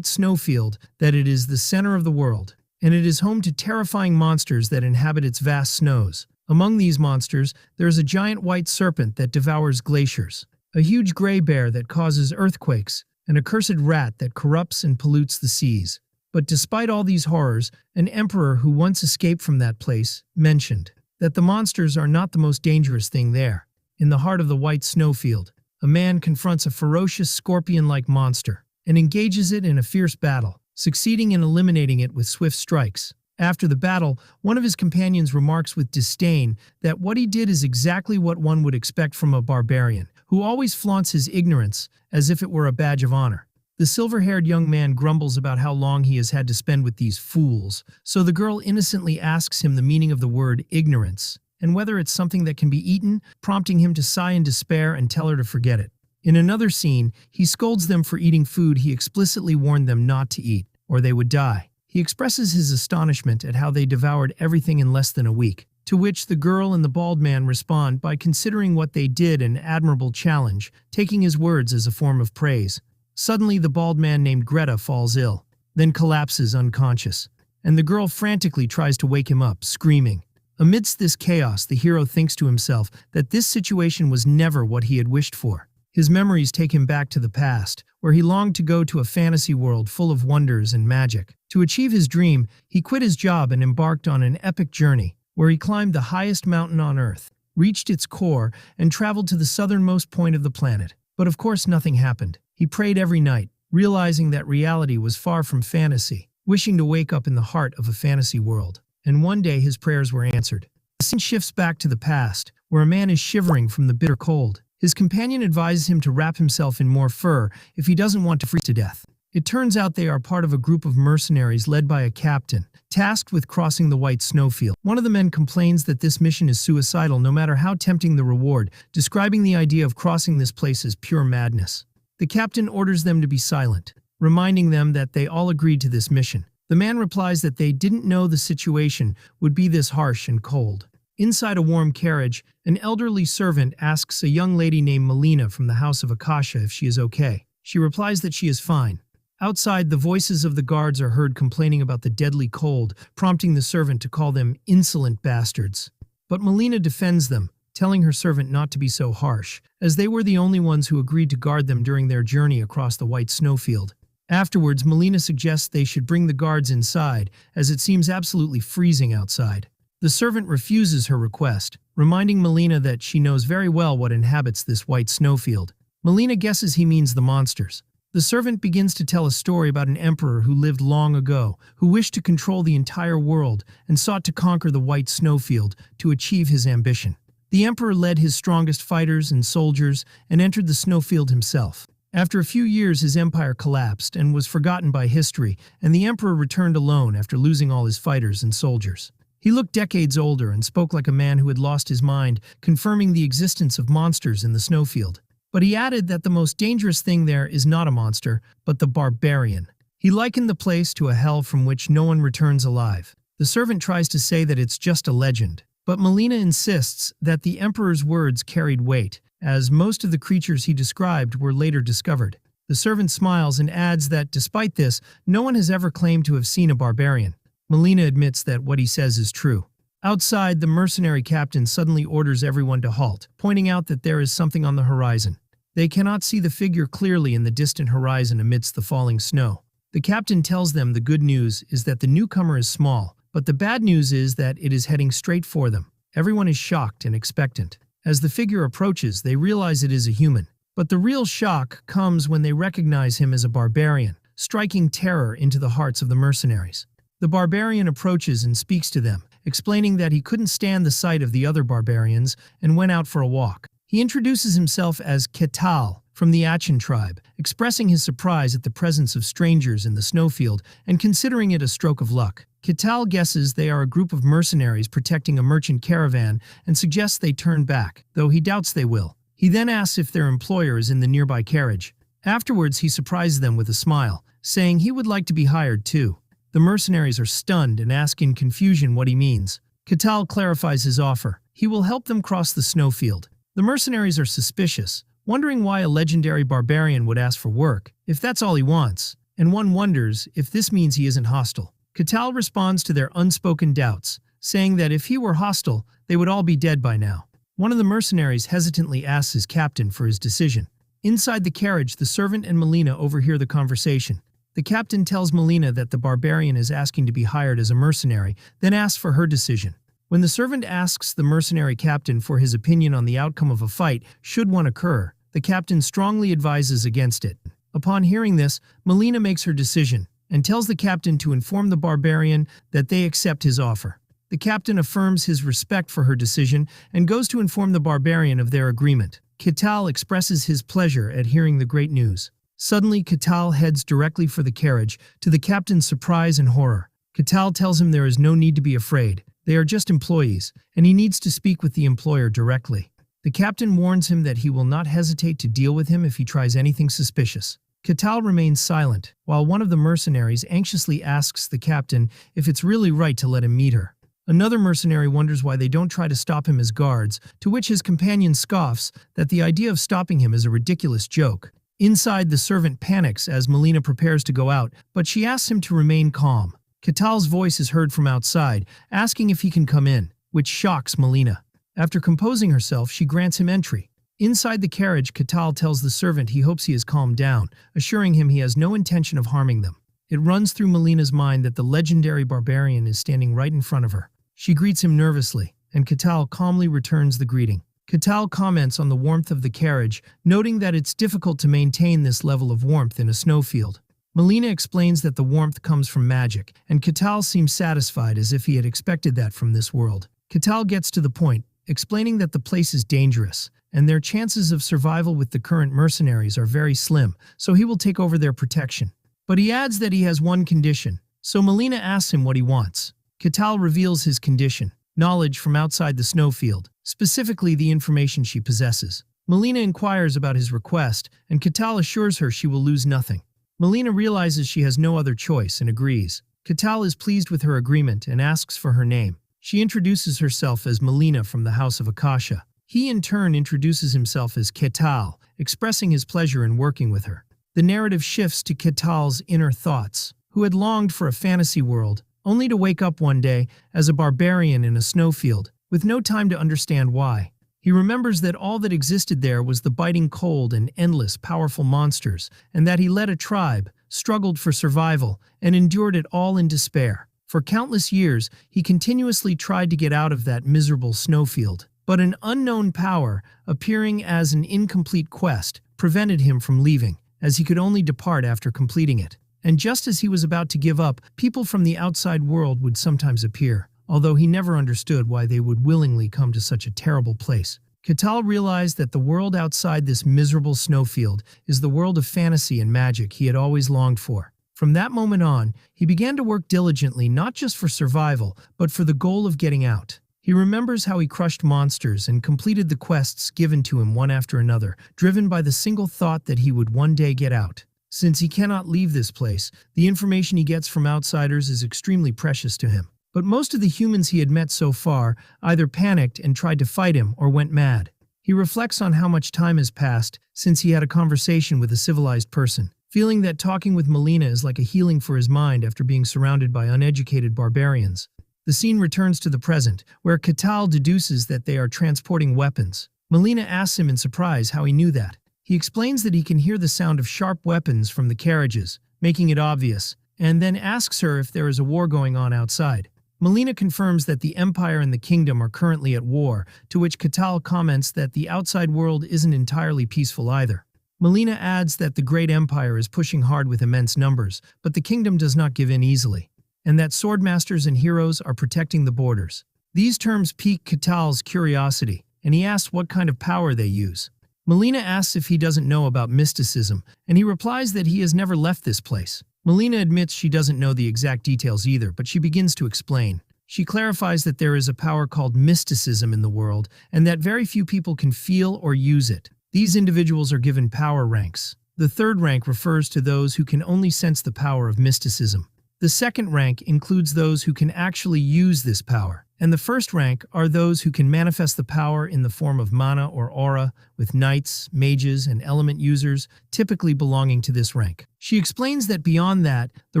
snowfield that it is the center of the world, and it is home to terrifying monsters that inhabit its vast snows. Among these monsters, there is a giant white serpent that devours glaciers, a huge gray bear that causes earthquakes, and a cursed rat that corrupts and pollutes the seas. But despite all these horrors, an emperor who once escaped from that place mentioned that the monsters are not the most dangerous thing there. In the heart of the white snowfield, a man confronts a ferocious scorpion-like monster and engages it in a fierce battle, succeeding in eliminating it with swift strikes. After the battle, one of his companions remarks with disdain that what he did is exactly what one would expect from a barbarian, who always flaunts his ignorance as if it were a badge of honor. The silver-haired young man grumbles about how long he has had to spend with these fools, so the girl innocently asks him the meaning of the word ignorance, and whether it's something that can be eaten, prompting him to sigh in despair and tell her to forget it. In another scene, he scolds them for eating food he explicitly warned them not to eat, or they would die. He expresses his astonishment at how they devoured everything in less than a week, to which the girl and the bald man respond by considering what they did an admirable challenge, taking his words as a form of praise. Suddenly, the bald man named Greta falls ill, then collapses unconscious, and the girl frantically tries to wake him up, screaming. Amidst this chaos, the hero thinks to himself that this situation was never what he had wished for. His memories take him back to the past, where he longed to go to a fantasy world full of wonders and magic. To achieve his dream, he quit his job and embarked on an epic journey, where he climbed the highest mountain on Earth, reached its core, and traveled to the southernmost point of the planet. But of course nothing happened. He prayed every night, realizing that reality was far from fantasy, wishing to wake up in the heart of a fantasy world. And one day his prayers were answered. The scene shifts back to the past, where a man is shivering from the bitter cold. His companion advises him to wrap himself in more fur if he doesn't want to freeze to death. It turns out they are part of a group of mercenaries led by a captain, tasked with crossing the white snowfield. One of the men complains that this mission is suicidal no matter how tempting the reward, describing the idea of crossing this place as pure madness. The captain orders them to be silent, reminding them that they all agreed to this mission. The man replies that they didn't know the situation would be this harsh and cold. Inside a warm carriage, an elderly servant asks a young lady named Melina from the House of Akasha if she is okay. She replies that she is fine. Outside, the voices of the guards are heard complaining about the deadly cold, prompting the servant to call them insolent bastards. But Melina defends them, telling her servant not to be so harsh, as they were the only ones who agreed to guard them during their journey across the white snowfield. Afterwards, Melina suggests they should bring the guards inside, as it seems absolutely freezing outside. The servant refuses her request, reminding Melina that she knows very well what inhabits this white snowfield. Melina guesses he means the monsters. The servant begins to tell a story about an emperor who lived long ago, who wished to control the entire world and sought to conquer the white snowfield to achieve his ambition. The emperor led his strongest fighters and soldiers and entered the snowfield himself. After a few years, his empire collapsed and was forgotten by history, and the emperor returned alone after losing all his fighters and soldiers. He looked decades older and spoke like a man who had lost his mind, confirming the existence of monsters in the snowfield. But he added that the most dangerous thing there is not a monster, but the barbarian. He likened the place to a hell from which no one returns alive. The servant tries to say that it's just a legend, but Melina insists that the emperor's words carried weight, as most of the creatures he described were later discovered. The servant smiles and adds that despite this, no one has ever claimed to have seen a barbarian. Melina admits that what he says is true. Outside, the mercenary captain suddenly orders everyone to halt, pointing out that there is something on the horizon. They cannot see the figure clearly in the distant horizon amidst the falling snow. The captain tells them the good news is that the newcomer is small, but the bad news is that it is heading straight for them. Everyone is shocked and expectant. As the figure approaches, they realize it is a human. But the real shock comes when they recognize him as a barbarian, striking terror into the hearts of the mercenaries. The barbarian approaches and speaks to them, explaining that he couldn't stand the sight of the other barbarians and went out for a walk. He introduces himself as Ketal from the Achin tribe, expressing his surprise at the presence of strangers in the snowfield and considering it a stroke of luck. Ketal guesses they are a group of mercenaries protecting a merchant caravan and suggests they turn back, though he doubts they will. He then asks if their employer is in the nearby carriage. Afterwards, he surprises them with a smile, saying he would like to be hired too. The mercenaries are stunned and ask in confusion what he means. Ketal clarifies his offer. He will help them cross the snowfield. The mercenaries are suspicious, wondering why a legendary barbarian would ask for work, if that's all he wants, and one wonders if this means he isn't hostile. Katal responds to their unspoken doubts, saying that if he were hostile, they would all be dead by now. One of the mercenaries hesitantly asks his captain for his decision. Inside the carriage, the servant and Melina overhear the conversation. The captain tells Melina that the barbarian is asking to be hired as a mercenary, then asks for her decision. When the servant asks the mercenary captain for his opinion on the outcome of a fight, should one occur, the captain strongly advises against it. Upon hearing this, Melina makes her decision and tells the captain to inform the barbarian that they accept his offer. The captain affirms his respect for her decision and goes to inform the barbarian of their agreement. Katal expresses his pleasure at hearing the great news. Suddenly, Katal heads directly for the carriage, to the captain's surprise and horror. Katal tells him there is no need to be afraid. They are just employees, and he needs to speak with the employer directly. The captain warns him that he will not hesitate to deal with him if he tries anything suspicious. Katal remains silent, while one of the mercenaries anxiously asks the captain if it's really right to let him meet her. Another mercenary wonders why they don't try to stop him as guards, to which his companion scoffs that the idea of stopping him is a ridiculous joke. Inside, the servant panics as Melina prepares to go out, but she asks him to remain calm. Katal's voice is heard from outside, asking if he can come in, which shocks Melina. After composing herself, she grants him entry. Inside the carriage, Katal tells the servant he hopes he has calmed down, assuring him he has no intention of harming them. It runs through Melina's mind that the legendary barbarian is standing right in front of her. She greets him nervously, and Katal calmly returns the greeting. Katal comments on the warmth of the carriage, noting that it's difficult to maintain this level of warmth in a snowfield. Melina explains that the warmth comes from magic, and Katal seems satisfied as if he had expected that from this world. Katal gets to the point, explaining that the place is dangerous, and their chances of survival with the current mercenaries are very slim, so he will take over their protection. But he adds that he has one condition, so Melina asks him what he wants. Katal reveals his condition, knowledge from outside the snowfield, specifically the information she possesses. Melina inquires about his request, and Katal assures her she will lose nothing. Melina realizes she has no other choice and agrees. Katal is pleased with her agreement and asks for her name. She introduces herself as Melina from the House of Akasha. He in turn introduces himself as Katal, expressing his pleasure in working with her. The narrative shifts to Katal's inner thoughts, who had longed for a fantasy world, only to wake up one day as a barbarian in a snowfield, with no time to understand why. He remembers that all that existed there was the biting cold and endless powerful monsters, and that he led a tribe, struggled for survival, and endured it all in despair. For countless years, he continuously tried to get out of that miserable snowfield, but an unknown power, appearing as an incomplete quest, prevented him from leaving, as he could only depart after completing it. And just as he was about to give up, people from the outside world would sometimes appear, although he never understood why they would willingly come to such a terrible place. Katal realized that the world outside this miserable snowfield is the world of fantasy and magic he had always longed for. From that moment on, he began to work diligently not just for survival, but for the goal of getting out. He remembers how he crushed monsters and completed the quests given to him one after another, driven by the single thought that he would one day get out. Since he cannot leave this place, the information he gets from outsiders is extremely precious to him. But most of the humans he had met so far either panicked and tried to fight him or went mad. He reflects on how much time has passed since he had a conversation with a civilized person, feeling that talking with Melina is like a healing for his mind after being surrounded by uneducated barbarians. The scene returns to the present, where Katal deduces that they are transporting weapons. Melina asks him in surprise how he knew that. He explains that he can hear the sound of sharp weapons from the carriages, making it obvious, and then asks her if there is a war going on outside. Melina confirms that the Empire and the Kingdom are currently at war, to which Katal comments that the outside world isn't entirely peaceful either. Melina adds that the Great Empire is pushing hard with immense numbers, but the Kingdom does not give in easily, and that swordmasters and heroes are protecting the borders. These terms pique Katal's curiosity, and he asks what kind of power they use. Melina asks if he doesn't know about mysticism, and he replies that he has never left this place. Melina admits she doesn't know the exact details either, but she begins to explain. She clarifies that there is a power called mysticism in the world, and that very few people can feel or use it. These individuals are given power ranks. The third rank refers to those who can only sense the power of mysticism. The second rank includes those who can actually use this power, And the first rank are those who can manifest the power in the form of mana or aura, with knights, mages, and element users typically belonging to this rank. She explains that beyond that, the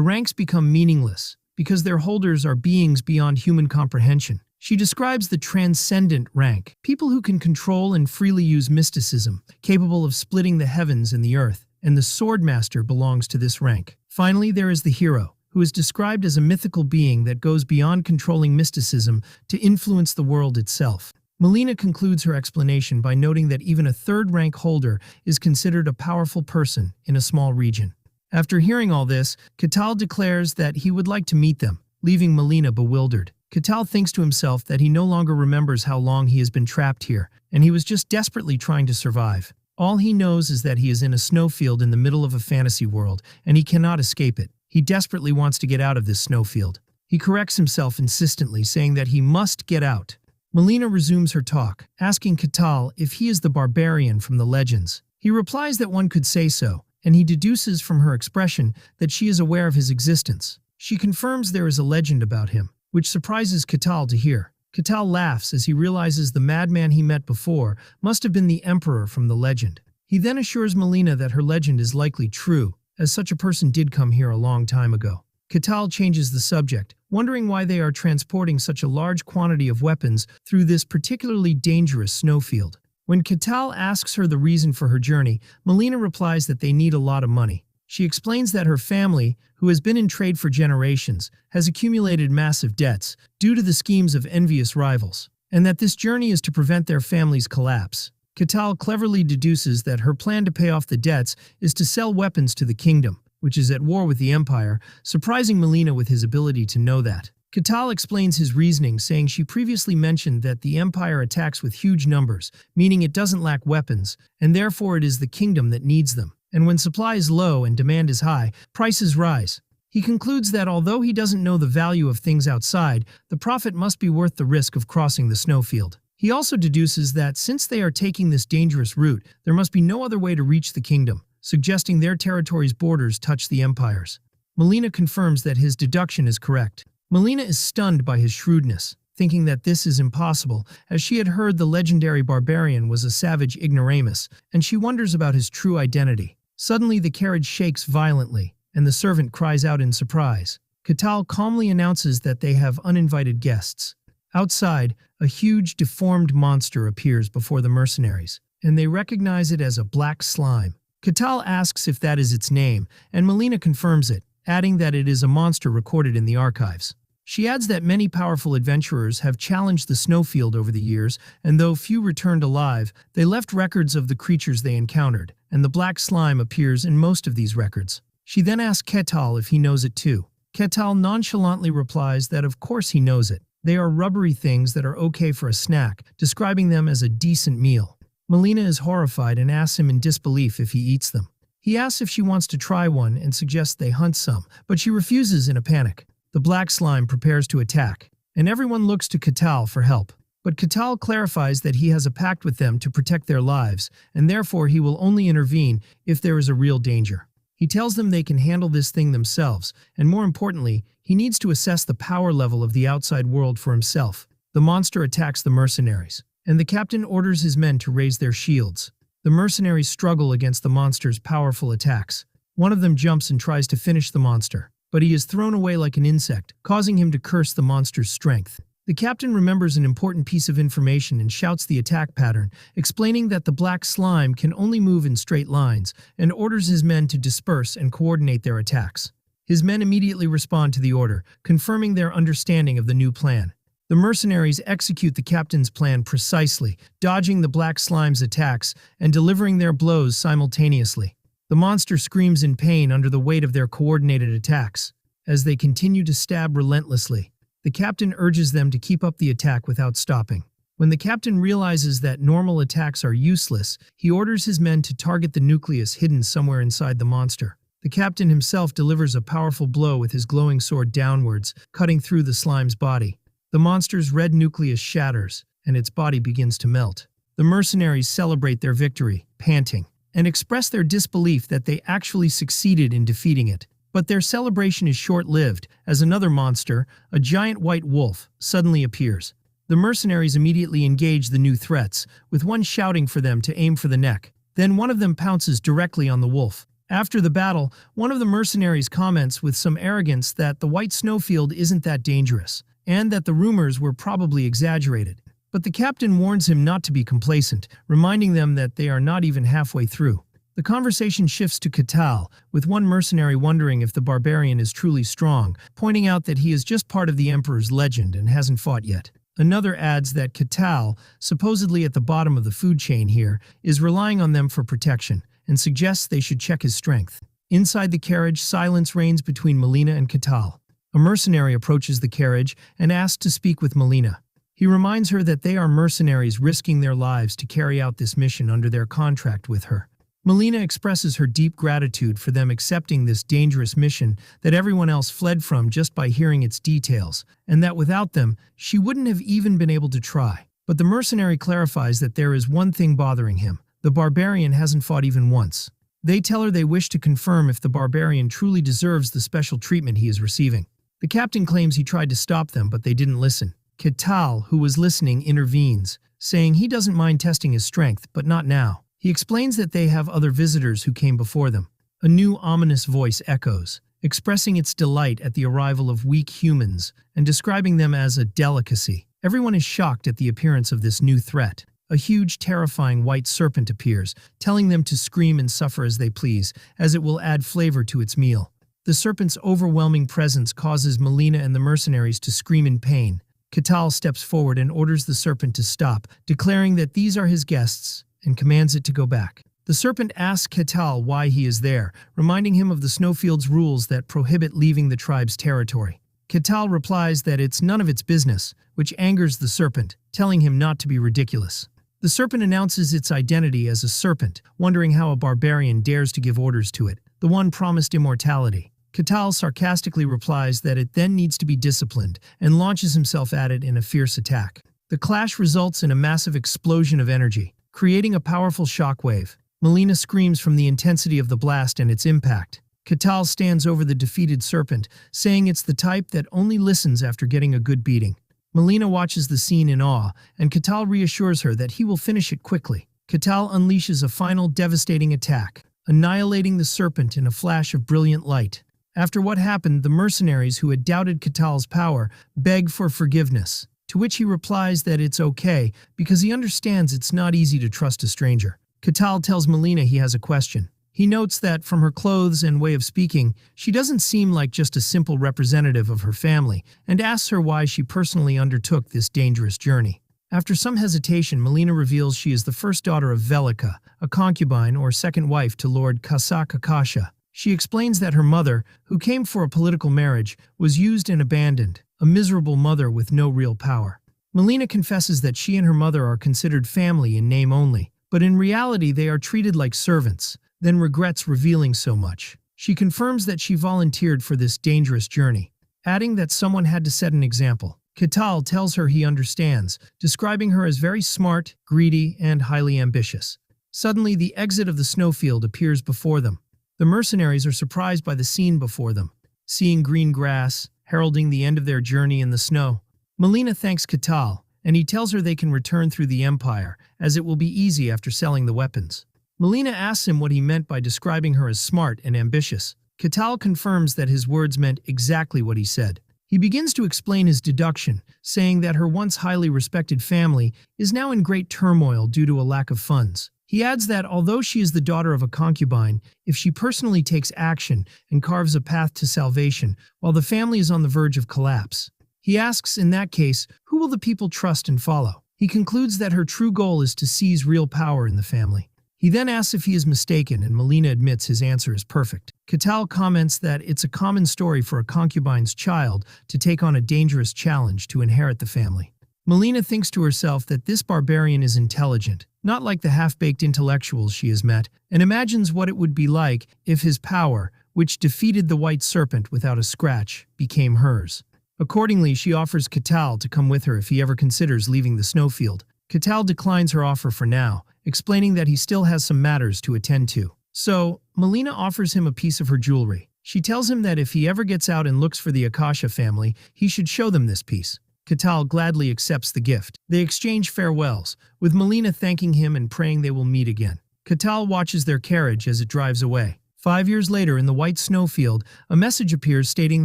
ranks become meaningless, because their holders are beings beyond human comprehension. She describes the transcendent rank, people who can control and freely use mysticism, capable of splitting the heavens and the earth, and the Swordmaster belongs to this rank. Finally, there is the hero, who is described as a mythical being that goes beyond controlling mysticism to influence the world itself. Melina concludes her explanation by noting that even a third-rank holder is considered a powerful person in a small region. After hearing all this, Catal declares that he would like to meet them, leaving Melina bewildered. Catal thinks to himself that he no longer remembers how long he has been trapped here, and he was just desperately trying to survive. All he knows is that he is in a snowfield in the middle of a fantasy world, and he cannot escape it. He desperately wants to get out of this snowfield. He corrects himself insistently, saying that he must get out. Melina resumes her talk, asking Catal if he is the barbarian from the legends. He replies that one could say so, and he deduces from her expression that she is aware of his existence. She confirms there is a legend about him, which surprises Catal to hear. Catal laughs as he realizes the madman he met before must have been the emperor from the legend. He then assures Melina that her legend is likely true, as such a person did come here a long time ago. Catal changes the subject, wondering why they are transporting such a large quantity of weapons through this particularly dangerous snowfield. When Catal asks her the reason for her journey, Melina replies that they need a lot of money. She explains that her family, who has been in trade for generations, has accumulated massive debts due to the schemes of envious rivals, and that this journey is to prevent their family's collapse. Catal cleverly deduces that her plan to pay off the debts is to sell weapons to the kingdom, which is at war with the Empire, surprising Melina with his ability to know that. Catal explains his reasoning, saying she previously mentioned that the Empire attacks with huge numbers, meaning it doesn't lack weapons, and therefore it is the kingdom that needs them. And when supply is low and demand is high, prices rise. He concludes that although he doesn't know the value of things outside, the profit must be worth the risk of crossing the snowfield. He also deduces that since they are taking this dangerous route, there must be no other way to reach the kingdom, suggesting their territory's borders touch the Empire's. Melina confirms that his deduction is correct. Melina is stunned by his shrewdness, thinking that this is impossible, as she had heard the legendary barbarian was a savage ignoramus, and she wonders about his true identity. Suddenly the carriage shakes violently, and the servant cries out in surprise. Catal calmly announces that they have uninvited guests. Outside, a huge, deformed monster appears before the mercenaries, and they recognize it as a black slime. Catal asks if that is its name, and Melina confirms it, adding that it is a monster recorded in the archives. She adds that many powerful adventurers have challenged the snowfield over the years, and though few returned alive, they left records of the creatures they encountered, and the black slime appears in most of these records. She then asks Catal if he knows it too. Catal nonchalantly replies that of course he knows it. They are rubbery things that are okay for a snack, describing them as a decent meal. Melina is horrified and asks him in disbelief if he eats them. He asks if she wants to try one and suggests they hunt some, but she refuses in a panic. The black slime prepares to attack, and everyone looks to Catal for help. But Catal clarifies that he has a pact with them to protect their lives, and therefore he will only intervene if there is a real danger. He tells them they can handle this thing themselves, and more importantly, he needs to assess the power level of the outside world for himself. The monster attacks the mercenaries, and the captain orders his men to raise their shields. The mercenaries struggle against the monster's powerful attacks. One of them jumps and tries to finish the monster, but he is thrown away like an insect, causing him to curse the monster's strength. The captain remembers an important piece of information and shouts the attack pattern, explaining that the black slime can only move in straight lines, and orders his men to disperse and coordinate their attacks. His men immediately respond to the order, confirming their understanding of the new plan. The mercenaries execute the captain's plan precisely, dodging the black slime's attacks and delivering their blows simultaneously. The monster screams in pain under the weight of their coordinated attacks. As they continue to stab relentlessly, the captain urges them to keep up the attack without stopping. When the captain realizes that normal attacks are useless, he orders his men to target the nucleus hidden somewhere inside the monster. The captain himself delivers a powerful blow with his glowing sword downwards, cutting through the slime's body. The monster's red nucleus shatters, and its body begins to melt. The mercenaries celebrate their victory, panting, and express their disbelief that they actually succeeded in defeating it. But their celebration is short-lived, as another monster, a giant white wolf, suddenly appears. The mercenaries immediately engage the new threats, with one shouting for them to aim for the neck. Then one of them pounces directly on the wolf. After the battle, one of the mercenaries comments with some arrogance that the white snowfield isn't that dangerous, and that the rumors were probably exaggerated. But the captain warns him not to be complacent, reminding them that they are not even halfway through. The conversation shifts to Catal, with one mercenary wondering if the barbarian is truly strong, pointing out that he is just part of the Emperor's legend and hasn't fought yet. Another adds that Catal, supposedly at the bottom of the food chain here, is relying on them for protection, and suggests they should check his strength. Inside the carriage, silence reigns between Melina and Catal. A mercenary approaches the carriage and asks to speak with Melina. He reminds her that they are mercenaries risking their lives to carry out this mission under their contract with her. Melina expresses her deep gratitude for them accepting this dangerous mission that everyone else fled from just by hearing its details, and that without them, she wouldn't have even been able to try. But the mercenary clarifies that there is one thing bothering him. The barbarian hasn't fought even once. They tell her they wish to confirm if the barbarian truly deserves the special treatment he is receiving. The captain claims he tried to stop them, but they didn't listen. Catal, who was listening, intervenes, saying he doesn't mind testing his strength, but not now. He explains that they have other visitors who came before them. A new ominous voice echoes, expressing its delight at the arrival of weak humans and describing them as a delicacy. Everyone is shocked at the appearance of this new threat. A huge, terrifying white serpent appears, telling them to scream and suffer as they please, as it will add flavor to its meal. The serpent's overwhelming presence causes Melina and the mercenaries to scream in pain. Catal steps forward and orders the serpent to stop, declaring that these are his guests, and commands it to go back. The serpent asks Catal why he is there, reminding him of the snowfield's rules that prohibit leaving the tribe's territory. Catal replies that it's none of its business, which angers the serpent, telling him not to be ridiculous. The serpent announces its identity as a serpent, wondering how a barbarian dares to give orders to it, the one promised immortality. Catal sarcastically replies that it then needs to be disciplined, and launches himself at it in a fierce attack. The clash results in a massive explosion of energy, creating a powerful shockwave. Melina screams from the intensity of the blast and its impact. Catal stands over the defeated serpent, saying it's the type that only listens after getting a good beating. Melina watches the scene in awe, and Catal reassures her that he will finish it quickly. Catal unleashes a final devastating attack, annihilating the serpent in a flash of brilliant light. After what happened, the mercenaries who had doubted Catal's power beg for forgiveness, to which he replies that it's okay because he understands it's not easy to trust a stranger. Catal tells Melina he has a question. He notes that, from her clothes and way of speaking, she doesn't seem like just a simple representative of her family, and asks her why she personally undertook this dangerous journey. After some hesitation, Melina reveals she is the first daughter of Velika, a concubine or second wife to Lord Kasakakasha. She explains that her mother, who came for a political marriage, was used and abandoned, a miserable mother with no real power. Melina confesses that she and her mother are considered family in name only, but in reality they are treated like servants, then regrets revealing so much. She confirms that she volunteered for this dangerous journey, adding that someone had to set an example. Catal tells her he understands, describing her as very smart, greedy, and highly ambitious. Suddenly, the exit of the snowfield appears before them. The mercenaries are surprised by the scene before them, seeing green grass, heralding the end of their journey in the snow. Melina thanks Catal, and he tells her they can return through the Empire, as it will be easy after selling the weapons. Melina asks him what he meant by describing her as smart and ambitious. Catal confirms that his words meant exactly what he said. He begins to explain his deduction, saying that her once highly respected family is now in great turmoil due to a lack of funds. He adds that although she is the daughter of a concubine, if she personally takes action and carves a path to salvation, while the family is on the verge of collapse. He asks, in that case, who will the people trust and follow? He concludes that her true goal is to seize real power in the family. He then asks if he is mistaken, and Melina admits his answer is perfect. Catal comments that it's a common story for a concubine's child to take on a dangerous challenge to inherit the family. Melina thinks to herself that this barbarian is intelligent, not like the half-baked intellectuals she has met, and imagines what it would be like if his power, which defeated the white serpent without a scratch, became hers. Accordingly, she offers Catal to come with her if he ever considers leaving the snowfield. Catal declines her offer for now, explaining that he still has some matters to attend to. So, Melina offers him a piece of her jewelry. She tells him that if he ever gets out and looks for the Akasha family, he should show them this piece. Katal gladly accepts the gift. They exchange farewells, with Melina thanking him and praying they will meet again. Katal watches their carriage as it drives away. 5 years later, in the white snowfield, a message appears stating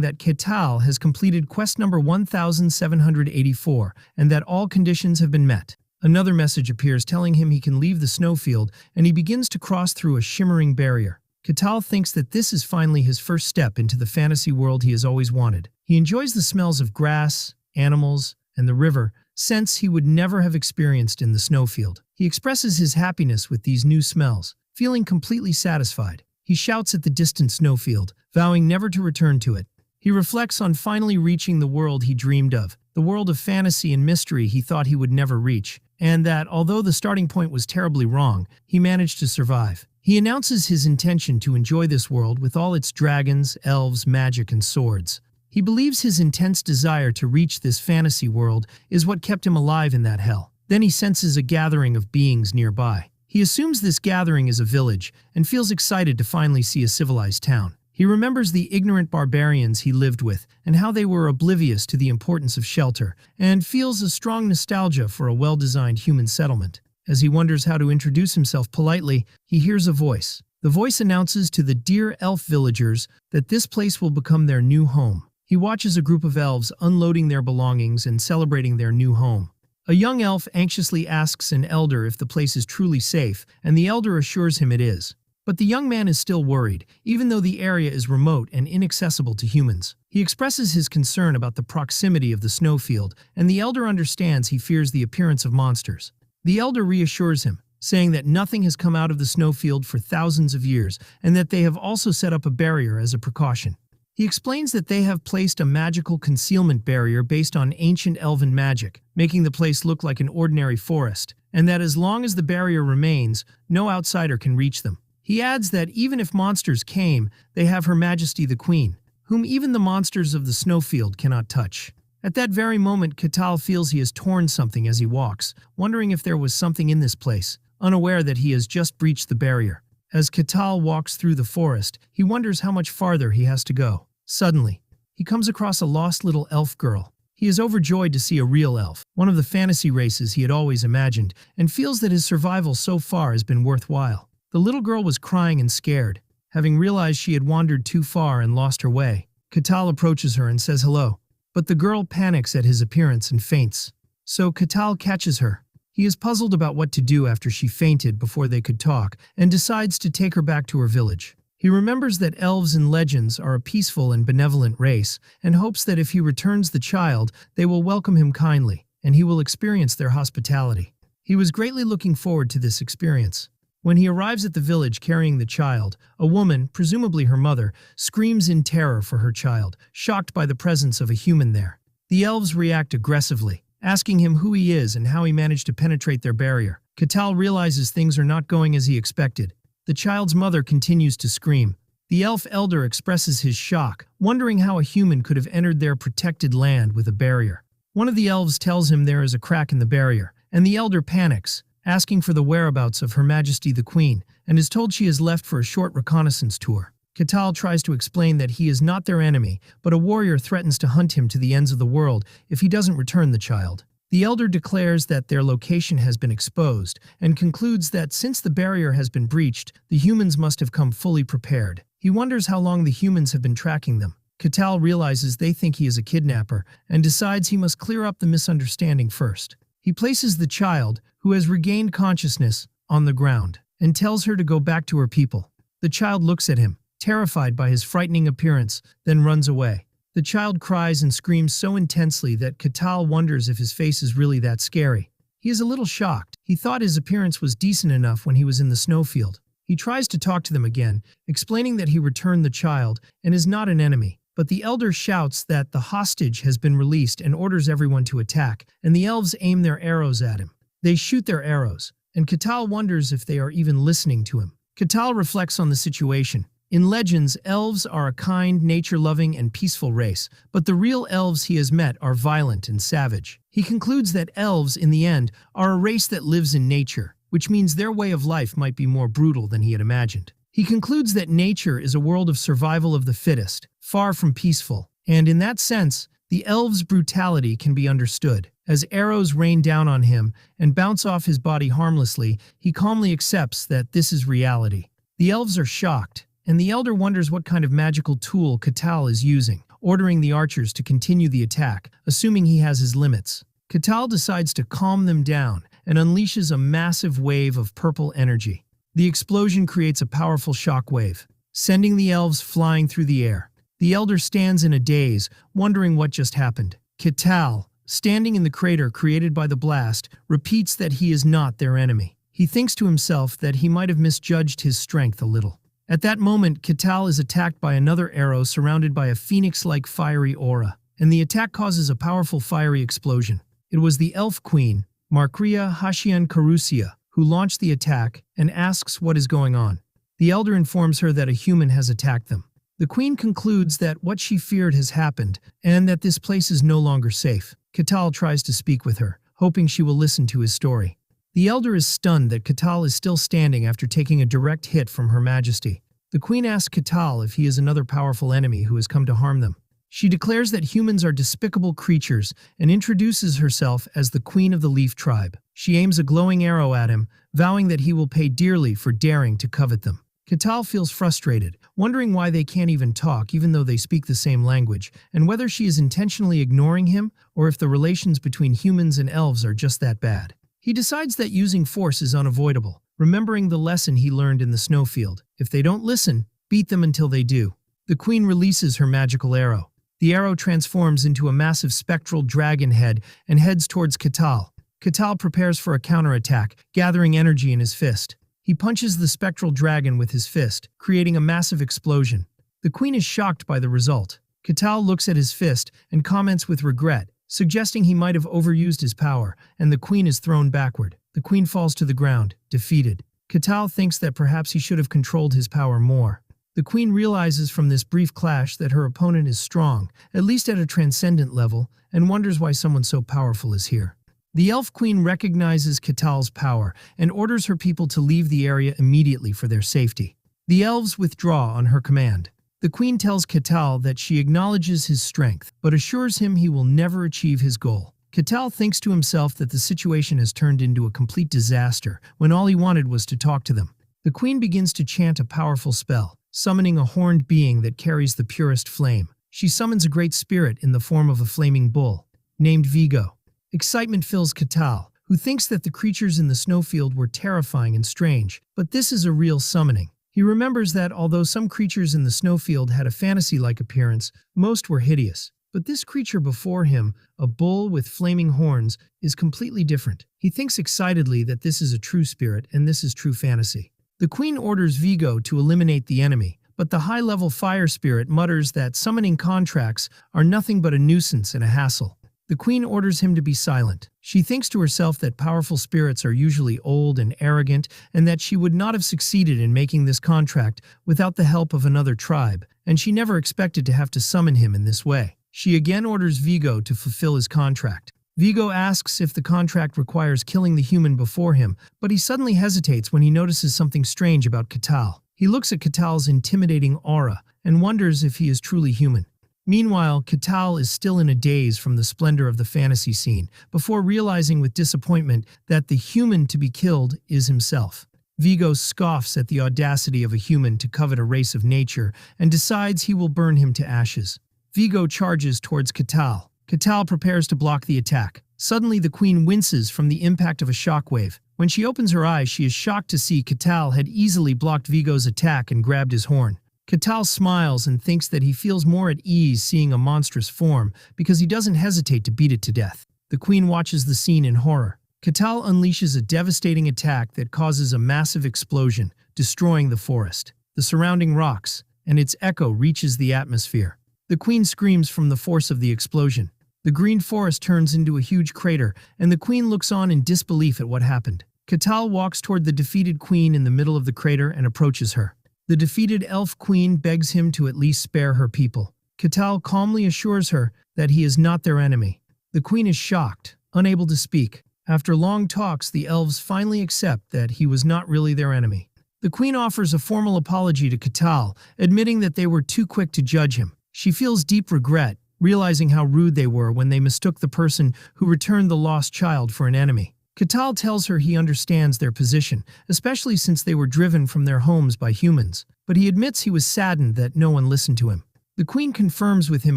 that Katal has completed quest number 1784 and that all conditions have been met. Another message appears telling him he can leave the snowfield, and he begins to cross through a shimmering barrier. Katal thinks that this is finally his first step into the fantasy world he has always wanted. He enjoys the smells of grass, animals, and the river, scents he would never have experienced in the snowfield. He expresses his happiness with these new smells, feeling completely satisfied. He shouts at the distant snowfield, vowing never to return to it. He reflects on finally reaching the world he dreamed of, the world of fantasy and mystery he thought he would never reach, and that, although the starting point was terribly wrong, he managed to survive. He announces his intention to enjoy this world with all its dragons, elves, magic, and swords. He believes his intense desire to reach this fantasy world is what kept him alive in that hell. Then he senses a gathering of beings nearby. He assumes this gathering is a village and feels excited to finally see a civilized town. He remembers the ignorant barbarians he lived with and how they were oblivious to the importance of shelter, and feels a strong nostalgia for a well-designed human settlement. As he wonders how to introduce himself politely, he hears a voice. The voice announces to the dear elf villagers that this place will become their new home. He watches a group of elves unloading their belongings and celebrating their new home. A young elf anxiously asks an elder if the place is truly safe, and the elder assures him it is. But the young man is still worried, even though the area is remote and inaccessible to humans. He expresses his concern about the proximity of the snowfield, and the elder understands he fears the appearance of monsters. The elder reassures him, saying that nothing has come out of the snowfield for thousands of years, and that they have also set up a barrier as a precaution. He explains that they have placed a magical concealment barrier based on ancient elven magic, making the place look like an ordinary forest, and that as long as the barrier remains, no outsider can reach them. He adds that even if monsters came, they have Her Majesty the Queen, whom even the monsters of the snowfield cannot touch. At that very moment, Katal feels he has torn something as he walks, wondering if there was something in this place, unaware that he has just breached the barrier. As Katal walks through the forest, he wonders how much farther he has to go. Suddenly, he comes across a lost little elf girl. He is overjoyed to see a real elf, one of the fantasy races he had always imagined, and feels that his survival so far has been worthwhile. The little girl was crying and scared, having realized she had wandered too far and lost her way. Katal approaches her and says hello, but the girl panics at his appearance and faints. So Katal catches her. He is puzzled about what to do after she fainted before they could talk, and decides to take her back to her village. He remembers that elves in legends are a peaceful and benevolent race, and hopes that if he returns the child, they will welcome him kindly, and he will experience their hospitality. He was greatly looking forward to this experience. When he arrives at the village carrying the child, a woman, presumably her mother, screams in terror for her child, shocked by the presence of a human there. The elves react aggressively, asking him who he is and how he managed to penetrate their barrier. Katal realizes things are not going as he expected. The child's mother continues to scream. The elf elder expresses his shock, wondering how a human could have entered their protected land with a barrier. One of the elves tells him there is a crack in the barrier, and the elder panics, asking for the whereabouts of Her Majesty the Queen, and is told she has left for a short reconnaissance tour. Katal tries to explain that he is not their enemy, but a warrior threatens to hunt him to the ends of the world if he doesn't return the child. The elder declares that their location has been exposed, and concludes that since the barrier has been breached, the humans must have come fully prepared. He wonders how long the humans have been tracking them. Katal realizes they think he is a kidnapper, and decides he must clear up the misunderstanding first. He places the child, who has regained consciousness, on the ground, and tells her to go back to her people. The child looks at him, terrified by his frightening appearance, then runs away. The child cries and screams so intensely that Katal wonders if his face is really that scary. He is a little shocked. He thought his appearance was decent enough when he was in the snowfield. He tries to talk to them again, explaining that he returned the child and is not an enemy. But the elder shouts that the hostage has been released and orders everyone to attack, and the elves aim their arrows at him. They shoot their arrows, and Katal wonders if they are even listening to him. Katal reflects on the situation. In legends, elves are a kind, nature-loving, and peaceful race, but the real elves he has met are violent and savage. He concludes that elves, in the end, are a race that lives in nature, which means their way of life might be more brutal than he had imagined. He concludes that nature is a world of survival of the fittest, far from peaceful, and in that sense, the elves' brutality can be understood. As arrows rain down on him and bounce off his body harmlessly, he calmly accepts that this is reality. The elves are shocked, and the elder wonders what kind of magical tool Katal is using, ordering the archers to continue the attack, assuming he has his limits. Katal decides to calm them down and unleashes a massive wave of purple energy. The explosion creates a powerful shock wave, sending the elves flying through the air. The elder stands in a daze, wondering what just happened. Katal, standing in the crater created by the blast, repeats that he is not their enemy. He thinks to himself that he might have misjudged his strength a little. At that moment, Katal is attacked by another arrow surrounded by a phoenix-like fiery aura, and the attack causes a powerful fiery explosion. It was the elf queen, Markria Hashian Karusia, who launched the attack and asks what is going on. The elder informs her that a human has attacked them. The queen concludes that what she feared has happened and that this place is no longer safe. Katal tries to speak with her, hoping she will listen to his story. The elder is stunned that Katal is still standing after taking a direct hit from Her Majesty. The queen asks Katal if he is another powerful enemy who has come to harm them. She declares that humans are despicable creatures and introduces herself as the Queen of the Leaf Tribe. She aims a glowing arrow at him, vowing that he will pay dearly for daring to covet them. Katal feels frustrated, wondering why they can't even talk even though they speak the same language, and whether she is intentionally ignoring him or if the relations between humans and elves are just that bad. He decides that using force is unavoidable, remembering the lesson he learned in the snowfield. If they don't listen, beat them until they do. The queen releases her magical arrow. The arrow transforms into a massive spectral dragon head and heads towards Katal. Katal prepares for a counterattack, gathering energy in his fist. He punches the spectral dragon with his fist, creating a massive explosion. The queen is shocked by the result. Katal looks at his fist and comments with regret, suggesting he might have overused his power, and the queen is thrown backward. The queen falls to the ground, defeated. Katal thinks that perhaps he should have controlled his power more. The queen realizes from this brief clash that her opponent is strong, at least at a transcendent level, and wonders why someone so powerful is here. The elf queen recognizes Katal's power and orders her people to leave the area immediately for their safety. The elves withdraw on her command. The queen tells Katal that she acknowledges his strength, but assures him he will never achieve his goal. Katal thinks to himself that the situation has turned into a complete disaster when all he wanted was to talk to them. The queen begins to chant a powerful spell, summoning a horned being that carries the purest flame. She summons a great spirit in the form of a flaming bull, named Vigo. Excitement fills Katal, who thinks that the creatures in the snowfield were terrifying and strange, but this is a real summoning. He remembers that although some creatures in the snowfield had a fantasy-like appearance, most were hideous. But this creature before him, a bull with flaming horns, is completely different. He thinks excitedly that this is a true spirit and this is true fantasy. The queen orders Vigo to eliminate the enemy, but the high-level fire spirit mutters that summoning contracts are nothing but a nuisance and a hassle. The queen orders him to be silent. She thinks to herself that powerful spirits are usually old and arrogant, and that she would not have succeeded in making this contract without the help of another tribe, and she never expected to have to summon him in this way. She again orders Vigo to fulfill his contract. Vigo asks if the contract requires killing the human before him, but he suddenly hesitates when he notices something strange about Katal. He looks at Katal's intimidating aura and wonders if he is truly human. Meanwhile, Katal is still in a daze from the splendor of the fantasy scene, before realizing with disappointment that the human to be killed is himself. Vigo scoffs at the audacity of a human to covet a race of nature and decides he will burn him to ashes. Vigo charges towards Katal. Katal prepares to block the attack. Suddenly, the queen winces from the impact of a shockwave. When she opens her eyes, she is shocked to see Katal had easily blocked Vigo's attack and grabbed his horn. Katal smiles and thinks that he feels more at ease seeing a monstrous form because he doesn't hesitate to beat it to death. The queen watches the scene in horror. Katal unleashes a devastating attack that causes a massive explosion, destroying the forest, the surrounding rocks, and its echo reaches the atmosphere. The queen screams from the force of the explosion. The green forest turns into a huge crater, and the queen looks on in disbelief at what happened. Katal walks toward the defeated queen in the middle of the crater and approaches her. The defeated elf queen begs him to at least spare her people. Katal calmly assures her that he is not their enemy. The queen is shocked, unable to speak. After long talks, the elves finally accept that he was not really their enemy. The queen offers a formal apology to Katal, admitting that they were too quick to judge him. She feels deep regret, realizing how rude they were when they mistook the person who returned the lost child for an enemy. Katal tells her he understands their position, especially since they were driven from their homes by humans, but he admits he was saddened that no one listened to him. The queen confirms with him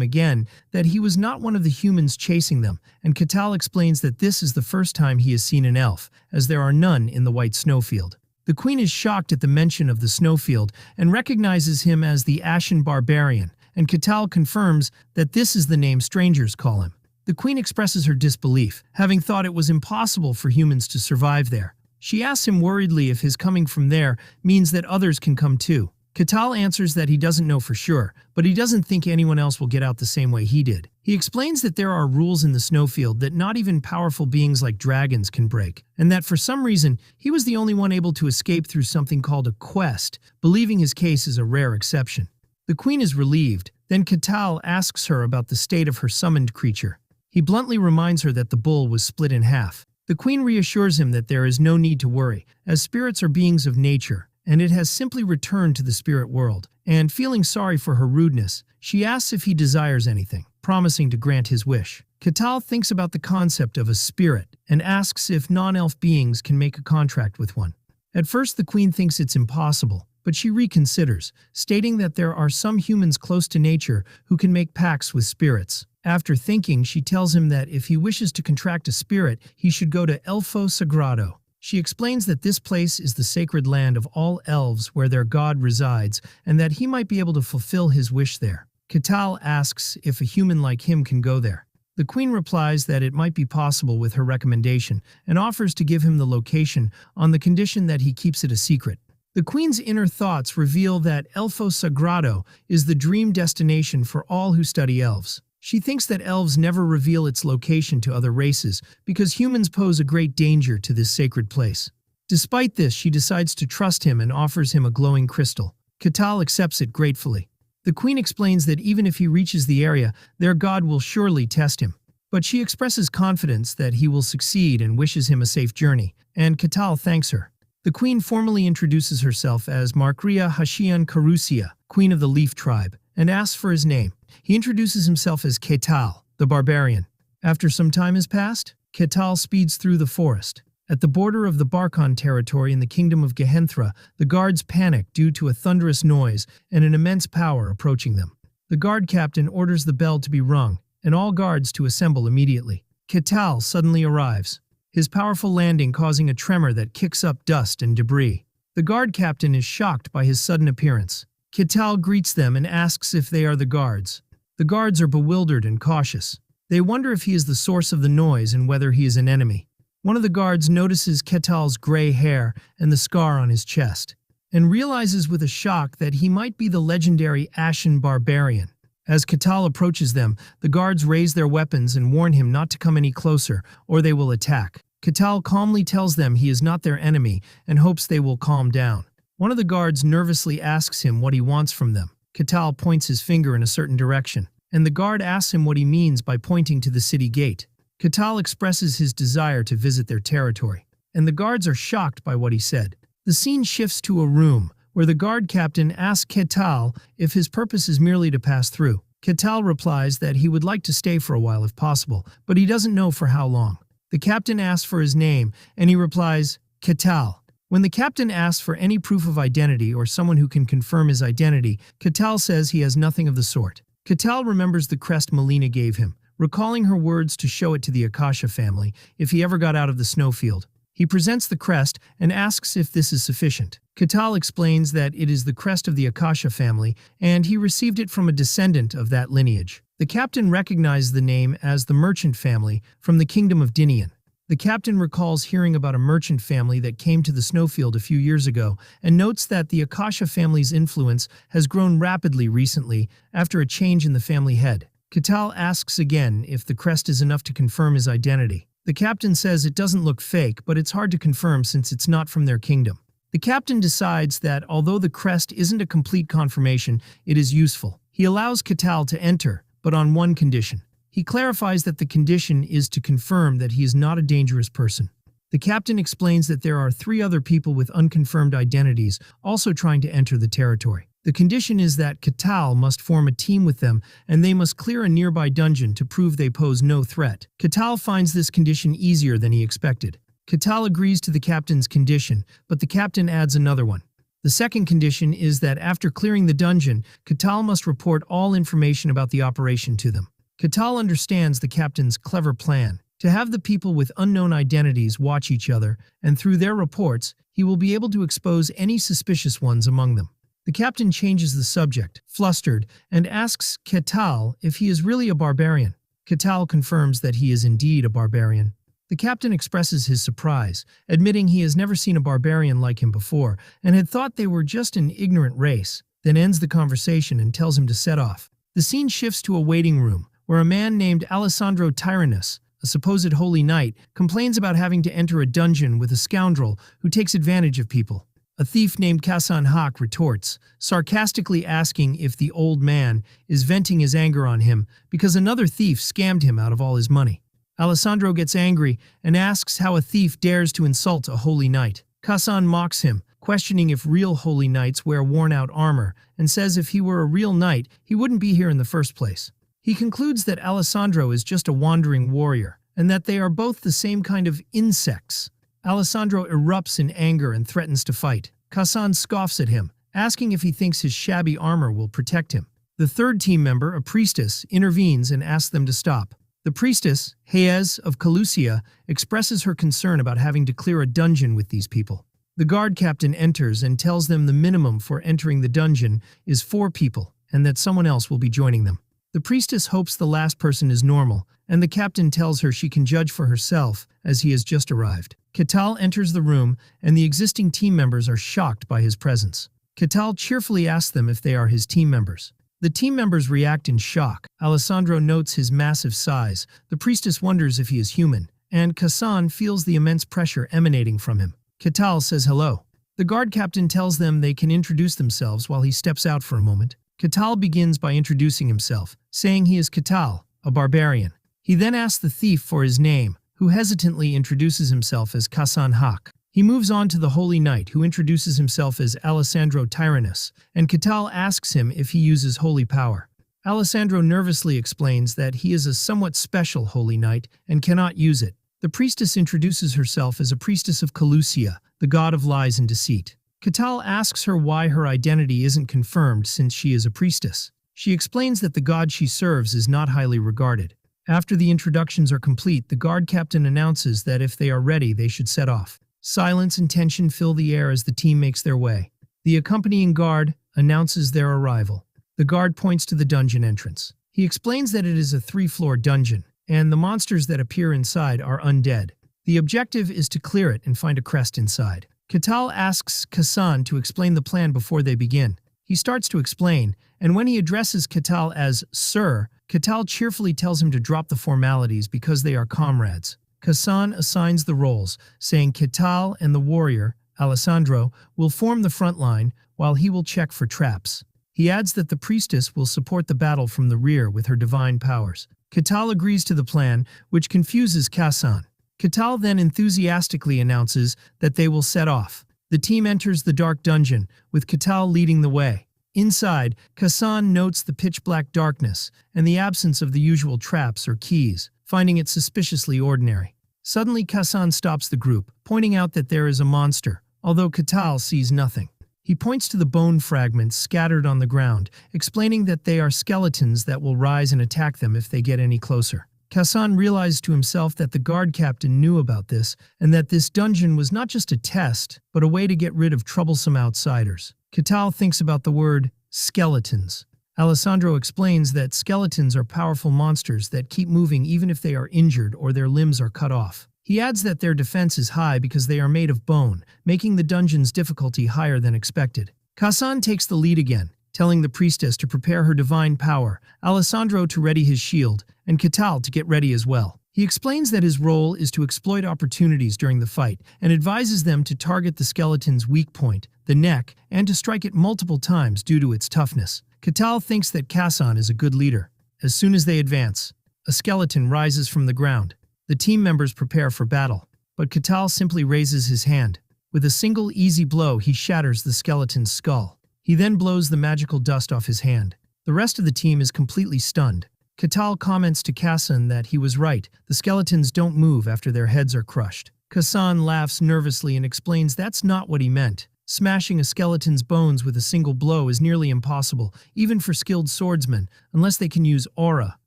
again that he was not one of the humans chasing them, and Katal explains that this is the first time he has seen an elf, as there are none in the white snowfield. The queen is shocked at the mention of the snowfield and recognizes him as the Ashen Barbarian, and Katal confirms that this is the name strangers call him. The queen expresses her disbelief, having thought it was impossible for humans to survive there. She asks him worriedly if his coming from there means that others can come too. Katal answers that he doesn't know for sure, but he doesn't think anyone else will get out the same way he did. He explains that there are rules in the snowfield that not even powerful beings like dragons can break, and that for some reason he was the only one able to escape through something called a quest, believing his case is a rare exception. The queen is relieved, then Katal asks her about the state of her summoned creature. He bluntly reminds her that the bull was split in half. The queen reassures him that there is no need to worry, as spirits are beings of nature, and it has simply returned to the spirit world. And feeling sorry for her rudeness, she asks if he desires anything, promising to grant his wish. Katal thinks about the concept of a spirit and asks if non-elf beings can make a contract with one. At first the queen thinks it's impossible, but she reconsiders, stating that there are some humans close to nature who can make pacts with spirits. After thinking, she tells him that if he wishes to contract a spirit, he should go to Elfo Sagrado. She explains that this place is the sacred land of all elves where their god resides, and that he might be able to fulfill his wish there. Katal asks if a human like him can go there. The queen replies that it might be possible with her recommendation, and offers to give him the location on the condition that he keeps it a secret. The queen's inner thoughts reveal that Elfo Sagrado is the dream destination for all who study elves. She thinks that elves never reveal its location to other races because humans pose a great danger to this sacred place. Despite this, she decides to trust him and offers him a glowing crystal. Katal accepts it gratefully. The queen explains that even if he reaches the area, their god will surely test him. But she expresses confidence that he will succeed and wishes him a safe journey, and Katal thanks her. The queen formally introduces herself as Markria Hashian Karusia, queen of the Leaf tribe, and asks for his name. He introduces himself as Katal, the barbarian. After some time has passed, Katal speeds through the forest. At the border of the Barkon territory in the kingdom of Gehenthra, the guards panic due to a thunderous noise and an immense power approaching them. The guard captain orders the bell to be rung, and all guards to assemble immediately. Katal suddenly arrives, his powerful landing causing a tremor that kicks up dust and debris. The guard captain is shocked by his sudden appearance. Katal greets them and asks if they are the guards. The guards are bewildered and cautious. They wonder if he is the source of the noise and whether he is an enemy. One of the guards notices Katal's gray hair and the scar on his chest, and realizes with a shock that he might be the legendary Ashen Barbarian. As Katal approaches them, the guards raise their weapons and warn him not to come any closer, or they will attack. Katal calmly tells them he is not their enemy and hopes they will calm down. One of the guards nervously asks him what he wants from them. Katal points his finger in a certain direction, and the guard asks him what he means by pointing to the city gate. Katal expresses his desire to visit their territory, and the guards are shocked by what he said. The scene shifts to a room, where the guard captain asks Katal if his purpose is merely to pass through. Katal replies that he would like to stay for a while if possible, but he doesn't know for how long. The captain asks for his name, and he replies, Katal. When the captain asks for any proof of identity or someone who can confirm his identity, Katal says he has nothing of the sort. Katal remembers the crest Melina gave him, recalling her words to show it to the Akasha family if he ever got out of the snowfield. He presents the crest and asks if this is sufficient. Katal explains that it is the crest of the Akasha family, and he received it from a descendant of that lineage. The captain recognized the name as the merchant family from the kingdom of Dinian. The captain recalls hearing about a merchant family that came to the snowfield a few years ago and notes that the Akasha family's influence has grown rapidly recently after a change in the family head. Katal asks again if the crest is enough to confirm his identity. The captain says it doesn't look fake, but it's hard to confirm since it's not from their kingdom. The captain decides that although the crest isn't a complete confirmation, it is useful. He allows Katal to enter, but on one condition. He clarifies that the condition is to confirm that he is not a dangerous person. The captain explains that there are 3 other people with unconfirmed identities also trying to enter the territory. The condition is that Katal must form a team with them and they must clear a nearby dungeon to prove they pose no threat. Katal finds this condition easier than he expected. Katal agrees to the captain's condition, but the captain adds another one. The second condition is that after clearing the dungeon, Katal must report all information about the operation to them. Katal understands the captain's clever plan to have the people with unknown identities watch each other, and through their reports, he will be able to expose any suspicious ones among them. The captain changes the subject, flustered, and asks Katal if he is really a barbarian. Katal confirms that he is indeed a barbarian. The captain expresses his surprise, admitting he has never seen a barbarian like him before and had thought they were just an ignorant race, then ends the conversation and tells him to set off. The scene shifts to a waiting room, where a man named Alessandro Tyrannus, a supposed holy knight, complains about having to enter a dungeon with a scoundrel who takes advantage of people. A thief named Kasan Hak retorts, sarcastically asking if the old man is venting his anger on him because another thief scammed him out of all his money. Alessandro gets angry and asks how a thief dares to insult a holy knight. Kasan mocks him, questioning if real holy knights wear worn-out armor, and says if he were a real knight, he wouldn't be here in the first place. He concludes that Alessandro is just a wandering warrior, and that they are both the same kind of insects. Alessandro erupts in anger and threatens to fight. Kasan scoffs at him, asking if he thinks his shabby armor will protect him. The third team member, a priestess, intervenes and asks them to stop. The priestess, Hayez of Calusia, expresses her concern about having to clear a dungeon with these people. The guard captain enters and tells them the minimum for entering the dungeon is 4 people, and that someone else will be joining them. The priestess hopes the last person is normal, and the captain tells her she can judge for herself as he has just arrived. Katal enters the room, and the existing team members are shocked by his presence. Katal cheerfully asks them if they are his team members. The team members react in shock. Alessandro notes his massive size, the priestess wonders if he is human, and Kasan feels the immense pressure emanating from him. Katal says hello. The guard captain tells them they can introduce themselves while he steps out for a moment. Katal begins by introducing himself, saying he is Katal, a barbarian. He then asks the thief for his name, who hesitantly introduces himself as Kasan Hak. He moves on to the holy knight, who introduces himself as Alessandro Tyrannus, and Katal asks him if he uses holy power. Alessandro nervously explains that he is a somewhat special holy knight and cannot use it. The priestess introduces herself as a priestess of Calusia, the god of lies and deceit. Katal asks her why her identity isn't confirmed since she is a priestess. She explains that the god she serves is not highly regarded. After the introductions are complete, the guard captain announces that if they are ready, they should set off. Silence and tension fill the air as the team makes their way. The accompanying guard announces their arrival. The guard points to the dungeon entrance. He explains that it is a 3-floor dungeon, and the monsters that appear inside are undead. The objective is to clear it and find a crest inside. Katal asks Kasan to explain the plan before they begin. He starts to explain, and when he addresses Katal as Sir, Katal cheerfully tells him to drop the formalities because they are comrades. Kasan assigns the roles, saying Katal and the warrior, Alessandro, will form the front line while he will check for traps. He adds that the priestess will support the battle from the rear with her divine powers. Katal agrees to the plan, which confuses Kasan. Katal then enthusiastically announces that they will set off. The team enters the dark dungeon, with Katal leading the way. Inside, Kasan notes the pitch-black darkness and the absence of the usual traps or keys, finding it suspiciously ordinary. Suddenly, Kasan stops the group, pointing out that there is a monster, although Katal sees nothing. He points to the bone fragments scattered on the ground, explaining that they are skeletons that will rise and attack them if they get any closer. Kasan realized to himself that the guard captain knew about this, and that this dungeon was not just a test, but a way to get rid of troublesome outsiders. Katal thinks about the word skeletons. Alessandro explains that skeletons are powerful monsters that keep moving even if they are injured or their limbs are cut off. He adds that their defense is high because they are made of bone, making the dungeon's difficulty higher than expected. Kasan takes the lead again, telling the priestess to prepare her divine power, Alessandro to ready his shield, and Katal to get ready as well. He explains that his role is to exploit opportunities during the fight, and advises them to target the skeleton's weak point, the neck, and to strike it multiple times due to its toughness. Katal thinks that Kasan is a good leader. As soon as they advance, a skeleton rises from the ground. The team members prepare for battle. but Katal simply raises his hand. With a single easy blow, he shatters the skeleton's skull. He then blows the magical dust off his hand. The rest of the team is completely stunned. Katal comments to Kasan that he was right, the skeletons don't move after their heads are crushed. Kasan laughs nervously and explains that's not what he meant. Smashing a skeleton's bones with a single blow is nearly impossible, even for skilled swordsmen, unless they can use aura,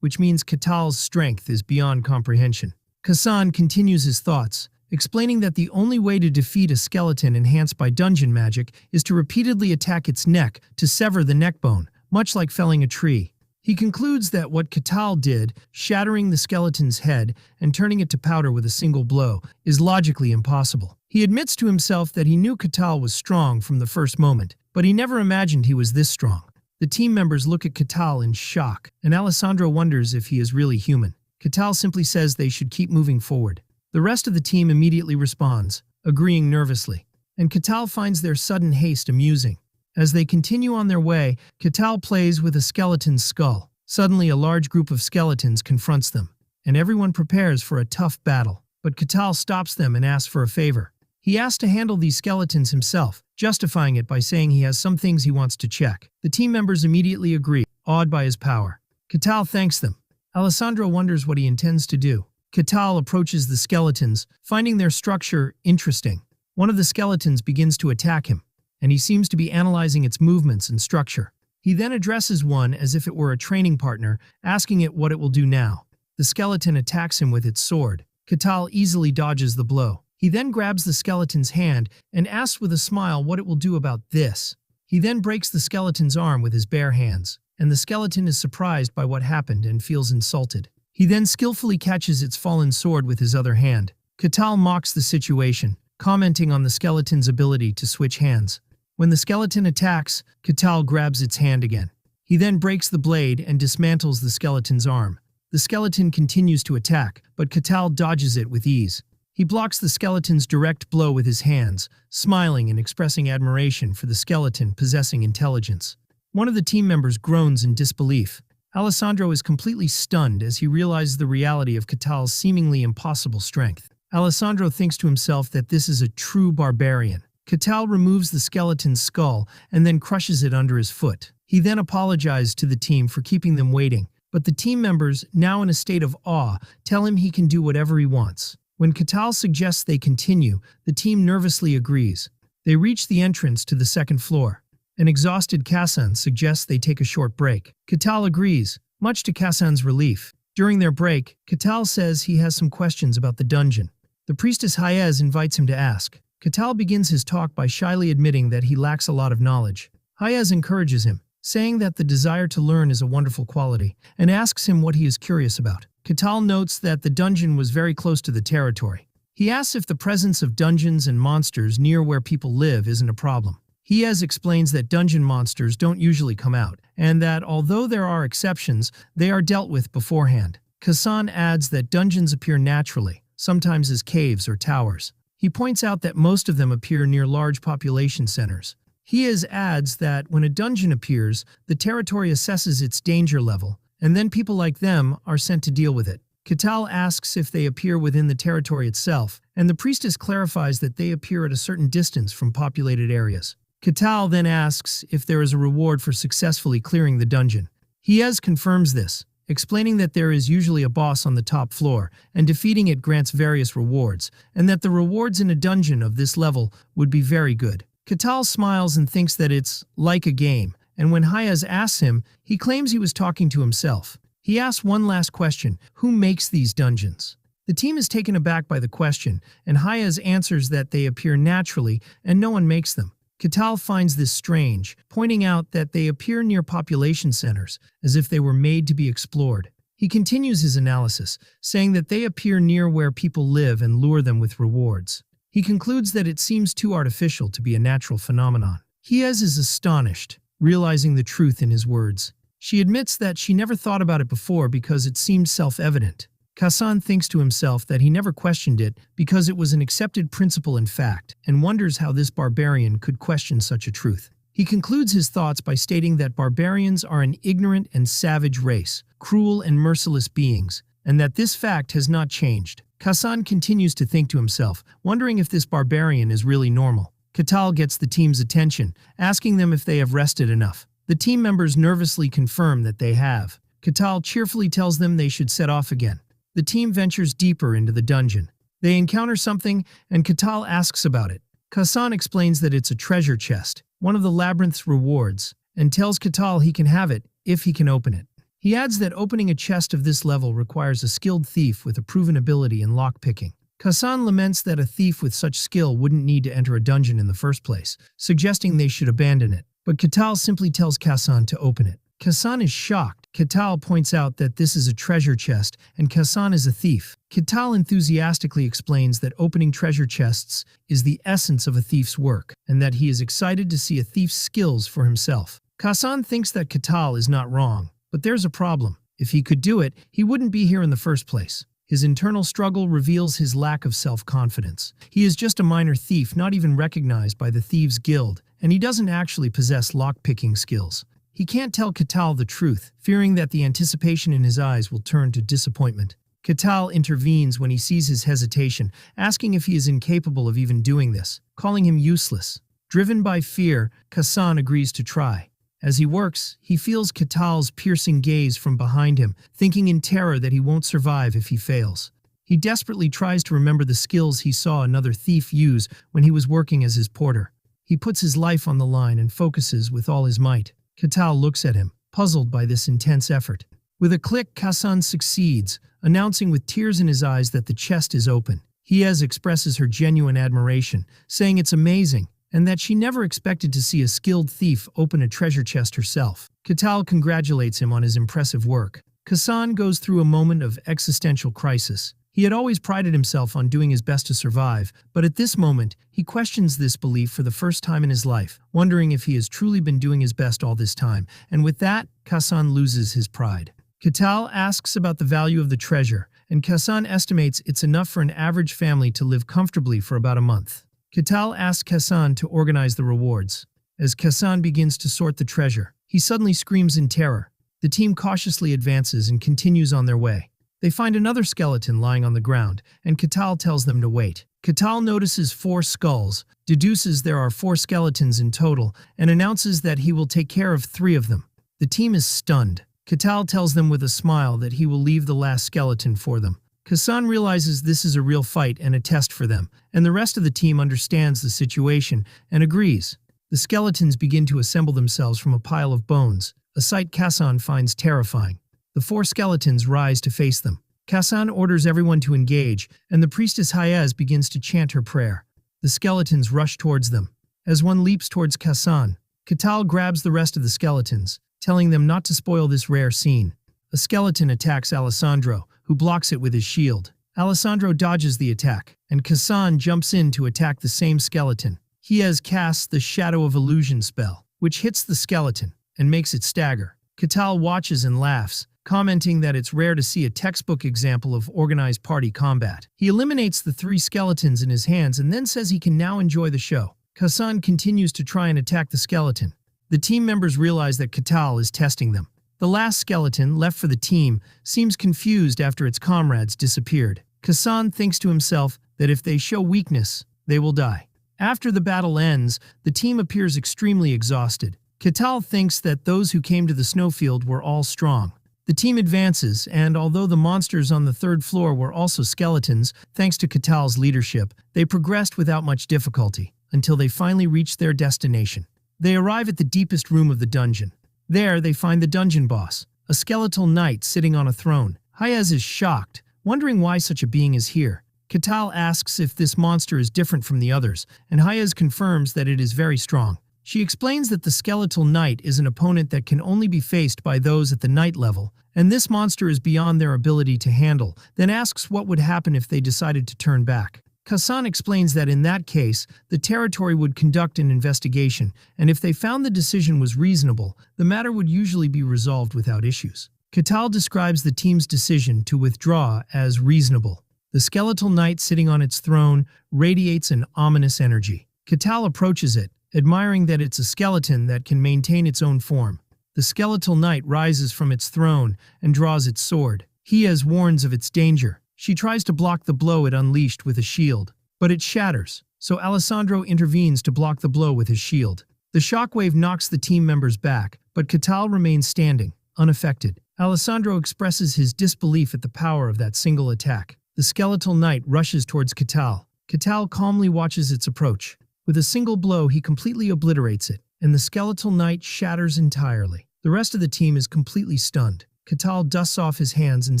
which means Katal's strength is beyond comprehension. Kasan continues his thoughts, explaining that the only way to defeat a skeleton enhanced by dungeon magic is to repeatedly attack its neck to sever the neck bone, much like felling a tree. He concludes that what Katal did, shattering the skeleton's head and turning it to powder with a single blow, is logically impossible. He admits to himself that he knew Katal was strong from the first moment, but he never imagined he was this strong. The team members look at Katal in shock, and Alessandro wonders if he is really human. Katal simply says they should keep moving forward. The rest of the team immediately responds, agreeing nervously, and Katal finds their sudden haste amusing. As they continue on their way, Katal plays with a skeleton's skull. Suddenly, a large group of skeletons confronts them, and everyone prepares for a tough battle. But Katal stops them and asks for a favor. He asks to handle these skeletons himself, justifying it by saying he has some things he wants to check. The team members immediately agree, awed by his power. Katal thanks them. Alessandro wonders what he intends to do. Katal approaches the skeletons, finding their structure interesting. One of the skeletons begins to attack him, and he seems to be analyzing its movements and structure. He then addresses one as if it were a training partner, asking it what it will do now. The skeleton attacks him with its sword. Katal easily dodges the blow. He then grabs the skeleton's hand and asks with a smile what it will do about this. He then breaks the skeleton's arm with his bare hands, and the skeleton is surprised by what happened and feels insulted. He then skillfully catches its fallen sword with his other hand. Katal mocks the situation, commenting on the skeleton's ability to switch hands. When the skeleton attacks, Katal grabs its hand again. He then breaks the blade and dismantles the skeleton's arm. The skeleton continues to attack, but Katal dodges it with ease. He blocks the skeleton's direct blow with his hands, smiling and expressing admiration for the skeleton possessing intelligence. One of the team members groans in disbelief. Alessandro is completely stunned as he realizes the reality of Katal's seemingly impossible strength. Alessandro thinks to himself that this is a true barbarian. Katal removes the skeleton's skull and then crushes it under his foot. He then apologizes to the team for keeping them waiting, but the team members, now in a state of awe, tell him he can do whatever he wants. When Katal suggests they continue, the team nervously agrees. They reach the entrance to the second floor. An exhausted Kasan suggests they take a short break. Katal agrees, much to Kasan's relief. During their break, Katal says he has some questions about the dungeon. The priestess Hayez invites him to ask. Katal begins his talk by shyly admitting that he lacks a lot of knowledge. Hayez encourages him, saying that the desire to learn is a wonderful quality, and asks him what he is curious about. Katal notes that the dungeon was very close to the territory. He asks if the presence of dungeons and monsters near where people live isn't a problem. Hayez explains that dungeon monsters don't usually come out, and that although there are exceptions, they are dealt with beforehand. Kasan adds that dungeons appear naturally, sometimes as caves or towers. He points out that most of them appear near large population centers. Hayez adds that when a dungeon appears, the territory assesses its danger level, and then people like them are sent to deal with it. Katal asks if they appear within the territory itself, and the priestess clarifies that they appear at a certain distance from populated areas. Katal then asks if there is a reward for successfully clearing the dungeon. Hayez confirms this, explaining that there is usually a boss on the top floor, and defeating it grants various rewards, and that the rewards in a dungeon of this level would be very good. Katal smiles and thinks that it's like a game, and when Hayez asks him, he claims he was talking to himself. He asks one last question: who makes these dungeons? The team is taken aback by the question, and Hayez answers that they appear naturally and no one makes them. Katal finds this strange, pointing out that they appear near population centers, as if they were made to be explored. He continues his analysis, saying that they appear near where people live and lure them with rewards. He concludes that it seems too artificial to be a natural phenomenon. Hayez is astonished, realizing the truth in his words. She admits that she never thought about it before because it seemed self-evident. Kasan thinks to himself that he never questioned it because it was an accepted principle in fact, and wonders how this barbarian could question such a truth. He concludes his thoughts by stating that barbarians are an ignorant and savage race, cruel and merciless beings, and that this fact has not changed. Kasan continues to think to himself, wondering if this barbarian is really normal. Katal gets the team's attention, asking them if they have rested enough. The team members nervously confirm that they have. Katal cheerfully tells them they should set off again. The team ventures deeper into the dungeon. They encounter something, and Katal asks about it. Kasan explains that it's a treasure chest, one of the labyrinth's rewards, and tells Katal he can have it if he can open it. He adds that opening a chest of this level requires a skilled thief with a proven ability in lockpicking. Kasan laments that a thief with such skill wouldn't need to enter a dungeon in the first place, suggesting they should abandon it. But Katal simply tells Kasan to open it. Kasan is shocked. Katal points out that this is a treasure chest and Kasan is a thief. Katal enthusiastically explains that opening treasure chests is the essence of a thief's work, and that he is excited to see a thief's skills for himself. Kasan thinks that Katal is not wrong, but there's a problem. If he could do it, he wouldn't be here in the first place. His internal struggle reveals his lack of self-confidence. He is just a minor thief, not even recognized by the Thieves' Guild, and he doesn't actually possess lock-picking skills. He can't tell Katal the truth, fearing that the anticipation in his eyes will turn to disappointment. Katal intervenes when he sees his hesitation, asking if he is incapable of even doing this, calling him useless. Driven by fear, Kasan agrees to try. As he works, he feels Katal's piercing gaze from behind him, thinking in terror that he won't survive if he fails. He desperately tries to remember the skills he saw another thief use when he was working as his porter. He puts his life on the line and focuses with all his might. Katal looks at him, puzzled by this intense effort. With a click, Kasan succeeds, announcing with tears in his eyes that the chest is open. Hiez expresses her genuine admiration, saying it's amazing, and that she never expected to see a skilled thief open a treasure chest herself. Katal congratulates him on his impressive work. Kasan goes through a moment of existential crisis. He had always prided himself on doing his best to survive, but at this moment, he questions this belief for the first time in his life, wondering if he has truly been doing his best all this time, and with that, Kasan loses his pride. Katal asks about the value of the treasure, and Kasan estimates it's enough for an average family to live comfortably for about a month. Katal asks Kasan to organize the rewards. As Kasan begins to sort the treasure, he suddenly screams in terror. The team cautiously advances and continues on their way. They find another skeleton lying on the ground, and Katal tells them to wait. Katal notices 4 skulls, deduces there are 4 skeletons in total, and announces that he will take care of 3 of them. The team is stunned. Katal tells them with a smile that he will leave the last skeleton for them. Kasan realizes this is a real fight and a test for them, and the rest of the team understands the situation and agrees. The skeletons begin to assemble themselves from a pile of bones, a sight Kasan finds terrifying. The 4 skeletons rise to face them. Kasan orders everyone to engage, and the priestess Hiez begins to chant her prayer. The skeletons rush towards them. As one leaps towards Kasan, Katal grabs the rest of the skeletons, telling them not to spoil this rare scene. A skeleton attacks Alessandro, who blocks it with his shield. Alessandro dodges the attack, and Kasan jumps in to attack the same skeleton. Hiez casts the Shadow of Illusion spell, which hits the skeleton and makes it stagger. Katal watches and laughs, commenting that it's rare to see a textbook example of organized party combat. He eliminates the 3 skeletons in his hands and then says he can now enjoy the show. Kasan continues to try and attack the skeleton. The team members realize that Katal is testing them. The last skeleton, left for the team, seems confused after its comrades disappeared. Kasan thinks to himself that if they show weakness, they will die. After the battle ends, the team appears extremely exhausted. Katal thinks that those who came to the snowfield were all strong. The team advances, and although the monsters on the 3rd floor were also skeletons, thanks to Katal's leadership, they progressed without much difficulty, until they finally reached their destination. They arrive at the deepest room of the dungeon. There, they find the dungeon boss, a skeletal knight sitting on a throne. Hiez is shocked, wondering why such a being is here. Katal asks if this monster is different from the others, and Hiez confirms that it is very strong. She explains that the skeletal knight is an opponent that can only be faced by those at the knight level, and this monster is beyond their ability to handle, then asks what would happen if they decided to turn back. Kasan explains that in that case, the territory would conduct an investigation, and if they found the decision was reasonable, the matter would usually be resolved without issues. Katal describes the team's decision to withdraw as reasonable. The skeletal knight sitting on its throne radiates an ominous energy. Katal approaches it, admiring that it's a skeleton that can maintain its own form. The skeletal knight rises from its throne and draws its sword. Hiez warns of its danger. She tries to block the blow it unleashed with a shield, but it shatters, so Alessandro intervenes to block the blow with his shield. The shockwave knocks the team members back, but Catal remains standing, unaffected. Alessandro expresses his disbelief at the power of that single attack. The skeletal knight rushes towards Catal. Catal calmly watches its approach. With a single blow, he completely obliterates it, and the skeletal knight shatters entirely. The rest of the team is completely stunned. Catal dusts off his hands and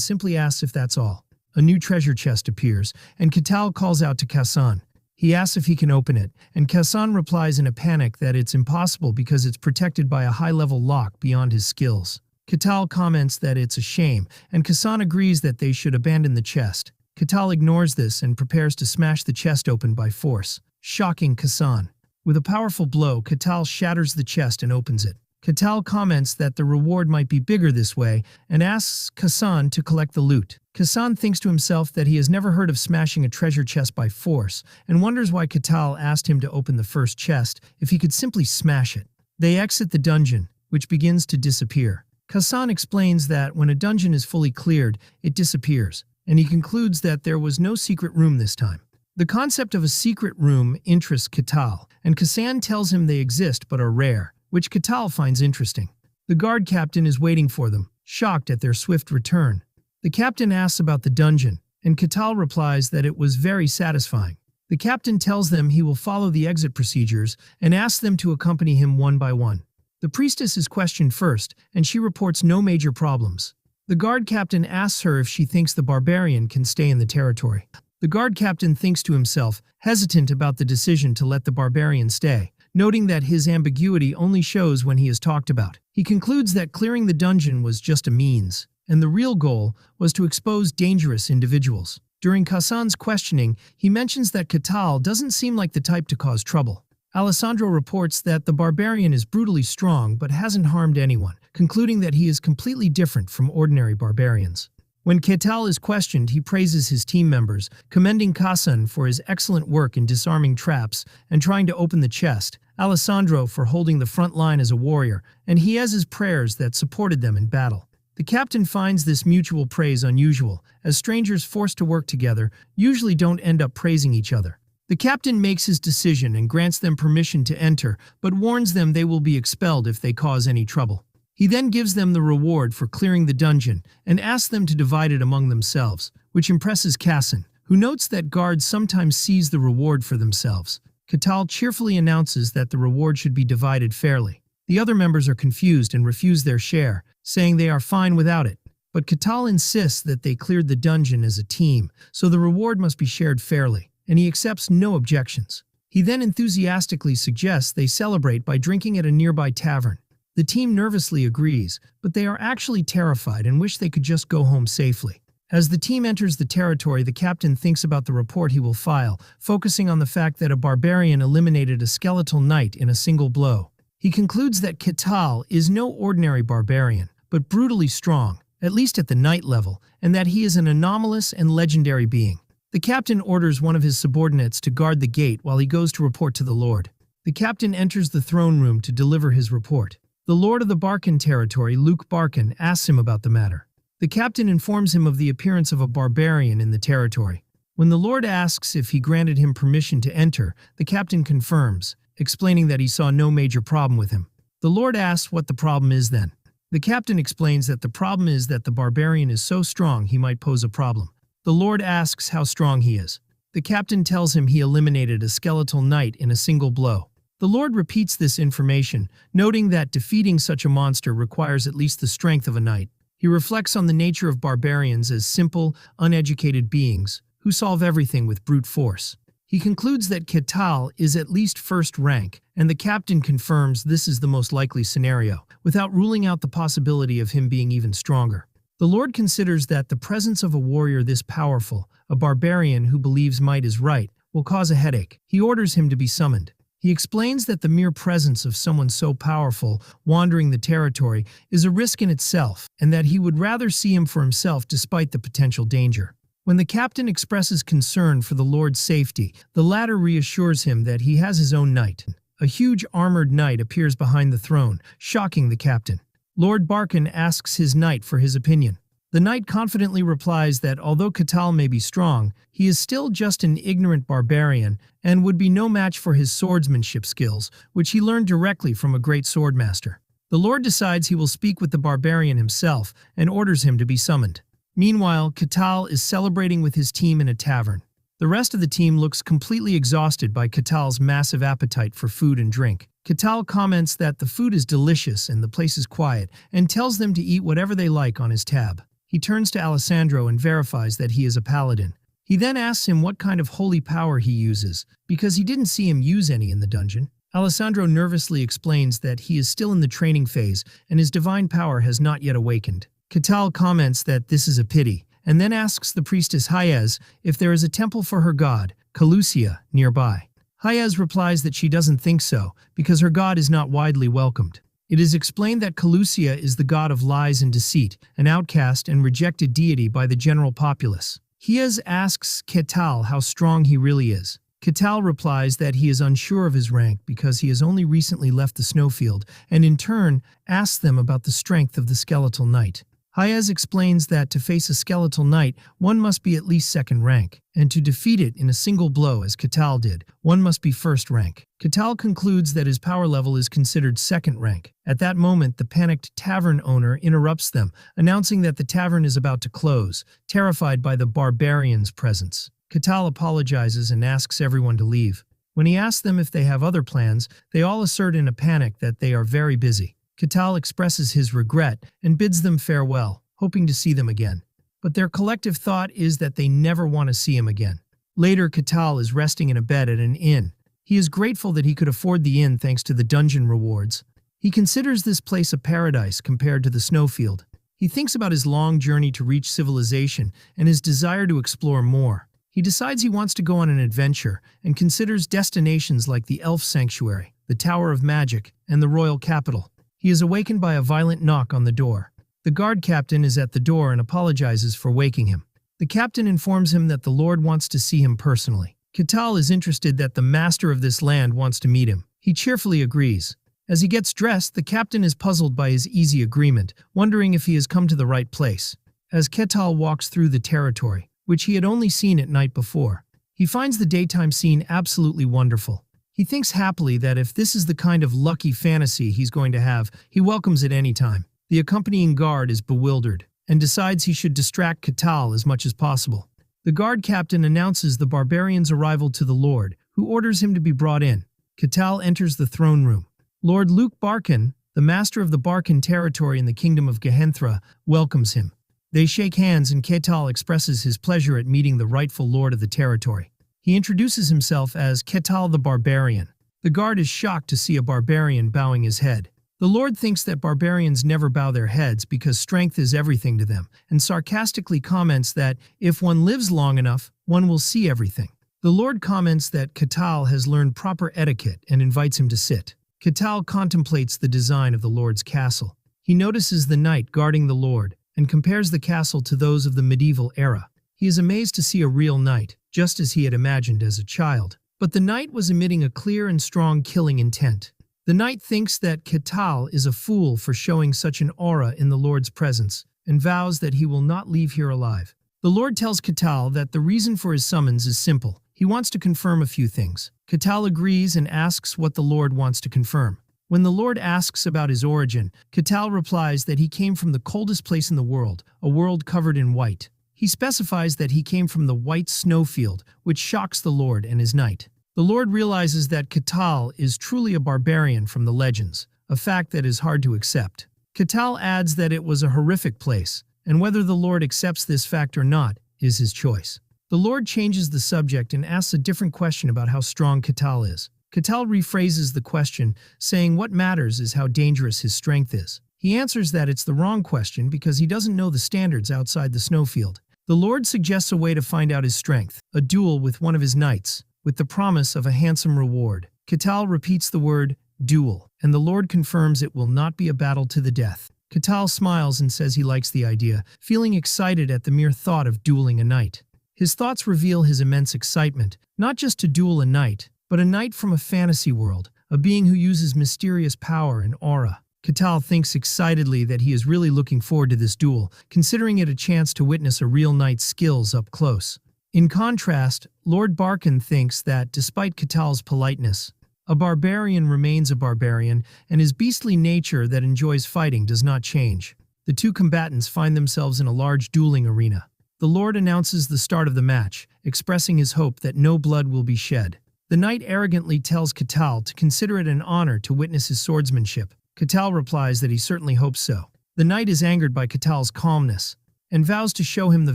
simply asks if that's all. A new treasure chest appears, and Catal calls out to Kassan. He asks if he can open it, and Kassan replies in a panic that it's impossible because it's protected by a high-level lock beyond his skills. Catal comments that it's a shame, and Kassan agrees that they should abandon the chest. Catal ignores this and prepares to smash the chest open by force, shocking Kassan. With a powerful blow, Catal shatters the chest and opens it. Catal comments that the reward might be bigger this way and asks Kassan to collect the loot. Kassan thinks to himself that he has never heard of smashing a treasure chest by force and wonders why Catal asked him to open the first chest if he could simply smash it. They exit the dungeon, which begins to disappear. Kassan explains that when a dungeon is fully cleared, it disappears, and he concludes that there was no secret room this time. The concept of a secret room interests Catal, and Kassan tells him they exist but are rare, which Catal finds interesting. The guard captain is waiting for them, shocked at their swift return. The captain asks about the dungeon, and Catal replies that it was very satisfying. The captain tells them he will follow the exit procedures and asks them to accompany him one by one. The priestess is questioned first, and she reports no major problems. The guard captain asks her if she thinks the barbarian can stay in the territory. The guard captain thinks to himself, hesitant about the decision to let the barbarian stay, noting that his ambiguity only shows when he is talked about. He concludes that clearing the dungeon was just a means, and the real goal was to expose dangerous individuals. During Kassan's questioning, he mentions that Catal doesn't seem like the type to cause trouble. Alessandro reports that the barbarian is brutally strong but hasn't harmed anyone, concluding that he is completely different from ordinary barbarians. When Catal is questioned, he praises his team members, commending Kassan for his excellent work in disarming traps and trying to open the chest, Alessandro for holding the front line as a warrior, and Hiez's prayers that supported them in battle. The captain finds this mutual praise unusual, as strangers forced to work together usually don't end up praising each other. The captain makes his decision and grants them permission to enter, but warns them they will be expelled if they cause any trouble. He then gives them the reward for clearing the dungeon and asks them to divide it among themselves, which impresses Kassan, who notes that guards sometimes seize the reward for themselves. Catal cheerfully announces that the reward should be divided fairly. The other members are confused and refuse their share, saying they are fine without it. But Catal insists that they cleared the dungeon as a team, so the reward must be shared fairly, and he accepts no objections. He then enthusiastically suggests they celebrate by drinking at a nearby tavern. The team nervously agrees, but they are actually terrified and wish they could just go home safely. As the team enters the territory, the captain thinks about the report he will file, focusing on the fact that a barbarian eliminated a skeletal knight in a single blow. He concludes that Catal is no ordinary barbarian, but brutally strong, at least at the knight level, and that he is an anomalous and legendary being. The captain orders one of his subordinates to guard the gate while he goes to report to the Lord. The captain enters the throne room to deliver his report. The Lord of the Barcan territory, Luke Barcan, asks him about the matter. The captain informs him of the appearance of a barbarian in the territory. When the Lord asks if he granted him permission to enter, the captain confirms, explaining that he saw no major problem with him. The Lord asks what the problem is then. The captain explains that the problem is that the barbarian is so strong he might pose a problem. The Lord asks how strong he is. The captain tells him he eliminated a skeletal knight in a single blow. The Lord repeats this information, noting that defeating such a monster requires at least the strength of a knight. He reflects on the nature of barbarians as simple, uneducated beings who solve everything with brute force. He concludes that Catal is at least first rank, and the captain confirms this is the most likely scenario, without ruling out the possibility of him being even stronger. The Lord considers that the presence of a warrior this powerful, a barbarian who believes might is right, will cause a headache. He orders him to be summoned. He explains that the mere presence of someone so powerful wandering the territory is a risk in itself, and that he would rather see him for himself despite the potential danger. When the captain expresses concern for the Lord's safety, the latter reassures him that he has his own knight. A huge armored knight appears behind the throne, shocking the captain. Lord Barcan asks his knight for his opinion. The knight confidently replies that although Katal may be strong, he is still just an ignorant barbarian and would be no match for his swordsmanship skills, which he learned directly from a great swordmaster. The Lord decides he will speak with the barbarian himself and orders him to be summoned. Meanwhile, Katal is celebrating with his team in a tavern. The rest of the team looks completely exhausted by Katal's massive appetite for food and drink. Katal comments that the food is delicious and the place is quiet, and tells them to eat whatever they like on his tab. He turns to Alessandro and verifies that he is a paladin. He then asks him what kind of holy power he uses, because he didn't see him use any in the dungeon. Alessandro nervously explains that he is still in the training phase and his divine power has not yet awakened. Katal comments that this is a pity, and then asks the priestess Hayez if there is a temple for her god, Calusia, nearby. Hayez replies that she doesn't think so, because her god is not widely welcomed. It is explained that Calusia is the god of lies and deceit, an outcast and rejected deity by the general populace. Hayez asks Katal how strong he really is. Katal replies that he is unsure of his rank because he has only recently left the snowfield, and in turn asks them about the strength of the skeletal knight. Hayez explains that to face a skeletal knight, one must be at least second rank, and to defeat it in a single blow as Katal did, one must be first rank. Katal concludes that his power level is considered second rank. At that moment, the panicked tavern owner interrupts them, announcing that the tavern is about to close, terrified by the barbarian's presence. Katal apologizes and asks everyone to leave. When he asks them if they have other plans, they all assert in a panic that they are very busy. Katal expresses his regret and bids them farewell, hoping to see them again. But their collective thought is that they never want to see him again. Later, Katal is resting in a bed at an inn. He is grateful that he could afford the inn thanks to the dungeon rewards. He considers this place a paradise compared to the snowfield. He thinks about his long journey to reach civilization and his desire to explore more. He decides he wants to go on an adventure and considers destinations like the Elf Sanctuary, the Tower of Magic, and the Royal Capital. He is awakened by a violent knock on the door. The guard captain is at the door and apologizes for waking him. The captain informs him that the Lord wants to see him personally. Katal is interested that the master of this land wants to meet him. He cheerfully agrees. As he gets dressed, the captain is puzzled by his easy agreement, wondering if he has come to the right place. As Katal walks through the territory, which he had only seen at night before, he finds the daytime scene absolutely wonderful. He thinks happily that if this is the kind of lucky fantasy he's going to have, he welcomes it any time. The accompanying guard is bewildered and decides he should distract Katal as much as possible. The guard captain announces the barbarian's arrival to the Lord, who orders him to be brought in. Katal enters the throne room. Lord Luke Barkan, the master of the Barkan territory in the kingdom of Gehenthra, welcomes him. They shake hands and Katal expresses his pleasure at meeting the rightful lord of the territory. He introduces himself as Katal the Barbarian. The guard is shocked to see a barbarian bowing his head. The Lord thinks that barbarians never bow their heads because strength is everything to them, and sarcastically comments that if one lives long enough, one will see everything. The Lord comments that Katal has learned proper etiquette and invites him to sit. Katal contemplates the design of the Lord's castle. He notices the knight guarding the Lord and compares the castle to those of the medieval era. He is amazed to see a real knight, just as he had imagined as a child. But the knight was emitting a clear and strong killing intent. The knight thinks that Katal is a fool for showing such an aura in the Lord's presence, and vows that he will not leave here alive. The Lord tells Katal that the reason for his summons is simple. He wants to confirm a few things. Katal agrees and asks what the Lord wants to confirm. When the Lord asks about his origin, Katal replies that he came from the coldest place in the world, a world covered in white. He specifies that he came from the white snowfield, which shocks the Lord and his knight. The Lord realizes that Katal is truly a barbarian from the legends, a fact that is hard to accept. Katal adds that it was a horrific place, and whether the Lord accepts this fact or not is his choice. The Lord changes the subject and asks a different question about how strong Katal is. Katal rephrases the question, saying what matters is how dangerous his strength is. He answers that it's the wrong question because he doesn't know the standards outside the snowfield. The Lord suggests a way to find out his strength, a duel with one of his knights, with the promise of a handsome reward. Katal repeats the word, duel, and the Lord confirms it will not be a battle to the death. Katal smiles and says he likes the idea, feeling excited at the mere thought of dueling a knight. His thoughts reveal his immense excitement, not just to duel a knight, but a knight from a fantasy world, a being who uses mysterious power and aura. Katal thinks excitedly that he is really looking forward to this duel, considering it a chance to witness a real knight's skills up close. In contrast, Lord Barkin thinks that, despite Katal's politeness, a barbarian remains a barbarian, and his beastly nature that enjoys fighting does not change. The two combatants find themselves in a large dueling arena. The Lord announces the start of the match, expressing his hope that no blood will be shed. The knight arrogantly tells Katal to consider it an honor to witness his swordsmanship. Katal replies that he certainly hopes so. The knight is angered by Katal's calmness and vows to show him the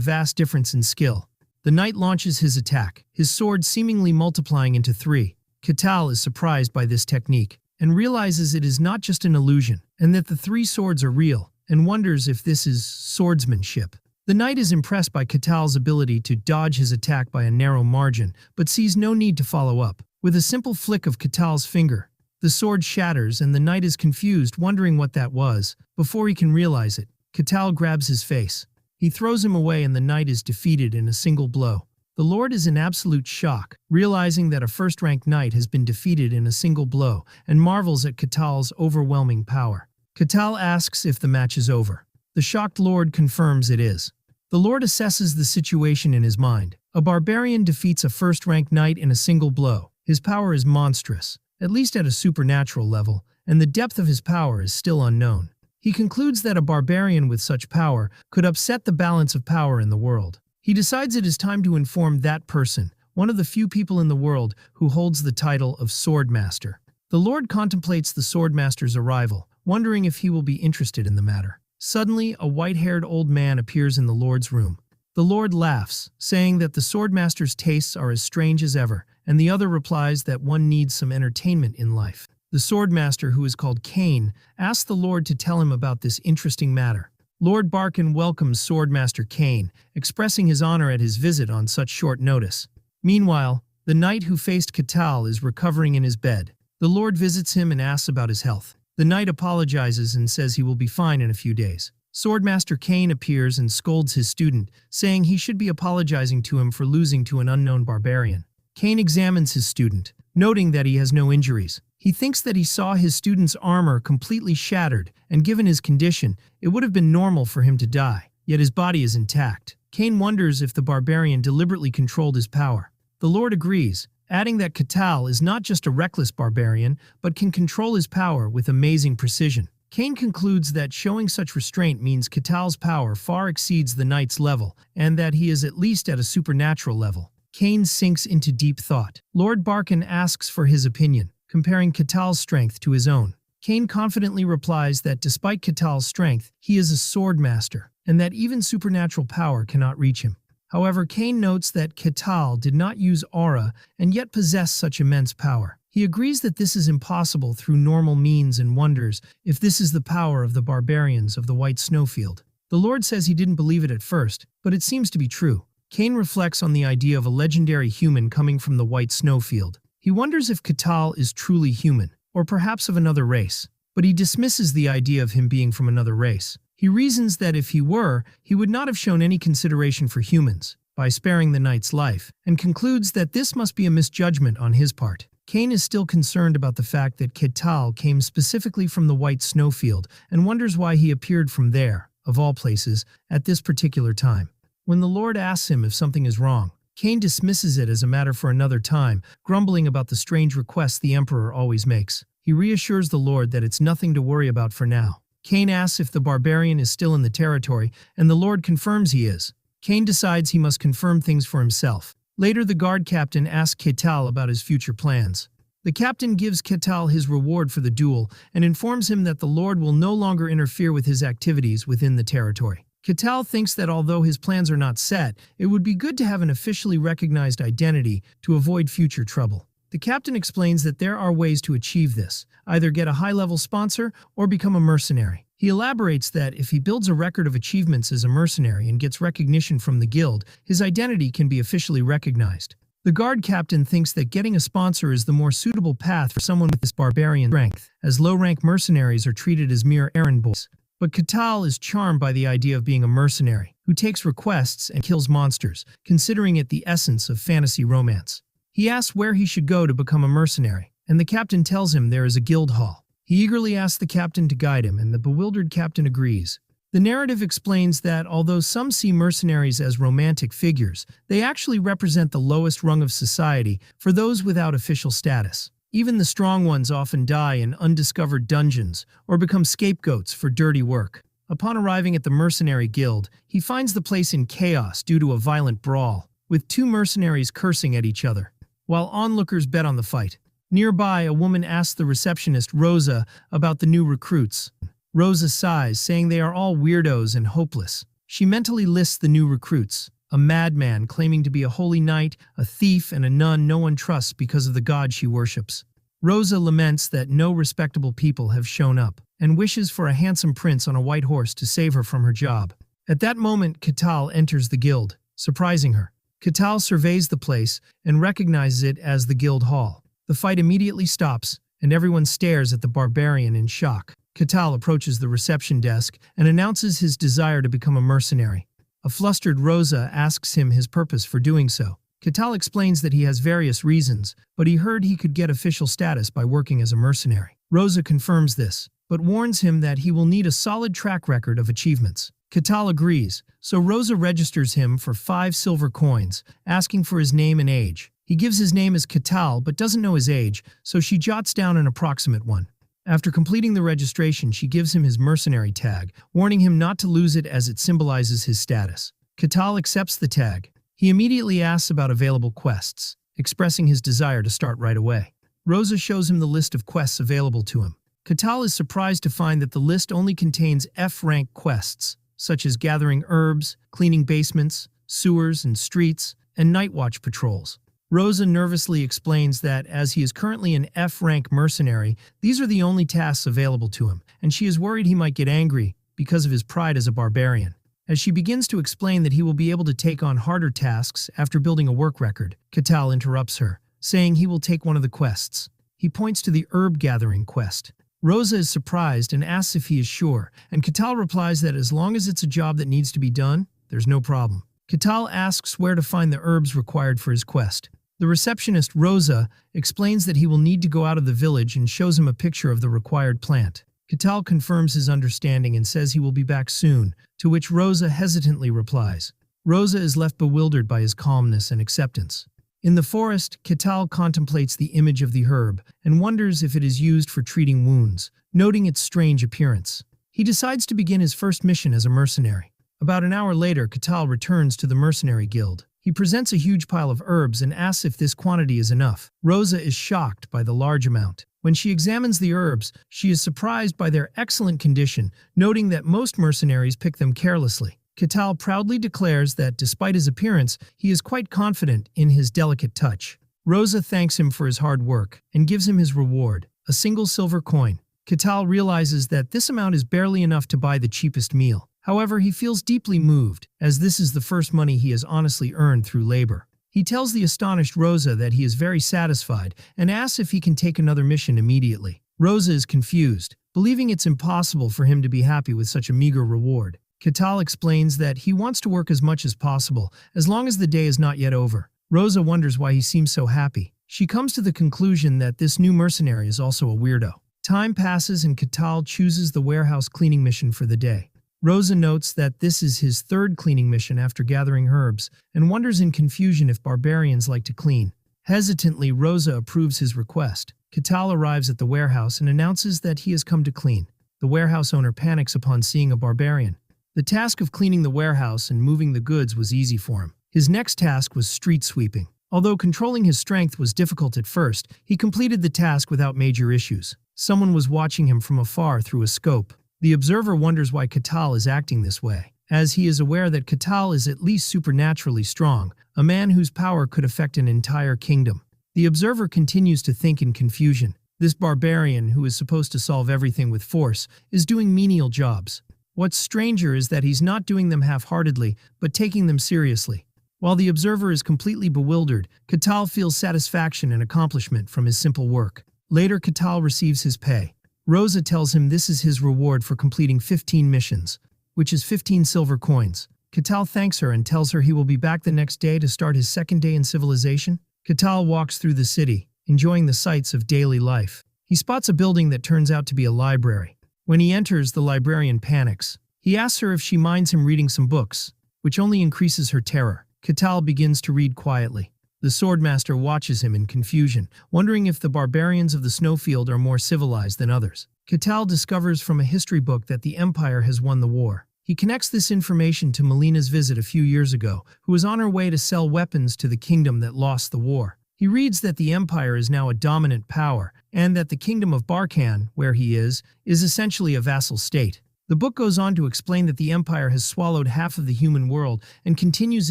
vast difference in skill. The knight launches his attack, his sword seemingly multiplying into 3. Katal is surprised by this technique and realizes it is not just an illusion and that the 3 swords are real, and wonders if this is swordsmanship. The knight is impressed by Katal's ability to dodge his attack by a narrow margin, but sees no need to follow up. With a simple flick of Katal's finger, the sword shatters and the knight is confused, wondering what that was. Before he can realize it, Katal grabs his face. He throws him away and the knight is defeated in a single blow. The Lord is in absolute shock, realizing that a first-ranked knight has been defeated in a single blow, and marvels at Katal's overwhelming power. Katal asks if the match is over. The shocked Lord confirms it is. The Lord assesses the situation in his mind. A barbarian defeats a first-ranked knight in a single blow. His power is monstrous, at least at a supernatural level, and the depth of his power is still unknown. He concludes that a barbarian with such power could upset the balance of power in the world. He decides it is time to inform that person, one of the few people in the world who holds the title of Swordmaster. The Lord contemplates the Swordmaster's arrival, wondering if he will be interested in the matter. Suddenly, a white-haired old man appears in the Lord's room. The Lord laughs, saying that the Swordmaster's tastes are as strange as ever, and the other replies that one needs some entertainment in life. The Swordmaster, who is called Cain, asks the Lord to tell him about this interesting matter. Lord Barkin welcomes Swordmaster Cain, expressing his honor at his visit on such short notice. Meanwhile, the knight who faced Katal is recovering in his bed. The Lord visits him and asks about his health. The knight apologizes and says he will be fine in a few days. Swordmaster Cain appears and scolds his student, saying he should be apologizing to him for losing to an unknown barbarian. Cain examines his student, noting that he has no injuries. He thinks that he saw his student's armor completely shattered, and given his condition, it would have been normal for him to die, yet his body is intact. Cain wonders if the barbarian deliberately controlled his power. The Lord agrees, adding that Katal is not just a reckless barbarian, but can control his power with amazing precision. Cain concludes that showing such restraint means Katal's power far exceeds the knight's level, and that he is at least at a supernatural level. Cain sinks into deep thought. Lord Barkin asks for his opinion, comparing Katal's strength to his own. Cain confidently replies that despite Katal's strength, he is a sword master, and that even supernatural power cannot reach him. However, Cain notes that Katal did not use aura and yet possessed such immense power. He agrees that this is impossible through normal means and wonders if this is the power of the barbarians of the White Snowfield. The Lord says he didn't believe it at first, but it seems to be true. Cain reflects on the idea of a legendary human coming from the White Snowfield. He wonders if Katal is truly human, or perhaps of another race, but he dismisses the idea of him being from another race. He reasons that if he were, he would not have shown any consideration for humans by sparing the knight's life, and concludes that this must be a misjudgment on his part. Cain is still concerned about the fact that Katal came specifically from the White Snowfield and wonders why he appeared from there, of all places, at this particular time. When the Lord asks him if something is wrong, Cain dismisses it as a matter for another time, grumbling about the strange requests the Emperor always makes. He reassures the Lord that it's nothing to worry about for now. Cain asks if the barbarian is still in the territory, and the Lord confirms he is. Cain decides he must confirm things for himself. Later, the guard captain asks Katal about his future plans. The captain gives Katal his reward for the duel and informs him that the Lord will no longer interfere with his activities within the territory. Katal thinks that although his plans are not set, it would be good to have an officially recognized identity to avoid future trouble. The captain explains that there are ways to achieve this, either get a high-level sponsor or become a mercenary. He elaborates that if he builds a record of achievements as a mercenary and gets recognition from the guild, his identity can be officially recognized. The guard captain thinks that getting a sponsor is the more suitable path for someone with this barbarian strength, as low-rank mercenaries are treated as mere errand boys. But Katal is charmed by the idea of being a mercenary, who takes requests and kills monsters, considering it the essence of fantasy romance. He asks where he should go to become a mercenary, and the captain tells him there is a guild hall. He He eagerly asks the captain to guide him, and the bewildered captain agrees. The narrative explains that although some see mercenaries as romantic figures, they actually represent the lowest rung of society for those without official status. Even the strong ones often die in undiscovered dungeons or become scapegoats for dirty work. Upon arriving at the mercenary guild, he finds the place in chaos due to a violent brawl, with two mercenaries cursing at each other, while onlookers bet on the fight. Nearby, a woman asks the receptionist, Rosa, about the new recruits. Rosa sighs, saying they are all weirdos and hopeless. She mentally lists the new recruits: a madman claiming to be a holy knight, a thief, and a nun no one trusts because of the god she worships. Rosa laments that no respectable people have shown up, and wishes for a handsome prince on a white horse to save her from her job. At that moment, Katal enters the guild, surprising her. Katal surveys the place and recognizes it as the guild hall. The fight immediately stops, and everyone stares at the barbarian in shock. Katal approaches the reception desk and announces his desire to become a mercenary. A flustered Rosa asks him his purpose for doing so. Katal explains that he has various reasons, but he heard he could get official status by working as a mercenary. Rosa confirms this, but warns him that he will need a solid track record of achievements. Katal agrees, so Rosa registers him for 5 silver coins, asking for his name and age. He gives his name as Katal but doesn't know his age, so she jots down an approximate one. After completing the registration, she gives him his mercenary tag, warning him not to lose it as it symbolizes his status. Katal accepts the tag. He immediately asks about available quests, expressing his desire to start right away. Rosa shows him the list of quests available to him. Katal is surprised to find that the list only contains F-rank quests, such as gathering herbs, cleaning basements, sewers and streets, and night watch patrols. Rosa nervously explains that as he is currently an F-rank mercenary, these are the only tasks available to him, and she is worried he might get angry because of his pride as a barbarian. As she begins to explain that he will be able to take on harder tasks after building a work record, Katal interrupts her, saying he will take one of the quests. He points to the herb gathering quest. Rosa is surprised and asks if he is sure, and Katal replies that as long as it's a job that needs to be done, there's no problem. Katal asks where to find the herbs required for his quest. The receptionist, Rosa, explains that he will need to go out of the village and shows him a picture of the required plant. Katal confirms his understanding and says he will be back soon, to which Rosa hesitantly replies. Rosa is left bewildered by his calmness and acceptance. In the forest, Katal contemplates the image of the herb and wonders if it is used for treating wounds, noting its strange appearance. He decides to begin his first mission as a mercenary. About an hour later, Katal returns to the mercenary guild. He presents a huge pile of herbs and asks if this quantity is enough. Rosa is shocked by the large amount. When she examines the herbs, she is surprised by their excellent condition, noting that most mercenaries pick them carelessly. Katal proudly declares that despite his appearance, he is quite confident in his delicate touch. Rosa thanks him for his hard work and gives him his reward, a single silver coin. Katal realizes that this amount is barely enough to buy the cheapest meal. However, he feels deeply moved, as this is the first money he has honestly earned through labor. He tells the astonished Rosa that he is very satisfied and asks if he can take another mission immediately. Rosa is confused, believing it's impossible for him to be happy with such a meager reward. Katal explains that he wants to work as much as possible, as long as the day is not yet over. Rosa wonders why he seems so happy. She comes to the conclusion that this new mercenary is also a weirdo. Time passes and Katal chooses the warehouse cleaning mission for the day. Rosa notes that this is his 3rd cleaning mission after gathering herbs, and wonders in confusion if barbarians like to clean. Hesitantly, Rosa approves his request. Katal arrives at the warehouse and announces that he has come to clean. The warehouse owner panics upon seeing a barbarian. The task of cleaning the warehouse and moving the goods was easy for him. His next task was street sweeping. Although controlling his strength was difficult at first, he completed the task without major issues. Someone was watching him from afar through a scope. The observer wonders why Katal is acting this way, as he is aware that Katal is at least supernaturally strong, a man whose power could affect an entire kingdom. The observer continues to think in confusion. This barbarian, who is supposed to solve everything with force, is doing menial jobs. What's stranger is that he's not doing them half-heartedly, but taking them seriously. While the observer is completely bewildered, Katal feels satisfaction and accomplishment from his simple work. Later, Katal receives his pay. Rosa tells him this is his reward for completing 15 missions, which is 15 silver coins. Katal thanks her and tells her he will be back the next day to start his 2nd day in civilization. Katal walks through the city, enjoying the sights of daily life. He spots a building that turns out to be a library. When he enters, the librarian panics. He asks her if she minds him reading some books, which only increases her terror. Katal begins to read quietly. The swordmaster watches him in confusion, wondering if the barbarians of the snowfield are more civilized than others. Katal discovers from a history book that the Empire has won the war. He connects this information to Melina's visit a few years ago, who was on her way to sell weapons to the kingdom that lost the war. He reads that the Empire is now a dominant power, and that the kingdom of Barkan, where he is essentially a vassal state. The book goes on to explain that the Empire has swallowed half of the human world and continues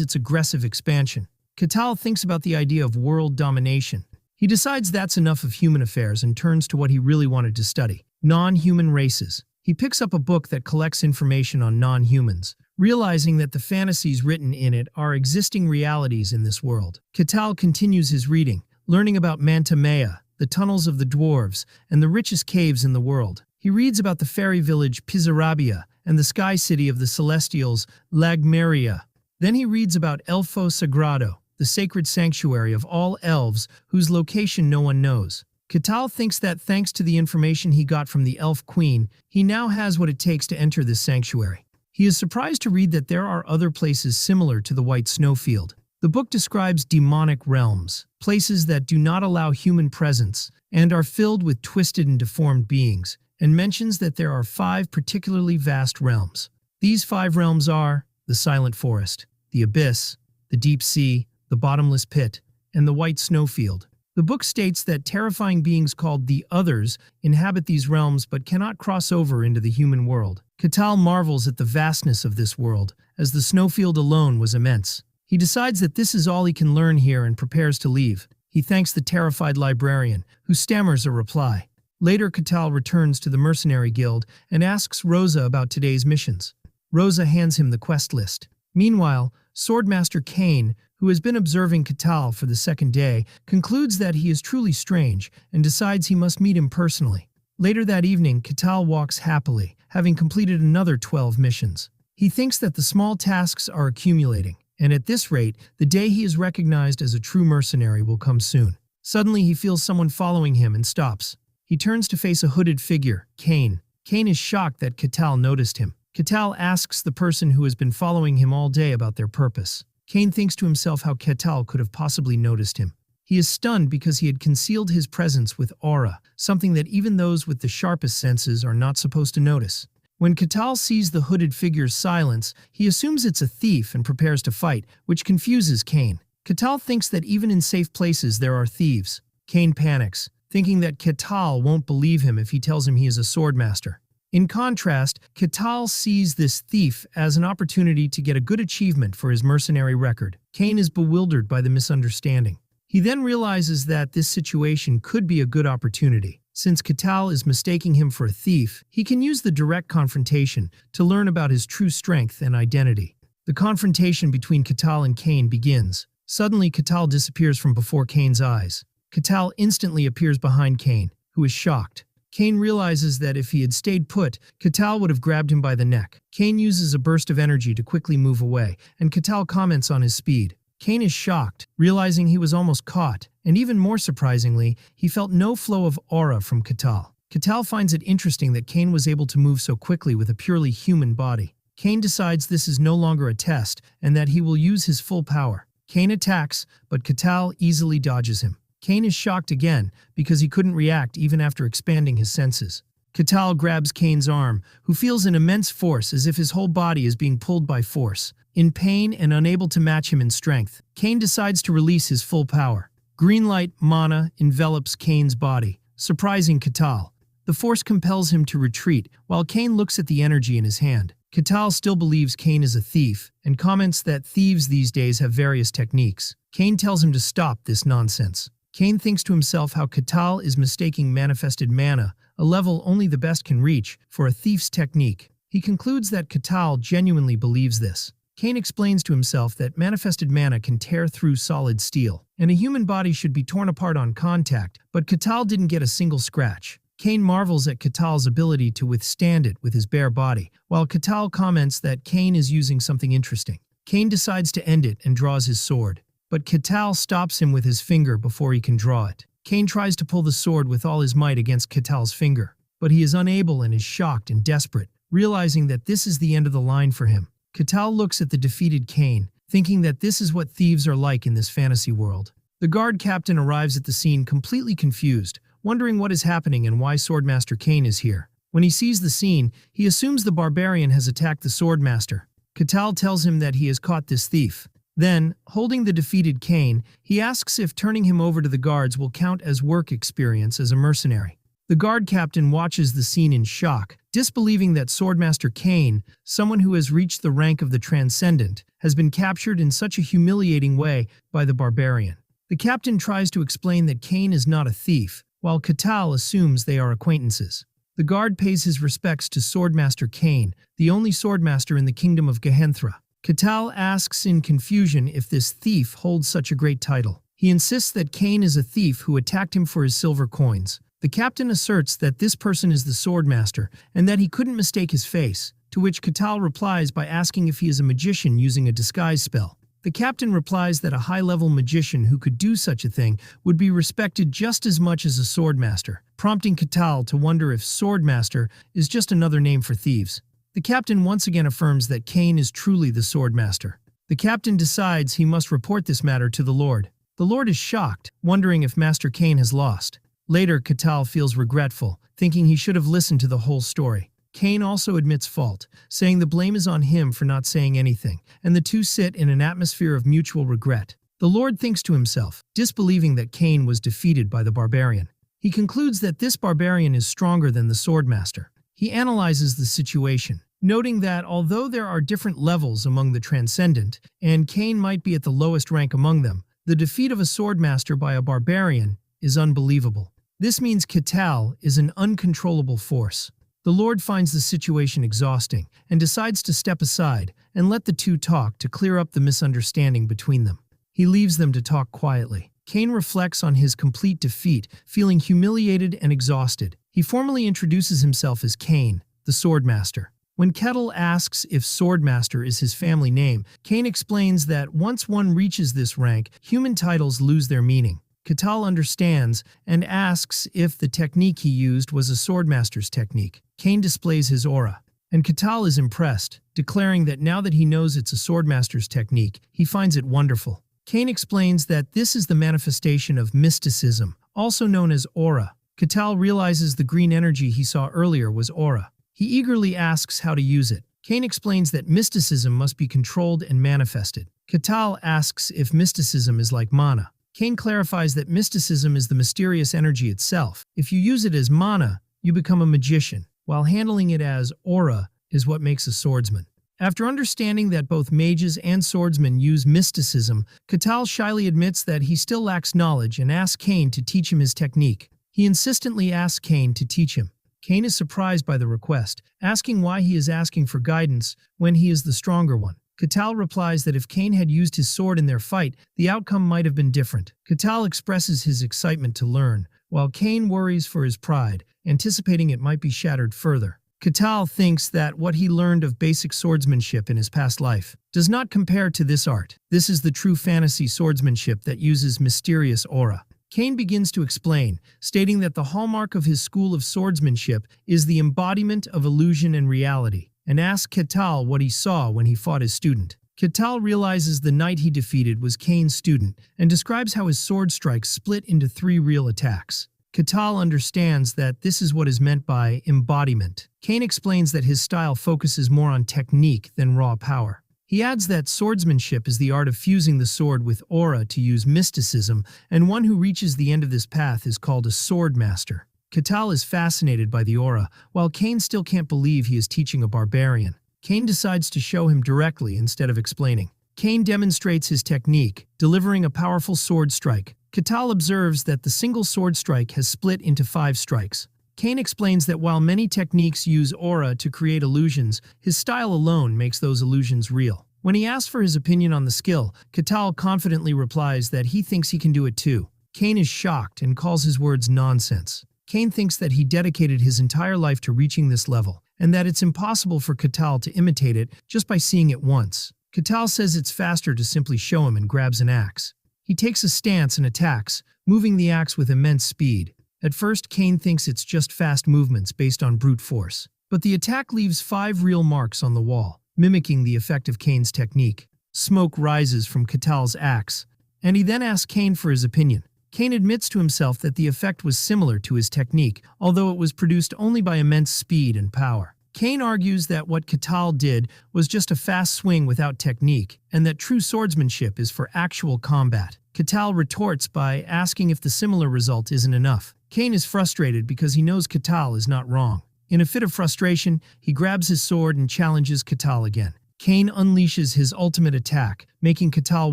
its aggressive expansion. Katal thinks about the idea of world domination. He decides that's enough of human affairs and turns to what he really wanted to study: non-human races. He picks up a book that collects information on non-humans, realizing that the fantasies written in it are existing realities in this world. Katal continues his reading, learning about Manhwa, the tunnels of the dwarves, and the richest caves in the world. He reads about the fairy village Pizarabia and the sky city of the Celestials, Lagmeria. Then he reads about Elfo Sagrado, the sacred sanctuary of all elves whose location no one knows. Katal thinks that thanks to the information he got from the elf queen, he now has what it takes to enter this sanctuary. He is surprised to read that there are other places similar to the White Snowfield. The book describes demonic realms, places that do not allow human presence and are filled with twisted and deformed beings, and mentions that there are 5 particularly vast realms. These 5 realms are the Silent Forest, the Abyss, the Deep Sea, the Bottomless Pit, and the White Snowfield. The book states that terrifying beings called the Others inhabit these realms but cannot cross over into the human world. Katal marvels at the vastness of this world, as the snowfield alone was immense. He decides that this is all he can learn here and prepares to leave. He thanks the terrified librarian, who stammers a reply. Later, Katal returns to the mercenary guild and asks Rosa about today's missions. Rosa hands him the quest list. Meanwhile, Swordmaster Kane, who has been observing Katal for the second day, concludes that he is truly strange and decides he must meet him personally. Later that evening, Katal walks happily, having completed another 12 missions. He thinks that the small tasks are accumulating, and at this rate, the day he is recognized as a true mercenary will come soon. Suddenly, he feels someone following him and stops. He turns to face a hooded figure, Kane. Kane is shocked that Katal noticed him. Katal asks the person who has been following him all day about their purpose. Kane thinks to himself how Katal could have possibly noticed him. He is stunned because he had concealed his presence with aura, something that even those with the sharpest senses are not supposed to notice. When Katal sees the hooded figure's silence, he assumes it's a thief and prepares to fight, which confuses Kane. Katal thinks that even in safe places there are thieves. Kane panics, thinking that Katal won't believe him if he tells him he is a swordmaster. In contrast, Katal sees this thief as an opportunity to get a good achievement for his mercenary record. Kane is bewildered by the misunderstanding. He then realizes that this situation could be a good opportunity. Since Katal is mistaking him for a thief, he can use the direct confrontation to learn about his true strength and identity. The confrontation between Katal and Kane begins. Suddenly, Katal disappears from before Kane's eyes. Katal instantly appears behind Kane, who is shocked. Kane realizes that if he had stayed put, Katal would have grabbed him by the neck. Kane uses a burst of energy to quickly move away, and Katal comments on his speed. Kane is shocked, realizing he was almost caught, and even more surprisingly, he felt no flow of aura from Katal. Katal finds it interesting that Kane was able to move so quickly with a purely human body. Kane decides this is no longer a test, and that he will use his full power. Kane attacks, but Katal easily dodges him. Kane is shocked again because he couldn't react even after expanding his senses. Katal grabs Kane's arm, who feels an immense force as if his whole body is being pulled by force. In pain and unable to match him in strength, Kane decides to release his full power. Green light mana envelops Kane's body, surprising Katal. The force compels him to retreat, while Kane looks at the energy in his hand. Katal still believes Kane is a thief, and comments that thieves these days have various techniques. Kane tells him to stop this nonsense. Kane thinks to himself how Katal is mistaking manifested mana, a level only the best can reach, for a thief's technique. He concludes that Katal genuinely believes this. Kane explains to himself that manifested mana can tear through solid steel, and a human body should be torn apart on contact, but Katal didn't get a single scratch. Kane marvels at Katal's ability to withstand it with his bare body, while Katal comments that Kane is using something interesting. Kane decides to end it and draws his sword, but Katal stops him with his finger before he can draw it. Kane tries to pull the sword with all his might against Katal's finger, but he is unable and is shocked and desperate, realizing that this is the end of the line for him. Katal looks at the defeated Kane, thinking that this is what thieves are like in this fantasy world. The guard captain arrives at the scene completely confused, wondering what is happening and why Swordmaster Kane is here. When he sees the scene, he assumes the barbarian has attacked the Swordmaster. Katal tells him that he has caught this thief. Then, holding the defeated Kane, he asks if turning him over to the guards will count as work experience as a mercenary. The guard captain watches the scene in shock, disbelieving that Swordmaster Kane, someone who has reached the rank of the Transcendent, has been captured in such a humiliating way by the barbarian. The captain tries to explain that Kane is not a thief, while Katal assumes they are acquaintances. The guard pays his respects to Swordmaster Kane, the only swordmaster in the kingdom of Gehenthra. Katal asks in confusion if this thief holds such a great title. He insists that Kane is a thief who attacked him for his silver coins. The captain asserts that this person is the swordmaster and that he couldn't mistake his face, to which Katal replies by asking if he is a magician using a disguise spell. The captain replies that a high-level magician who could do such a thing would be respected just as much as a swordmaster, prompting Katal to wonder if swordmaster is just another name for thieves. The captain once again affirms that Kane is truly the swordmaster. The captain decides he must report this matter to the Lord. The Lord is shocked, wondering if Master Kane has lost. Later, Katal feels regretful, thinking he should have listened to the whole story. Kane also admits fault, saying the blame is on him for not saying anything, and the two sit in an atmosphere of mutual regret. The Lord thinks to himself, disbelieving that Kane was defeated by the barbarian. He concludes that this barbarian is stronger than the swordmaster. He analyzes the situation, noting that although there are different levels among the Transcendent, and Kane might be at the lowest rank among them, the defeat of a swordmaster by a barbarian is unbelievable. This means Katal is an uncontrollable force. The Lord finds the situation exhausting and decides to step aside and let the two talk to clear up the misunderstanding between them. He leaves them to talk quietly. Kane reflects on his complete defeat, feeling humiliated and exhausted. He formally introduces himself as Kane, the Swordmaster. When Kettle asks if Swordmaster is his family name, Kane explains that once one reaches this rank, human titles lose their meaning. Katal understands and asks if the technique he used was a swordmaster's technique. Kane displays his aura, and Katal is impressed, declaring that now that he knows it's a swordmaster's technique, he finds it wonderful. Kane explains that this is the manifestation of mysticism, also known as aura. Katal realizes the green energy he saw earlier was aura. He eagerly asks how to use it. Kane explains that mysticism must be controlled and manifested. Katal asks if mysticism is like mana. Kane clarifies that mysticism is the mysterious energy itself. If you use it as mana, you become a magician, while handling it as aura is what makes a swordsman. After understanding that both mages and swordsmen use mysticism, Katal shyly admits that he still lacks knowledge and asks Kane to teach him his technique. He insistently asks Kane to teach him. Kane is surprised by the request, asking why he is asking for guidance when he is the stronger one. Katal replies that if Kane had used his sword in their fight, the outcome might have been different. Katal expresses his excitement to learn, while Kane worries for his pride, anticipating it might be shattered further. Katal thinks that what he learned of basic swordsmanship in his past life does not compare to this art. This is the true fantasy swordsmanship that uses mysterious aura. Kane begins to explain, stating that the hallmark of his school of swordsmanship is the embodiment of illusion and reality, and asks Katal what he saw when he fought his student. Katal realizes the knight he defeated was Kane's student and describes how his sword strikes split into 3 real attacks. Katal understands that this is what is meant by embodiment. Kane explains that his style focuses more on technique than raw power. He adds that swordsmanship is the art of fusing the sword with aura to use mysticism, and one who reaches the end of this path is called a sword master. Katal is fascinated by the aura, while Kane still can't believe he is teaching a barbarian. Kane decides to show him directly instead of explaining. Kane demonstrates his technique, delivering a powerful sword strike. Katal observes that the single sword strike has split into 5 strikes. Kane explains that while many techniques use aura to create illusions, his style alone makes those illusions real. When he asks for his opinion on the skill, Katal confidently replies that he thinks he can do it too. Kane is shocked and calls his words nonsense. Kane thinks that he dedicated his entire life to reaching this level, and that it's impossible for Katal to imitate it just by seeing it once. Katal says it's faster to simply show him and grabs an axe. He takes a stance and attacks, moving the axe with immense speed. At first, Kane thinks it's just fast movements based on brute force. But the attack leaves 5 real marks on the wall, mimicking the effect of Kane's technique. Smoke rises from Katal's axe, and he then asks Kane for his opinion. Kane admits to himself that the effect was similar to his technique, although it was produced only by immense speed and power. Kane argues that what Katal did was just a fast swing without technique, and that true swordsmanship is for actual combat. Katal retorts by asking if the similar result isn't enough. Kane is frustrated because he knows Katal is not wrong. In a fit of frustration, he grabs his sword and challenges Katal again. Kane unleashes his ultimate attack, making Katal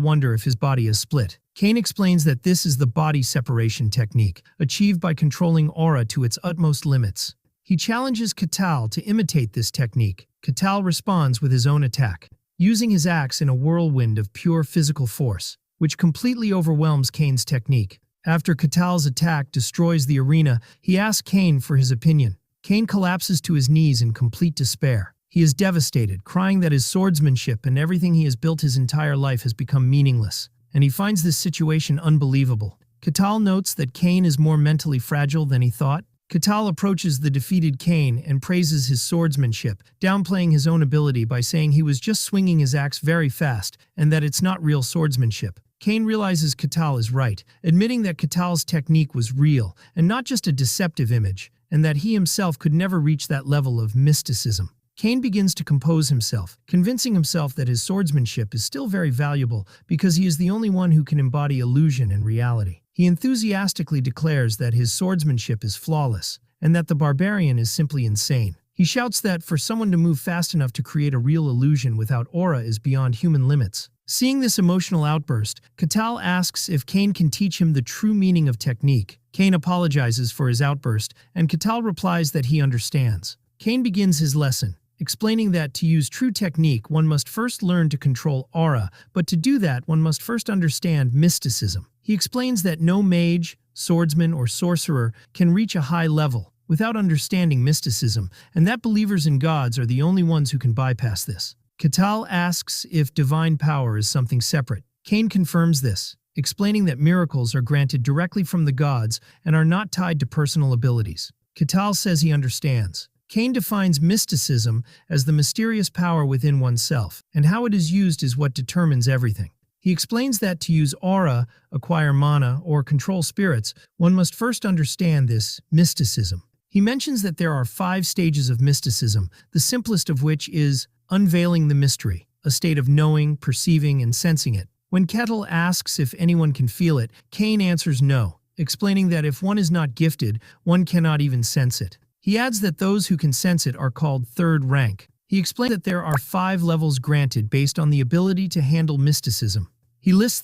wonder if his body is split. Kane explains that this is the body separation technique, achieved by controlling aura to its utmost limits. He challenges Katal to imitate this technique. Katal responds with his own attack, using his axe in a whirlwind of pure physical force, which completely overwhelms Kane's technique. After Katal's attack destroys the arena, he asks Kane for his opinion. Kane collapses to his knees in complete despair. He is devastated, crying that his swordsmanship and everything he has built his entire life has become meaningless, and he finds this situation unbelievable. Katal notes that Kane is more mentally fragile than he thought. Katal approaches the defeated Kane and praises his swordsmanship, downplaying his own ability by saying he was just swinging his axe very fast and that it's not real swordsmanship. Kane realizes Katal is right, admitting that Katal's technique was real and not just a deceptive image, and that he himself could never reach that level of mysticism. Kane begins to compose himself, convincing himself that his swordsmanship is still very valuable because he is the only one who can embody illusion and reality. He enthusiastically declares that his swordsmanship is flawless, and that the barbarian is simply insane. He shouts that for someone to move fast enough to create a real illusion without aura is beyond human limits. Seeing this emotional outburst, Katal asks if Kane can teach him the true meaning of technique. Kane apologizes for his outburst, and Katal replies that he understands. Kane begins his lesson, explaining that to use true technique one must first learn to control aura, but to do that one must first understand mysticism. He explains that no mage, swordsman, or sorcerer can reach a high level without understanding mysticism, and that believers in gods are the only ones who can bypass this. Katal asks if divine power is something separate. Kane confirms this, explaining that miracles are granted directly from the gods and are not tied to personal abilities. Katal says he understands. Kane defines mysticism as the mysterious power within oneself, and how it is used is what determines everything. He explains that to use aura, acquire mana, or control spirits, one must first understand this mysticism. He mentions that there are 5 stages of mysticism, the simplest of which is unveiling the mystery, a state of knowing, perceiving, and sensing it. When Kettle asks if anyone can feel it, Kane answers no, explaining that if one is not gifted, one cannot even sense it. He adds that those who can sense it are called third rank. He explains that there are 5 levels granted based on the ability to handle mysticism. He lists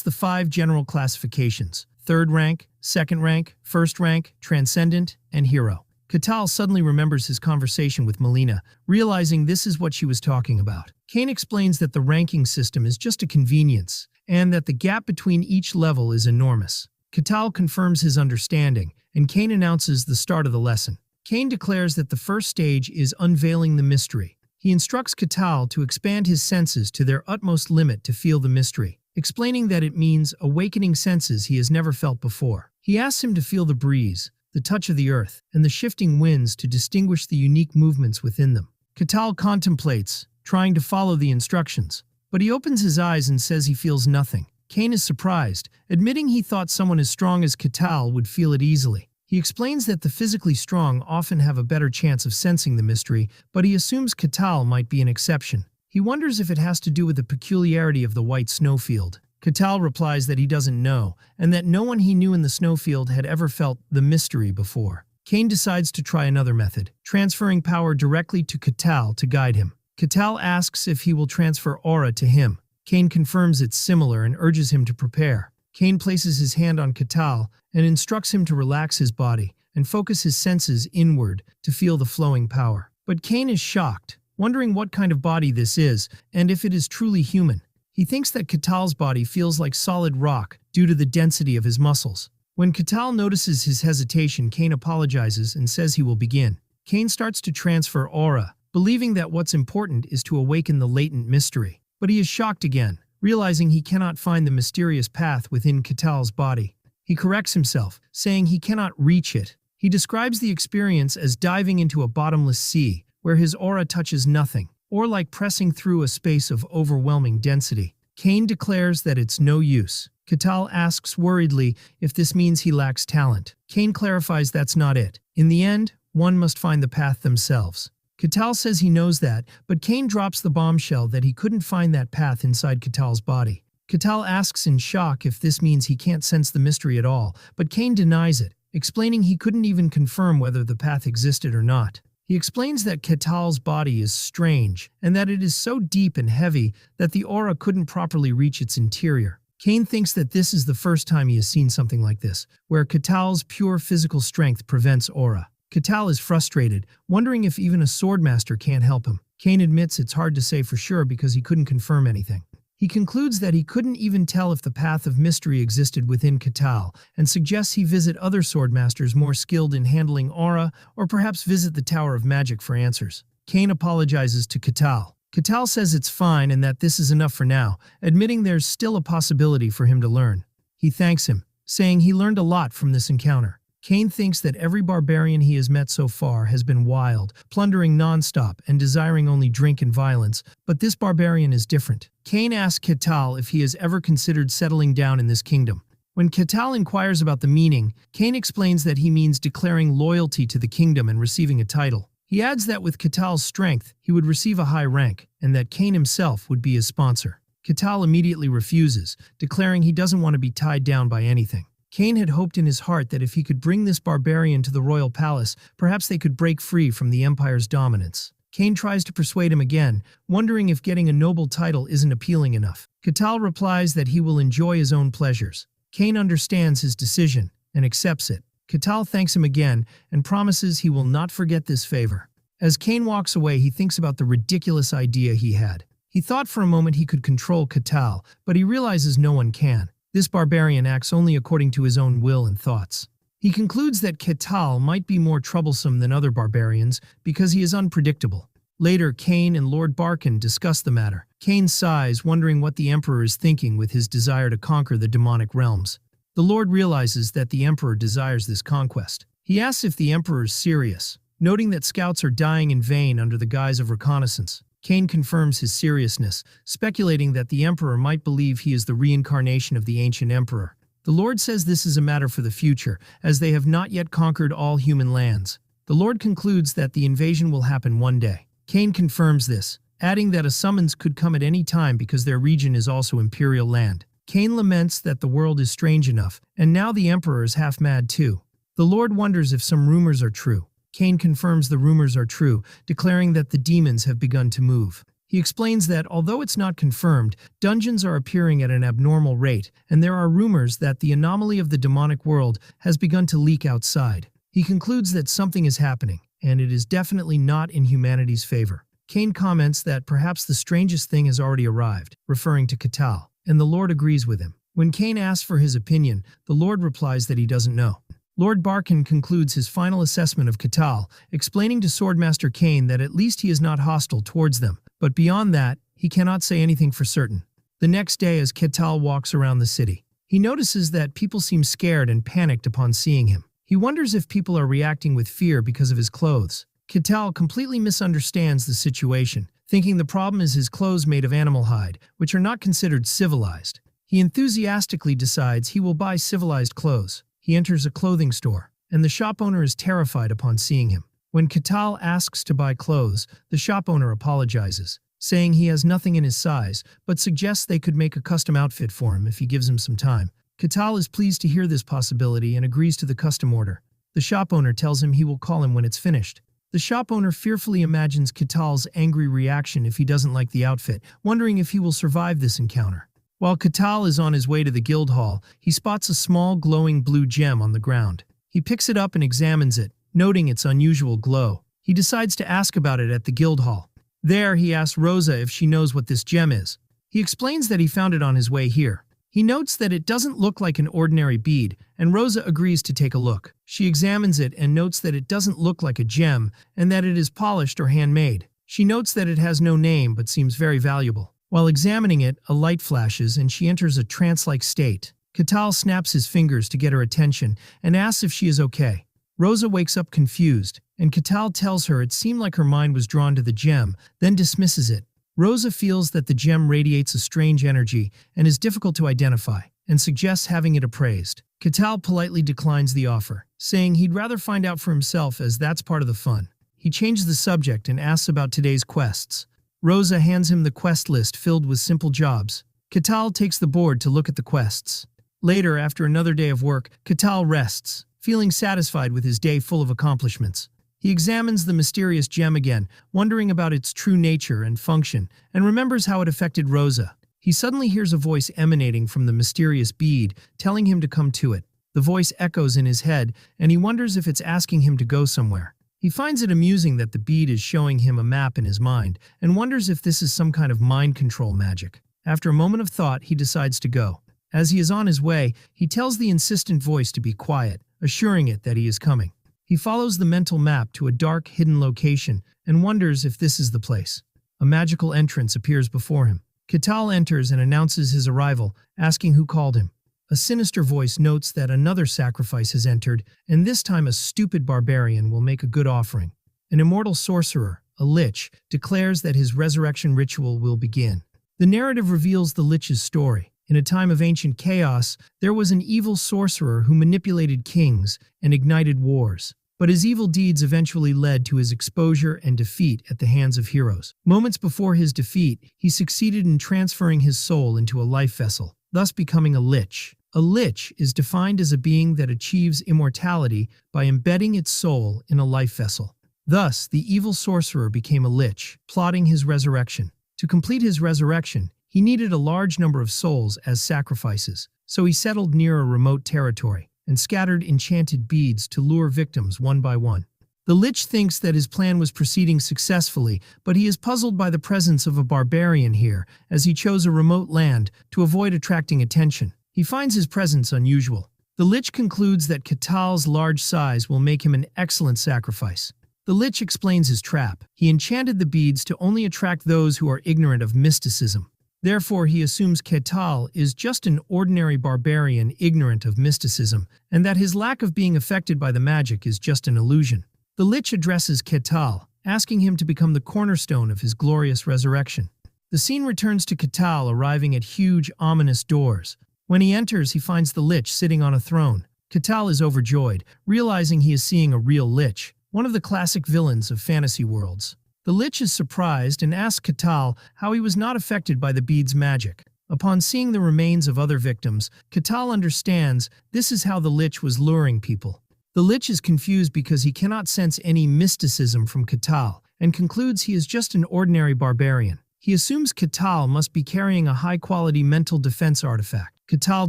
the 5 general classifications: third rank, second rank, first rank, transcendent, and hero. Katal suddenly remembers his conversation with Melina, realizing this is what she was talking about. Kane explains that the ranking system is just a convenience, and that the gap between each level is enormous. Katal confirms his understanding, and Kane announces the start of the lesson. Kane declares that the first stage is unveiling the mystery. He instructs Katal to expand his senses to their utmost limit to feel the mystery, explaining that it means awakening senses he has never felt before. He asks him to feel the breeze, the touch of the earth, and the shifting winds to distinguish the unique movements within them. Katal contemplates, trying to follow the instructions, but he opens his eyes and says he feels nothing. Kane is surprised, admitting he thought someone as strong as Katal would feel it easily. He explains that the physically strong often have a better chance of sensing the mystery, but he assumes Katal might be an exception. He wonders if it has to do with the peculiarity of the white snowfield. Katal replies that he doesn't know, and that no one he knew in the snowfield had ever felt the mystery before. Kane decides to try another method, transferring power directly to Katal to guide him. Katal asks if he will transfer aura to him. Kane confirms it's similar and urges him to prepare. Kane places his hand on Katal and instructs him to relax his body and focus his senses inward to feel the flowing power. But Kane is shocked, wondering what kind of body this is and if it is truly human. He thinks that Katal's body feels like solid rock due to the density of his muscles. When Katal notices his hesitation, Kane apologizes and says he will begin. Kane starts to transfer aura, believing that what's important is to awaken the latent mystery. But he is shocked again, realizing he cannot find the mysterious path within Katal's body. He corrects himself, saying he cannot reach it. He describes the experience as diving into a bottomless sea, where his aura touches nothing, or like pressing through a space of overwhelming density. Kane declares that it's no use. Katal asks worriedly if this means he lacks talent. Kane clarifies that's not it. In the end, one must find the path themselves. Katal says he knows that, but Kane drops the bombshell that he couldn't find that path inside Katal's body. Katal asks in shock if this means he can't sense the mystery at all, but Kane denies it, explaining he couldn't even confirm whether the path existed or not. He explains that Katal's body is strange, and that it is so deep and heavy that the aura couldn't properly reach its interior. Kane thinks that this is the first time he has seen something like this, where Katal's pure physical strength prevents aura. Katal is frustrated, wondering if even a swordmaster can't help him. Kane admits it's hard to say for sure because he couldn't confirm anything. He concludes that he couldn't even tell if the path of mystery existed within Katal, and suggests he visit other swordmasters more skilled in handling aura, or perhaps visit the Tower of Magic for answers. Kane apologizes to Katal. Katal says it's fine and that this is enough for now, admitting there's still a possibility for him to learn. He thanks him, saying he learned a lot from this encounter. Kane thinks that every barbarian he has met so far has been wild, plundering non-stop and desiring only drink and violence, but this barbarian is different. Kane asks Katal if he has ever considered settling down in this kingdom. When Katal inquires about the meaning, Kane explains that he means declaring loyalty to the kingdom and receiving a title. He adds that with Katal's strength, he would receive a high rank, and that Kane himself would be his sponsor. Katal immediately refuses, declaring he doesn't want to be tied down by anything. Kane had hoped in his heart that if he could bring this barbarian to the royal palace, perhaps they could break free from the empire's dominance. Kane tries to persuade him again, wondering if getting a noble title isn't appealing enough. Katal replies that he will enjoy his own pleasures. Kane understands his decision and accepts it. Katal thanks him again and promises he will not forget this favor. As Kane walks away, he thinks about the ridiculous idea he had. He thought for a moment he could control Katal, but he realizes no one can. This barbarian acts only according to his own will and thoughts. He concludes that Katal might be more troublesome than other barbarians because he is unpredictable. Later, Kane and Lord Barkin discuss the matter. Kane sighs, wondering what the Emperor is thinking with his desire to conquer the demonic realms. The Lord realizes that the Emperor desires this conquest. He asks if the Emperor is serious, noting that scouts are dying in vain under the guise of reconnaissance. Kane confirms his seriousness, speculating that the Emperor might believe he is the reincarnation of the ancient Emperor. The Lord says this is a matter for the future, as they have not yet conquered all human lands. The Lord concludes that the invasion will happen one day. Kane confirms this, adding that a summons could come at any time because their region is also imperial land. Kane laments that the world is strange enough, and now the Emperor is half mad too. The Lord wonders if some rumors are true. Kane confirms the rumors are true, declaring that the demons have begun to move. He explains that, although it's not confirmed, dungeons are appearing at an abnormal rate, and there are rumors that the anomaly of the demonic world has begun to leak outside. He concludes that something is happening, and it is definitely not in humanity's favor. Kane comments that perhaps the strangest thing has already arrived, referring to Katal, and the Lord agrees with him. When Kane asks for his opinion, the Lord replies that he doesn't know. Lord Barkin concludes his final assessment of Katal, explaining to Swordmaster Kane that at least he is not hostile towards them, but beyond that, he cannot say anything for certain. The next day, as Katal walks around the city, he notices that people seem scared and panicked upon seeing him. He wonders if people are reacting with fear because of his clothes. Katal completely misunderstands the situation, thinking the problem is his clothes made of animal hide, which are not considered civilized. He enthusiastically decides he will buy civilized clothes. He enters a clothing store, and the shop owner is terrified upon seeing him. When Katal asks to buy clothes, the shop owner apologizes, saying he has nothing in his size, but suggests they could make a custom outfit for him if he gives him some time. Katal is pleased to hear this possibility and agrees to the custom order. The shop owner tells him he will call him when it's finished. The shop owner fearfully imagines Katal's angry reaction if he doesn't like the outfit, wondering if he will survive this encounter. While Katal is on his way to the guild hall, he spots a small glowing blue gem on the ground. He picks it up and examines it, noting its unusual glow. He decides to ask about it at the guild hall. There, he asks Rosa if she knows what this gem is. He explains that he found it on his way here. He notes that it doesn't look like an ordinary bead, and Rosa agrees to take a look. She examines it and notes that it doesn't look like a gem, and that it is polished or handmade. She notes that it has no name but seems very valuable. While examining it, a light flashes and she enters a trance-like state. Katal snaps his fingers to get her attention and asks if she is okay. Rosa wakes up confused, and Katal tells her it seemed like her mind was drawn to the gem, then dismisses it. Rosa feels that the gem radiates a strange energy and is difficult to identify, and suggests having it appraised. Katal politely declines the offer, saying he'd rather find out for himself as that's part of the fun. He changes the subject and asks about today's quests. Rosa hands him the quest list filled with simple jobs. Katal takes the board to look at the quests. Later, after another day of work, Katal rests, feeling satisfied with his day full of accomplishments. He examines the mysterious gem again, wondering about its true nature and function, and remembers how it affected Rosa. He suddenly hears a voice emanating from the mysterious bead, telling him to come to it. The voice echoes in his head, and he wonders if it's asking him to go somewhere. He finds it amusing that the bead is showing him a map in his mind, and wonders if this is some kind of mind control magic. After a moment of thought, he decides to go. As he is on his way, he tells the insistent voice to be quiet, assuring it that he is coming. He follows the mental map to a dark, hidden location and wonders if this is the place. A magical entrance appears before him. Katal enters and announces his arrival, asking who called him. A sinister voice notes that another sacrifice has entered, and this time a stupid barbarian will make a good offering. An immortal sorcerer, a lich, declares that his resurrection ritual will begin. The narrative reveals the lich's story. In a time of ancient chaos, there was an evil sorcerer who manipulated kings and ignited wars. But his evil deeds eventually led to his exposure and defeat at the hands of heroes. Moments before his defeat, he succeeded in transferring his soul into a life vessel, thus becoming a lich. A lich is defined as a being that achieves immortality by embedding its soul in a life vessel. Thus, the evil sorcerer became a lich, plotting his resurrection. To complete his resurrection, he needed a large number of souls as sacrifices, so he settled near a remote territory and scattered enchanted beads to lure victims one by one. The lich thinks that his plan was proceeding successfully, but he is puzzled by the presence of a barbarian here, as he chose a remote land to avoid attracting attention. He finds his presence unusual. The lich concludes that Katal's large size will make him an excellent sacrifice. The lich explains his trap. He enchanted the beads to only attract those who are ignorant of mysticism. Therefore, he assumes Katal is just an ordinary barbarian ignorant of mysticism, and that his lack of being affected by the magic is just an illusion. The lich addresses Katal, asking him to become the cornerstone of his glorious resurrection. The scene returns to Katal arriving at huge, ominous doors. When he enters, he finds the lich sitting on a throne. Katal is overjoyed, realizing he is seeing a real lich, one of the classic villains of fantasy worlds. The lich is surprised and asks Katal how he was not affected by the bead's magic. Upon seeing the remains of other victims, Katal understands this is how the lich was luring people. The lich is confused because he cannot sense any mysticism from Katal and concludes he is just an ordinary barbarian. He assumes Katal must be carrying a high-quality mental defense artifact. Katal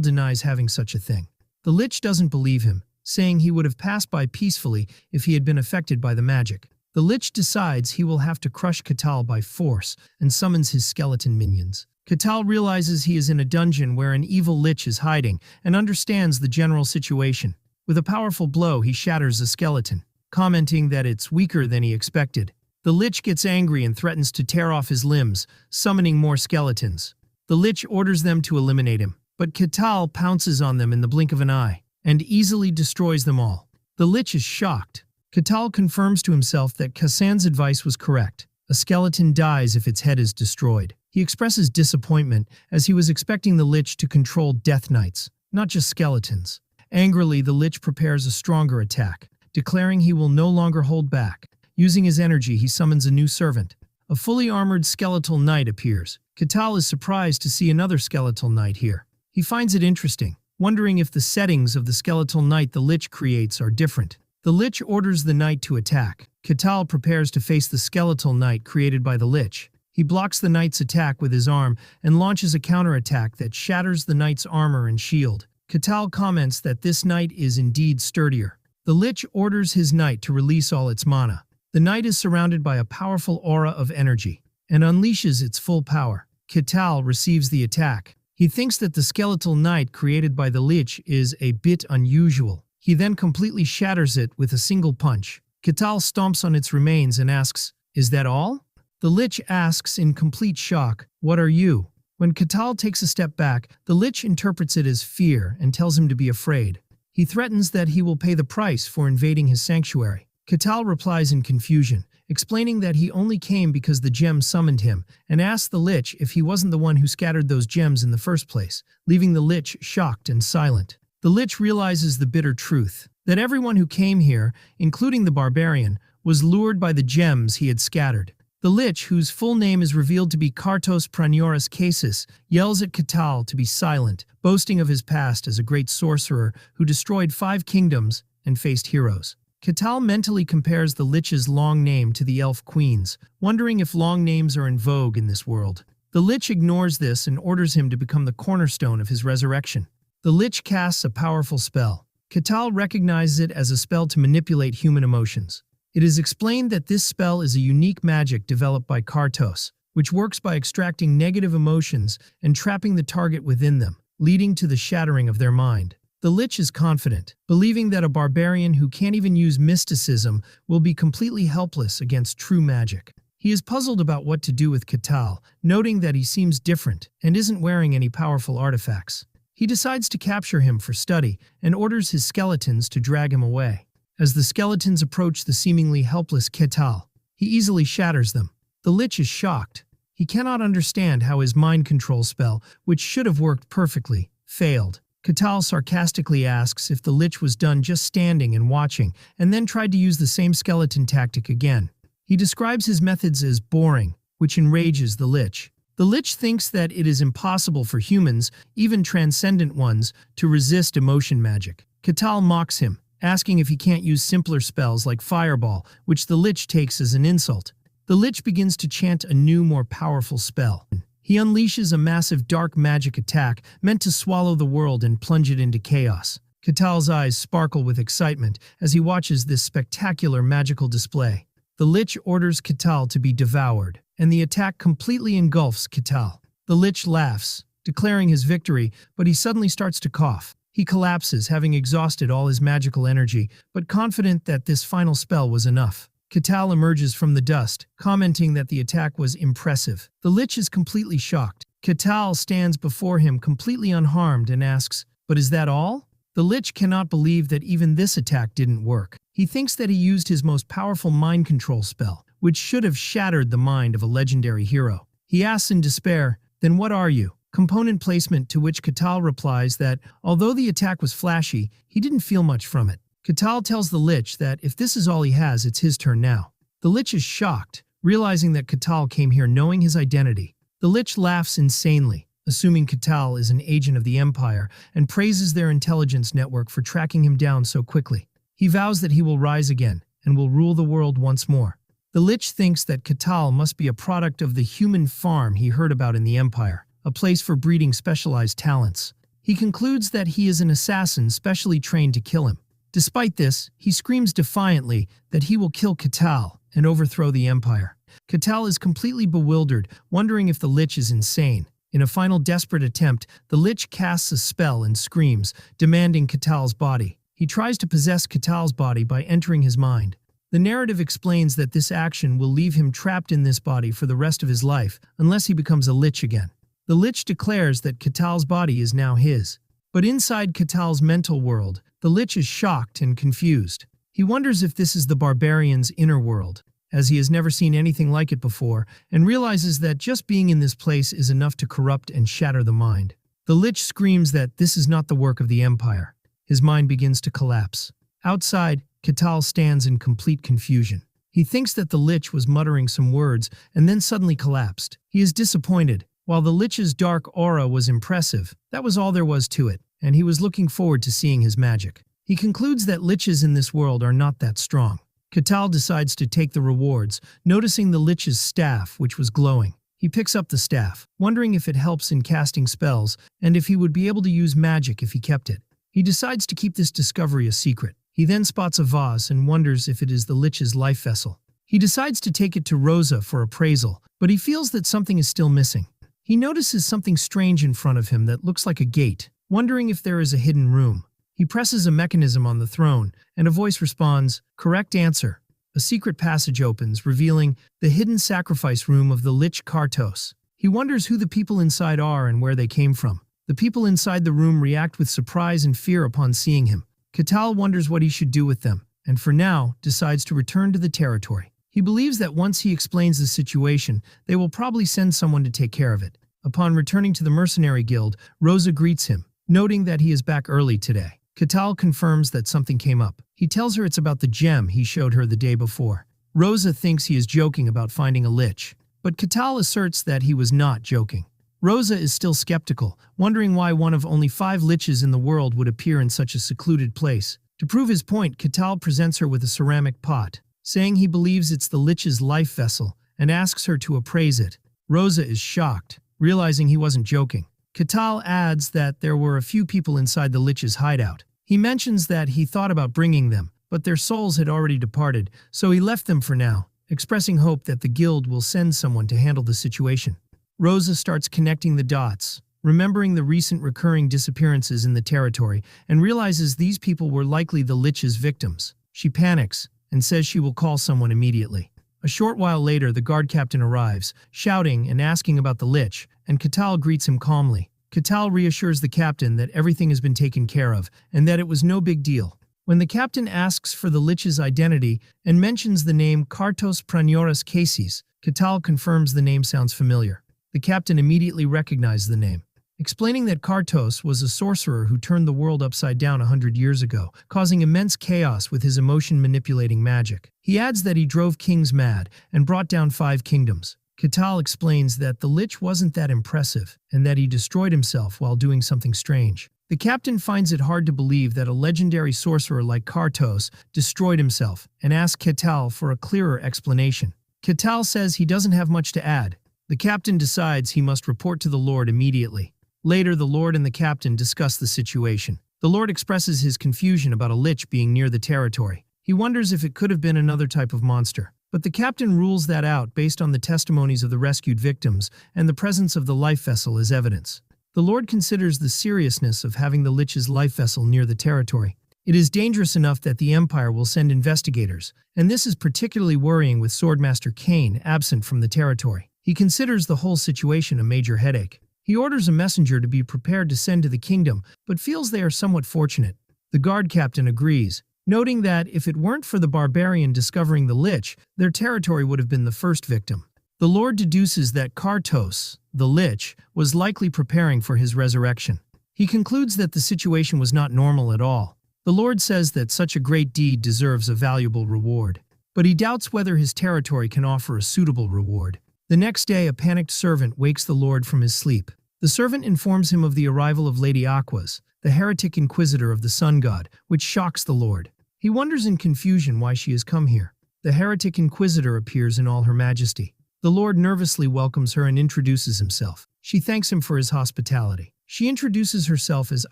denies having such a thing. The lich doesn't believe him, saying he would have passed by peacefully if he had been affected by the magic. The lich decides he will have to crush Katal by force and summons his skeleton minions. Katal realizes he is in a dungeon where an evil lich is hiding and understands the general situation. With a powerful blow, he shatters a skeleton, commenting that it's weaker than he expected. The lich gets angry and threatens to tear off his limbs, summoning more skeletons. The lich orders them to eliminate him, but Katal pounces on them in the blink of an eye and easily destroys them all. The lich is shocked. Katal confirms to himself that Kasan's advice was correct. A skeleton dies if its head is destroyed. He expresses disappointment as he was expecting the lich to control death knights, not just skeletons. Angrily, the lich prepares a stronger attack, declaring he will no longer hold back. Using his energy, he summons a new servant. A fully armored skeletal knight appears. Katal is surprised to see another skeletal knight here. He finds it interesting, wondering if the settings of the skeletal knight the lich creates are different. The lich orders the knight to attack. Katal prepares to face the skeletal knight created by the lich. He blocks the knight's attack with his arm and launches a counterattack that shatters the knight's armor and shield. Katal comments that this knight is indeed sturdier. The lich orders his knight to release all its mana. The knight is surrounded by a powerful aura of energy and unleashes its full power. Katal receives the attack. He thinks that the skeletal knight created by the lich is a bit unusual. He then completely shatters it with a single punch. Katal stomps on its remains and asks, "Is that all?" The lich asks in complete shock, "What are you?" When Katal takes a step back, the Lich interprets it as fear and tells him to be afraid. He threatens that he will pay the price for invading his sanctuary. Katal replies in confusion, explaining that he only came because the gem summoned him, and asks the Lich if he wasn't the one who scattered those gems in the first place, leaving the Lich shocked and silent. The Lich realizes the bitter truth, that everyone who came here, including the barbarian, was lured by the gems he had scattered. The Lich, whose full name is revealed to be Kartos Pranioris Casus, yells at Katal to be silent, boasting of his past as a great sorcerer who destroyed 5 kingdoms and faced heroes. Katal mentally compares the Lich's long name to the elf queens, wondering if long names are in vogue in this world. The Lich ignores this and orders him to become the cornerstone of his resurrection. The Lich casts a powerful spell. Katal recognizes it as a spell to manipulate human emotions. It is explained that this spell is a unique magic developed by Kartos, which works by extracting negative emotions and trapping the target within them, leading to the shattering of their mind. The Lich is confident, believing that a barbarian who can't even use mysticism will be completely helpless against true magic. He is puzzled about what to do with Katal, noting that he seems different and isn't wearing any powerful artifacts. He decides to capture him for study and orders his skeletons to drag him away. As the skeletons approach the seemingly helpless Katal, he easily shatters them. The Lich is shocked. He cannot understand how his mind control spell, which should have worked perfectly, failed. Katal sarcastically asks if the Lich was done just standing and watching, and then tried to use the same skeleton tactic again. He describes his methods as boring, which enrages the Lich. The Lich thinks that it is impossible for humans, even transcendent ones, to resist emotion magic. Katal mocks him, asking if he can't use simpler spells like Fireball, which the Lich takes as an insult. The Lich begins to chant a new, more powerful spell. He unleashes a massive dark magic attack meant to swallow the world and plunge it into chaos. Katal's eyes sparkle with excitement as he watches this spectacular magical display. The Lich orders Katal to be devoured, and the attack completely engulfs Katal. The Lich laughs, declaring his victory, but he suddenly starts to cough. He collapses, having exhausted all his magical energy, but confident that this final spell was enough. Katal emerges from the dust, commenting that the attack was impressive. The Lich is completely shocked. Katal stands before him completely unharmed and asks, "But is that all?" The Lich cannot believe that even this attack didn't work. He thinks that he used his most powerful mind control spell, which should have shattered the mind of a legendary hero. He asks in despair, "Then what are you?" Component placement, to which Katal replies that, although the attack was flashy, he didn't feel much from it. Katal tells the Lich that if this is all he has, it's his turn now. The Lich is shocked, realizing that Katal came here knowing his identity. The Lich laughs insanely, assuming Katal is an agent of the Empire, and praises their intelligence network for tracking him down so quickly. He vows that he will rise again and will rule the world once more. The Lich thinks that Katal must be a product of the human farm he heard about in the Empire, a place for breeding specialized talents. He concludes that he is an assassin specially trained to kill him. Despite this, he screams defiantly that he will kill Katal and overthrow the Empire. Katal is completely bewildered, wondering if the Lich is insane. In a final desperate attempt, the Lich casts a spell and screams, demanding Katal's body. He tries to possess Katal's body by entering his mind. The narrative explains that this action will leave him trapped in this body for the rest of his life, unless he becomes a Lich again. The Lich declares that Katal's body is now his. But inside Katal's mental world, the Lich is shocked and confused. He wonders if this is the barbarian's inner world, as he has never seen anything like it before, and realizes that just being in this place is enough to corrupt and shatter the mind. The Lich screams that this is not the work of the Empire. His mind begins to collapse. Outside, Katal stands in complete confusion. He thinks that the Lich was muttering some words and then suddenly collapsed. He is disappointed. While the Lich's dark aura was impressive, that was all there was to it, and he was looking forward to seeing his magic. He concludes that Liches in this world are not that strong. Katal decides to take the rewards, noticing the Lich's staff, which was glowing. He picks up the staff, wondering if it helps in casting spells, and if he would be able to use magic if he kept it. He decides to keep this discovery a secret. He then spots a vase and wonders if it is the Lich's life vessel. He decides to take it to Rosa for appraisal, but he feels that something is still missing. He notices something strange in front of him that looks like a gate, wondering if there is a hidden room. He presses a mechanism on the throne, and a voice responds, "Correct answer." A secret passage opens, revealing the hidden sacrifice room of the Lich Kartos. He wonders who the people inside are and where they came from. The people inside the room react with surprise and fear upon seeing him. Katal wonders what he should do with them, and for now, decides to return to the territory. He believes that once he explains the situation, they will probably send someone to take care of it. Upon returning to the mercenary guild, Rosa greets him, noting that he is back early today. Katal confirms that something came up. He tells her it's about the gem he showed her the day before. Rosa thinks he is joking about finding a lich, but Katal asserts that he was not joking. Rosa is still skeptical, wondering why one of only 5 liches in the world would appear in such a secluded place. To prove his point, Katal presents her with a ceramic pot, saying he believes it's the lich's life vessel, and asks her to appraise it. Rosa is shocked, realizing he wasn't joking. Katal adds that there were a few people inside the lich's hideout. He mentions that he thought about bringing them, but their souls had already departed, so he left them for now, expressing hope that the guild will send someone to handle the situation. Rosa starts connecting the dots, remembering the recent recurring disappearances in the territory, and realizes these people were likely the lich's victims. She panics and says she will call someone immediately. A short while later, the guard captain arrives, shouting and asking about the lich, and Katal greets him calmly. Katal reassures the captain that everything has been taken care of, and that it was no big deal. When the captain asks for the lich's identity and mentions the name Kartos Pranioras Cases, Katal confirms the name sounds familiar. The captain immediately recognized the name, explaining that Kartos was a sorcerer who turned the world upside down 100 years ago, causing immense chaos with his emotion-manipulating magic. He adds that he drove kings mad and brought down 5 kingdoms. Katal explains that the lich wasn't that impressive, and that he destroyed himself while doing something strange. The captain finds it hard to believe that a legendary sorcerer like Kartos destroyed himself, and asks Katal for a clearer explanation. Katal says he doesn't have much to add. The captain decides he must report to the Lord immediately. Later, the Lord and the captain discuss the situation. The Lord expresses his confusion about a lich being near the territory. He wonders if it could have been another type of monster. But the captain rules that out based on the testimonies of the rescued victims and the presence of the life vessel as evidence. The Lord considers the seriousness of having the lich's life vessel near the territory. It is dangerous enough that the Empire will send investigators, and this is particularly worrying with Swordmaster Kane absent from the territory. He considers the whole situation a major headache. He orders a messenger to be prepared to send to the kingdom, but feels they are somewhat fortunate. The guard captain agrees, noting that if it weren't for the barbarian discovering the lich, their territory would have been the first victim. The Lord deduces that Kartos, the lich, was likely preparing for his resurrection. He concludes that the situation was not normal at all. The Lord says that such a great deed deserves a valuable reward, but he doubts whether his territory can offer a suitable reward. The next day, a panicked servant wakes the Lord from his sleep. The servant informs him of the arrival of Lady Aquas, the heretic inquisitor of the sun god, which shocks the Lord. He wonders in confusion why she has come here. The heretic inquisitor appears in all her majesty. The Lord nervously welcomes her and introduces himself. She thanks him for his hospitality. She introduces herself as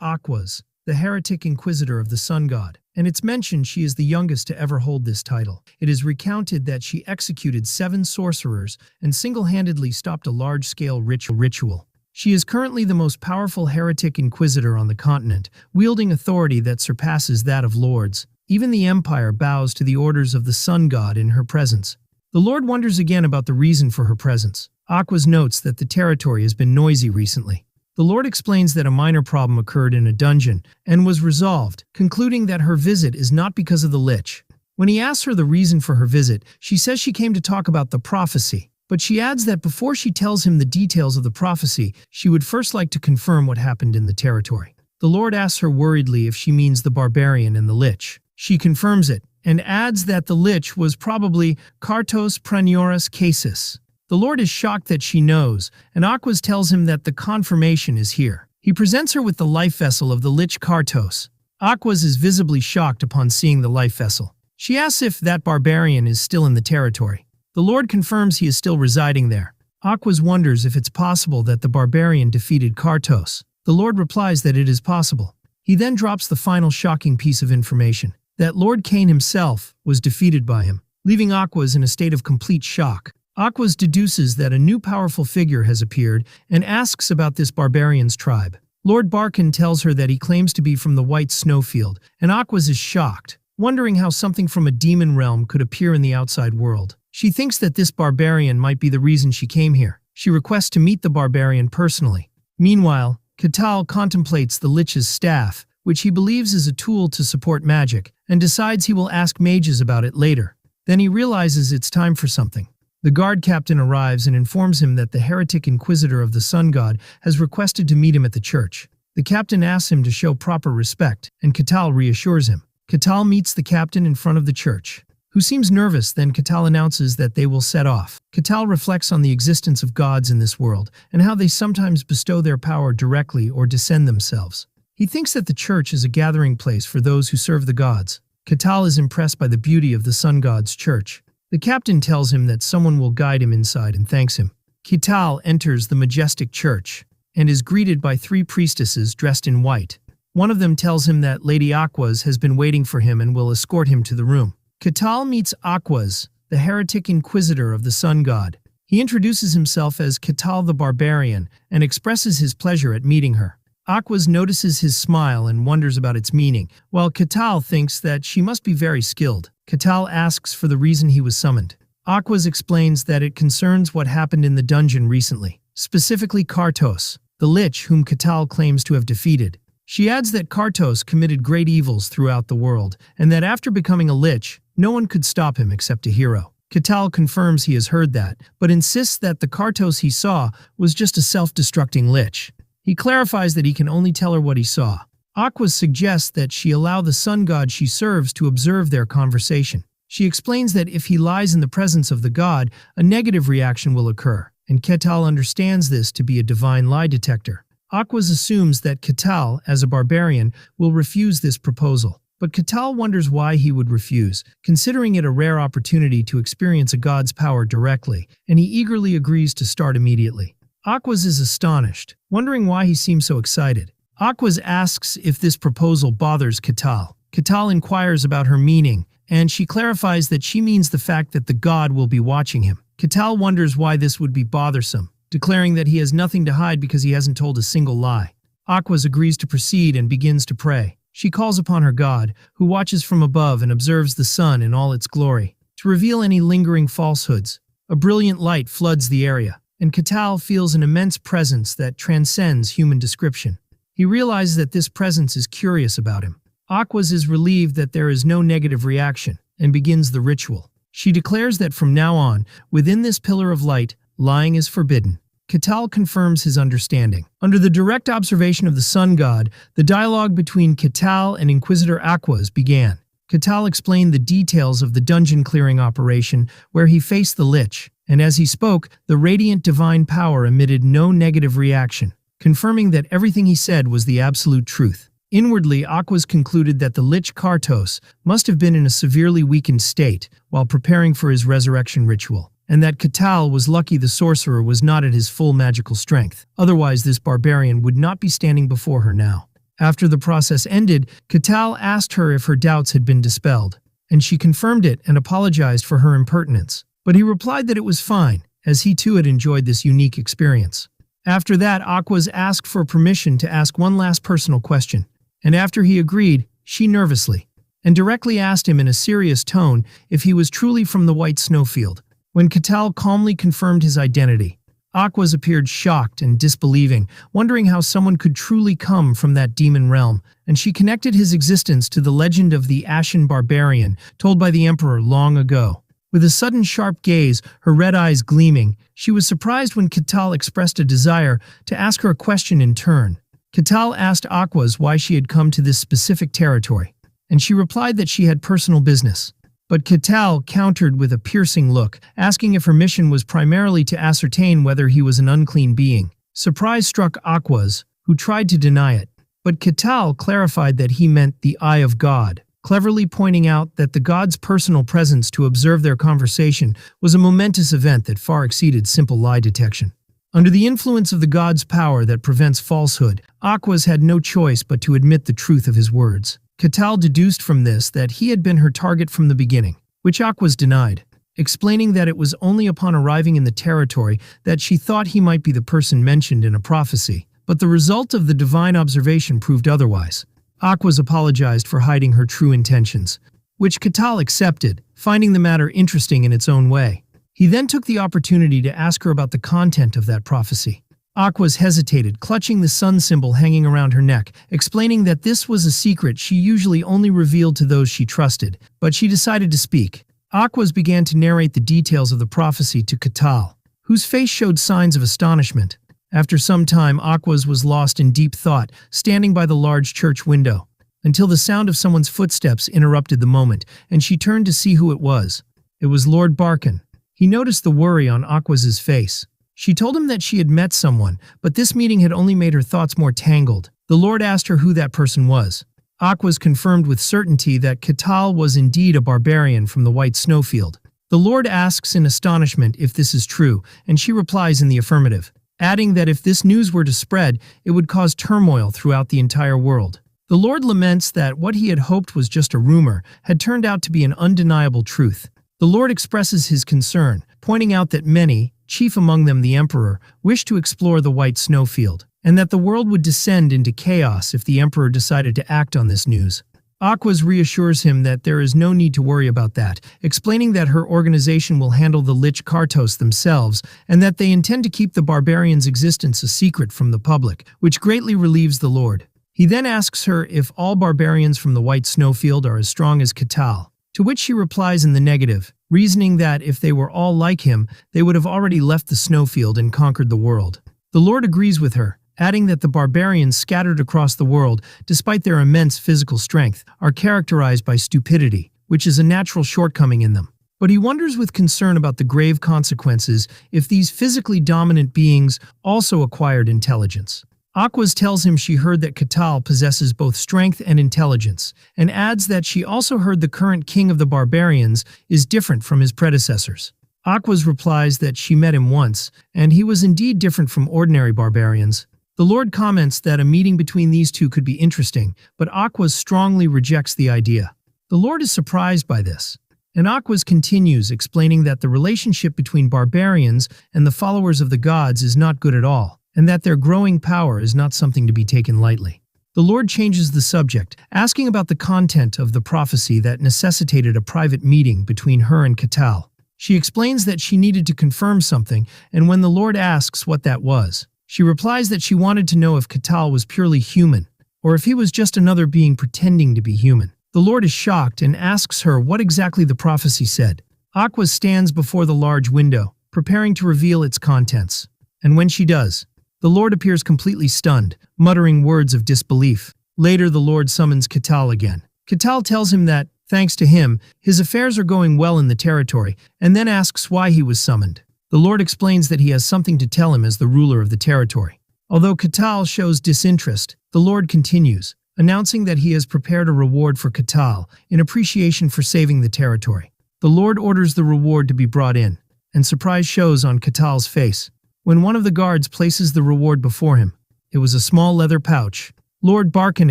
Aquas, the heretic inquisitor of the sun god, and it's mentioned she is the youngest to ever hold this title. It is recounted that she executed 7 sorcerers and single-handedly stopped a large-scale ritual. She is currently the most powerful heretic inquisitor on the continent, wielding authority that surpasses that of lords. Even the Empire bows to the orders of the sun god in her presence. The Lord wonders again about the reason for her presence. Aquas notes that the territory has been noisy recently. The Lord explains that a minor problem occurred in a dungeon and was resolved, concluding that her visit is not because of the lich. When he asks her the reason for her visit, she says she came to talk about the prophecy, but she adds that before she tells him the details of the prophecy, she would first like to confirm what happened in the territory. The Lord asks her worriedly if she means the barbarian and the lich. She confirms it, and adds that the lich was probably Kartos Pranioras Cases. The Lord is shocked that she knows, and Aquas tells him that the confirmation is here. He presents her with the life vessel of the lich Kartos. Aquas is visibly shocked upon seeing the life vessel. She asks if that barbarian is still in the territory. The Lord confirms he is still residing there. Aquas wonders if it's possible that the barbarian defeated Kartos. The Lord replies that it is possible. He then drops the final shocking piece of information, that Lord Kane himself was defeated by him, leaving Aquas in a state of complete shock. Aquas deduces that a new powerful figure has appeared and asks about this barbarian's tribe. Lord Barkin tells her that he claims to be from the White Snowfield, and Aquas is shocked, wondering how something from a demon realm could appear in the outside world. She thinks that this barbarian might be the reason she came here. She requests to meet the barbarian personally. Meanwhile, Katal contemplates the Lich's staff, which he believes is a tool to support magic, and decides he will ask mages about it later. Then he realizes it's time for something. The guard captain arrives and informs him that the heretic inquisitor of the sun god has requested to meet him at the church. The captain asks him to show proper respect, and Katal reassures him. Katal meets the captain in front of the church, who seems nervous. Then Katal announces that they will set off. Katal reflects on the existence of gods in this world, and how they sometimes bestow their power directly or descend themselves. He thinks that the church is a gathering place for those who serve the gods. Katal is impressed by the beauty of the sun god's church. The captain tells him that someone will guide him inside and thanks him. Katal enters the majestic church and is greeted by 3 priestesses dressed in white. One of them tells him that Lady Aquas has been waiting for him and will escort him to the room. Katal meets Aquas, the heretic inquisitor of the sun god. He introduces himself as Katal the Barbarian and expresses his pleasure at meeting her. Aquas notices his smile and wonders about its meaning, while Katal thinks that she must be very skilled. Katal asks for the reason he was summoned. Aquas explains that it concerns what happened in the dungeon recently, specifically Kartos, the Lich whom Katal claims to have defeated. She adds that Kartos committed great evils throughout the world, and that after becoming a Lich, no one could stop him except a hero. Katal confirms he has heard that, but insists that the Kartos he saw was just a self-destructing Lich. He clarifies that he can only tell her what he saw. Aquas suggests that she allow the sun god she serves to observe their conversation. She explains that if he lies in the presence of the god, a negative reaction will occur, and Katal understands this to be a divine lie detector. Aquas assumes that Katal, as a barbarian, will refuse this proposal. But Katal wonders why he would refuse, considering it a rare opportunity to experience a god's power directly, and he eagerly agrees to start immediately. Aquas is astonished, wondering why he seems so excited. Aquas asks if this proposal bothers Katal. Katal inquires about her meaning, and she clarifies that she means the fact that the god will be watching him. Katal wonders why this would be bothersome, declaring that he has nothing to hide because he hasn't told a single lie. Aquas agrees to proceed and begins to pray. She calls upon her god, who watches from above and observes the sun in all its glory, to reveal any lingering falsehoods. A brilliant light floods the area, and Katal feels an immense presence that transcends human description. He realizes that this presence is curious about him. Aquas is relieved that there is no negative reaction, and begins the ritual. She declares that from now on, within this pillar of light, lying is forbidden. Katal confirms his understanding. Under the direct observation of the sun god, the dialogue between Katal and Inquisitor Aquas began. Katal explained the details of the dungeon clearing operation where he faced the Lich, and as he spoke, the radiant divine power emitted no negative reaction, confirming that everything he said was the absolute truth. Inwardly, Aquas concluded that the Lich Kartos must have been in a severely weakened state while preparing for his resurrection ritual, and that Katal was lucky the sorcerer was not at his full magical strength. Otherwise, this barbarian would not be standing before her now. After the process ended, Katal asked her if her doubts had been dispelled, and she confirmed it and apologized for her impertinence. But he replied that it was fine, as he too had enjoyed this unique experience. After that, Aquas asked for permission to ask one last personal question, and after he agreed, she nervously and directly asked him in a serious tone if he was truly from the White Snowfield. When Katal calmly confirmed his identity, Aquas appeared shocked and disbelieving, wondering how someone could truly come from that demon realm, and she connected his existence to the legend of the Ashen Barbarian told by the Emperor long ago. With a sudden sharp gaze, her red eyes gleaming, she was surprised when Katal expressed a desire to ask her a question in turn. Katal asked Aquas why she had come to this specific territory, and she replied that she had personal business. But Katal countered with a piercing look, asking if her mission was primarily to ascertain whether he was an unclean being. Surprise struck Aquas, who tried to deny it. But Katal clarified that he meant the Eye of God, cleverly pointing out that the god's personal presence to observe their conversation was a momentous event that far exceeded simple lie detection. Under the influence of the god's power that prevents falsehood, Aquas had no choice but to admit the truth of his words. Katal deduced from this that he had been her target from the beginning, which Aquas denied, explaining that it was only upon arriving in the territory that she thought he might be the person mentioned in a prophecy. But the result of the divine observation proved otherwise. Aquas apologized for hiding her true intentions, which Katal accepted, finding the matter interesting in its own way. He then took the opportunity to ask her about the content of that prophecy. Aquas hesitated, clutching the sun symbol hanging around her neck, explaining that this was a secret she usually only revealed to those she trusted, but she decided to speak. Aquas began to narrate the details of the prophecy to Katal, whose face showed signs of astonishment. After some time, Aquas was lost in deep thought, standing by the large church window, until the sound of someone's footsteps interrupted the moment, and she turned to see who it was. It was Lord Barkin. He noticed the worry on Aquas's face. She told him that she had met someone, but this meeting had only made her thoughts more tangled. The Lord asked her who that person was. Aquas confirmed with certainty that Katal was indeed a barbarian from the White Snowfield. The Lord asks in astonishment if this is true, and she replies in the affirmative, adding that if this news were to spread, it would cause turmoil throughout the entire world. The Lord laments that what he had hoped was just a rumor had turned out to be an undeniable truth. The Lord expresses his concern, pointing out that many, chief among them the Emperor, wished to explore the White Snowfield, and that the world would descend into chaos if the Emperor decided to act on this news. Aquas reassures him that there is no need to worry about that, explaining that her organization will handle the Lich Kartos themselves, and that they intend to keep the barbarians' existence a secret from the public, which greatly relieves the Lord. He then asks her if all barbarians from the White Snowfield are as strong as Katal, to which she replies in the negative, reasoning that if they were all like him, they would have already left the snowfield and conquered the world. The Lord agrees with her, adding that the barbarians scattered across the world, despite their immense physical strength, are characterized by stupidity, which is a natural shortcoming in them. But he wonders with concern about the grave consequences if these physically dominant beings also acquired intelligence. Aquas tells him she heard that Katal possesses both strength and intelligence, and adds that she also heard the current king of the barbarians is different from his predecessors. Aquas replies that she met him once, and he was indeed different from ordinary barbarians. The Lord comments that a meeting between these two could be interesting, but Aquas strongly rejects the idea. The Lord is surprised by this, and Aquas continues, explaining that the relationship between barbarians and the followers of the gods is not good at all, and that their growing power is not something to be taken lightly. The Lord changes the subject, asking about the content of the prophecy that necessitated a private meeting between her and Katal. She explains that she needed to confirm something, and when the Lord asks what that was, she replies that she wanted to know if Katal was purely human, or if he was just another being pretending to be human. The Lord is shocked and asks her what exactly the prophecy said. Aquas stands before the large window, preparing to reveal its contents. And when she does, the Lord appears completely stunned, muttering words of disbelief. Later, the Lord summons Katal again. Katal tells him that, thanks to him, his affairs are going well in the territory, and then asks why he was summoned. The Lord explains that he has something to tell him as the ruler of the territory. Although Katal shows disinterest, the Lord continues, announcing that he has prepared a reward for Katal in appreciation for saving the territory. The Lord orders the reward to be brought in, and surprise shows on Katal's face when one of the guards places the reward before him. It was a small leather pouch. Lord Barkin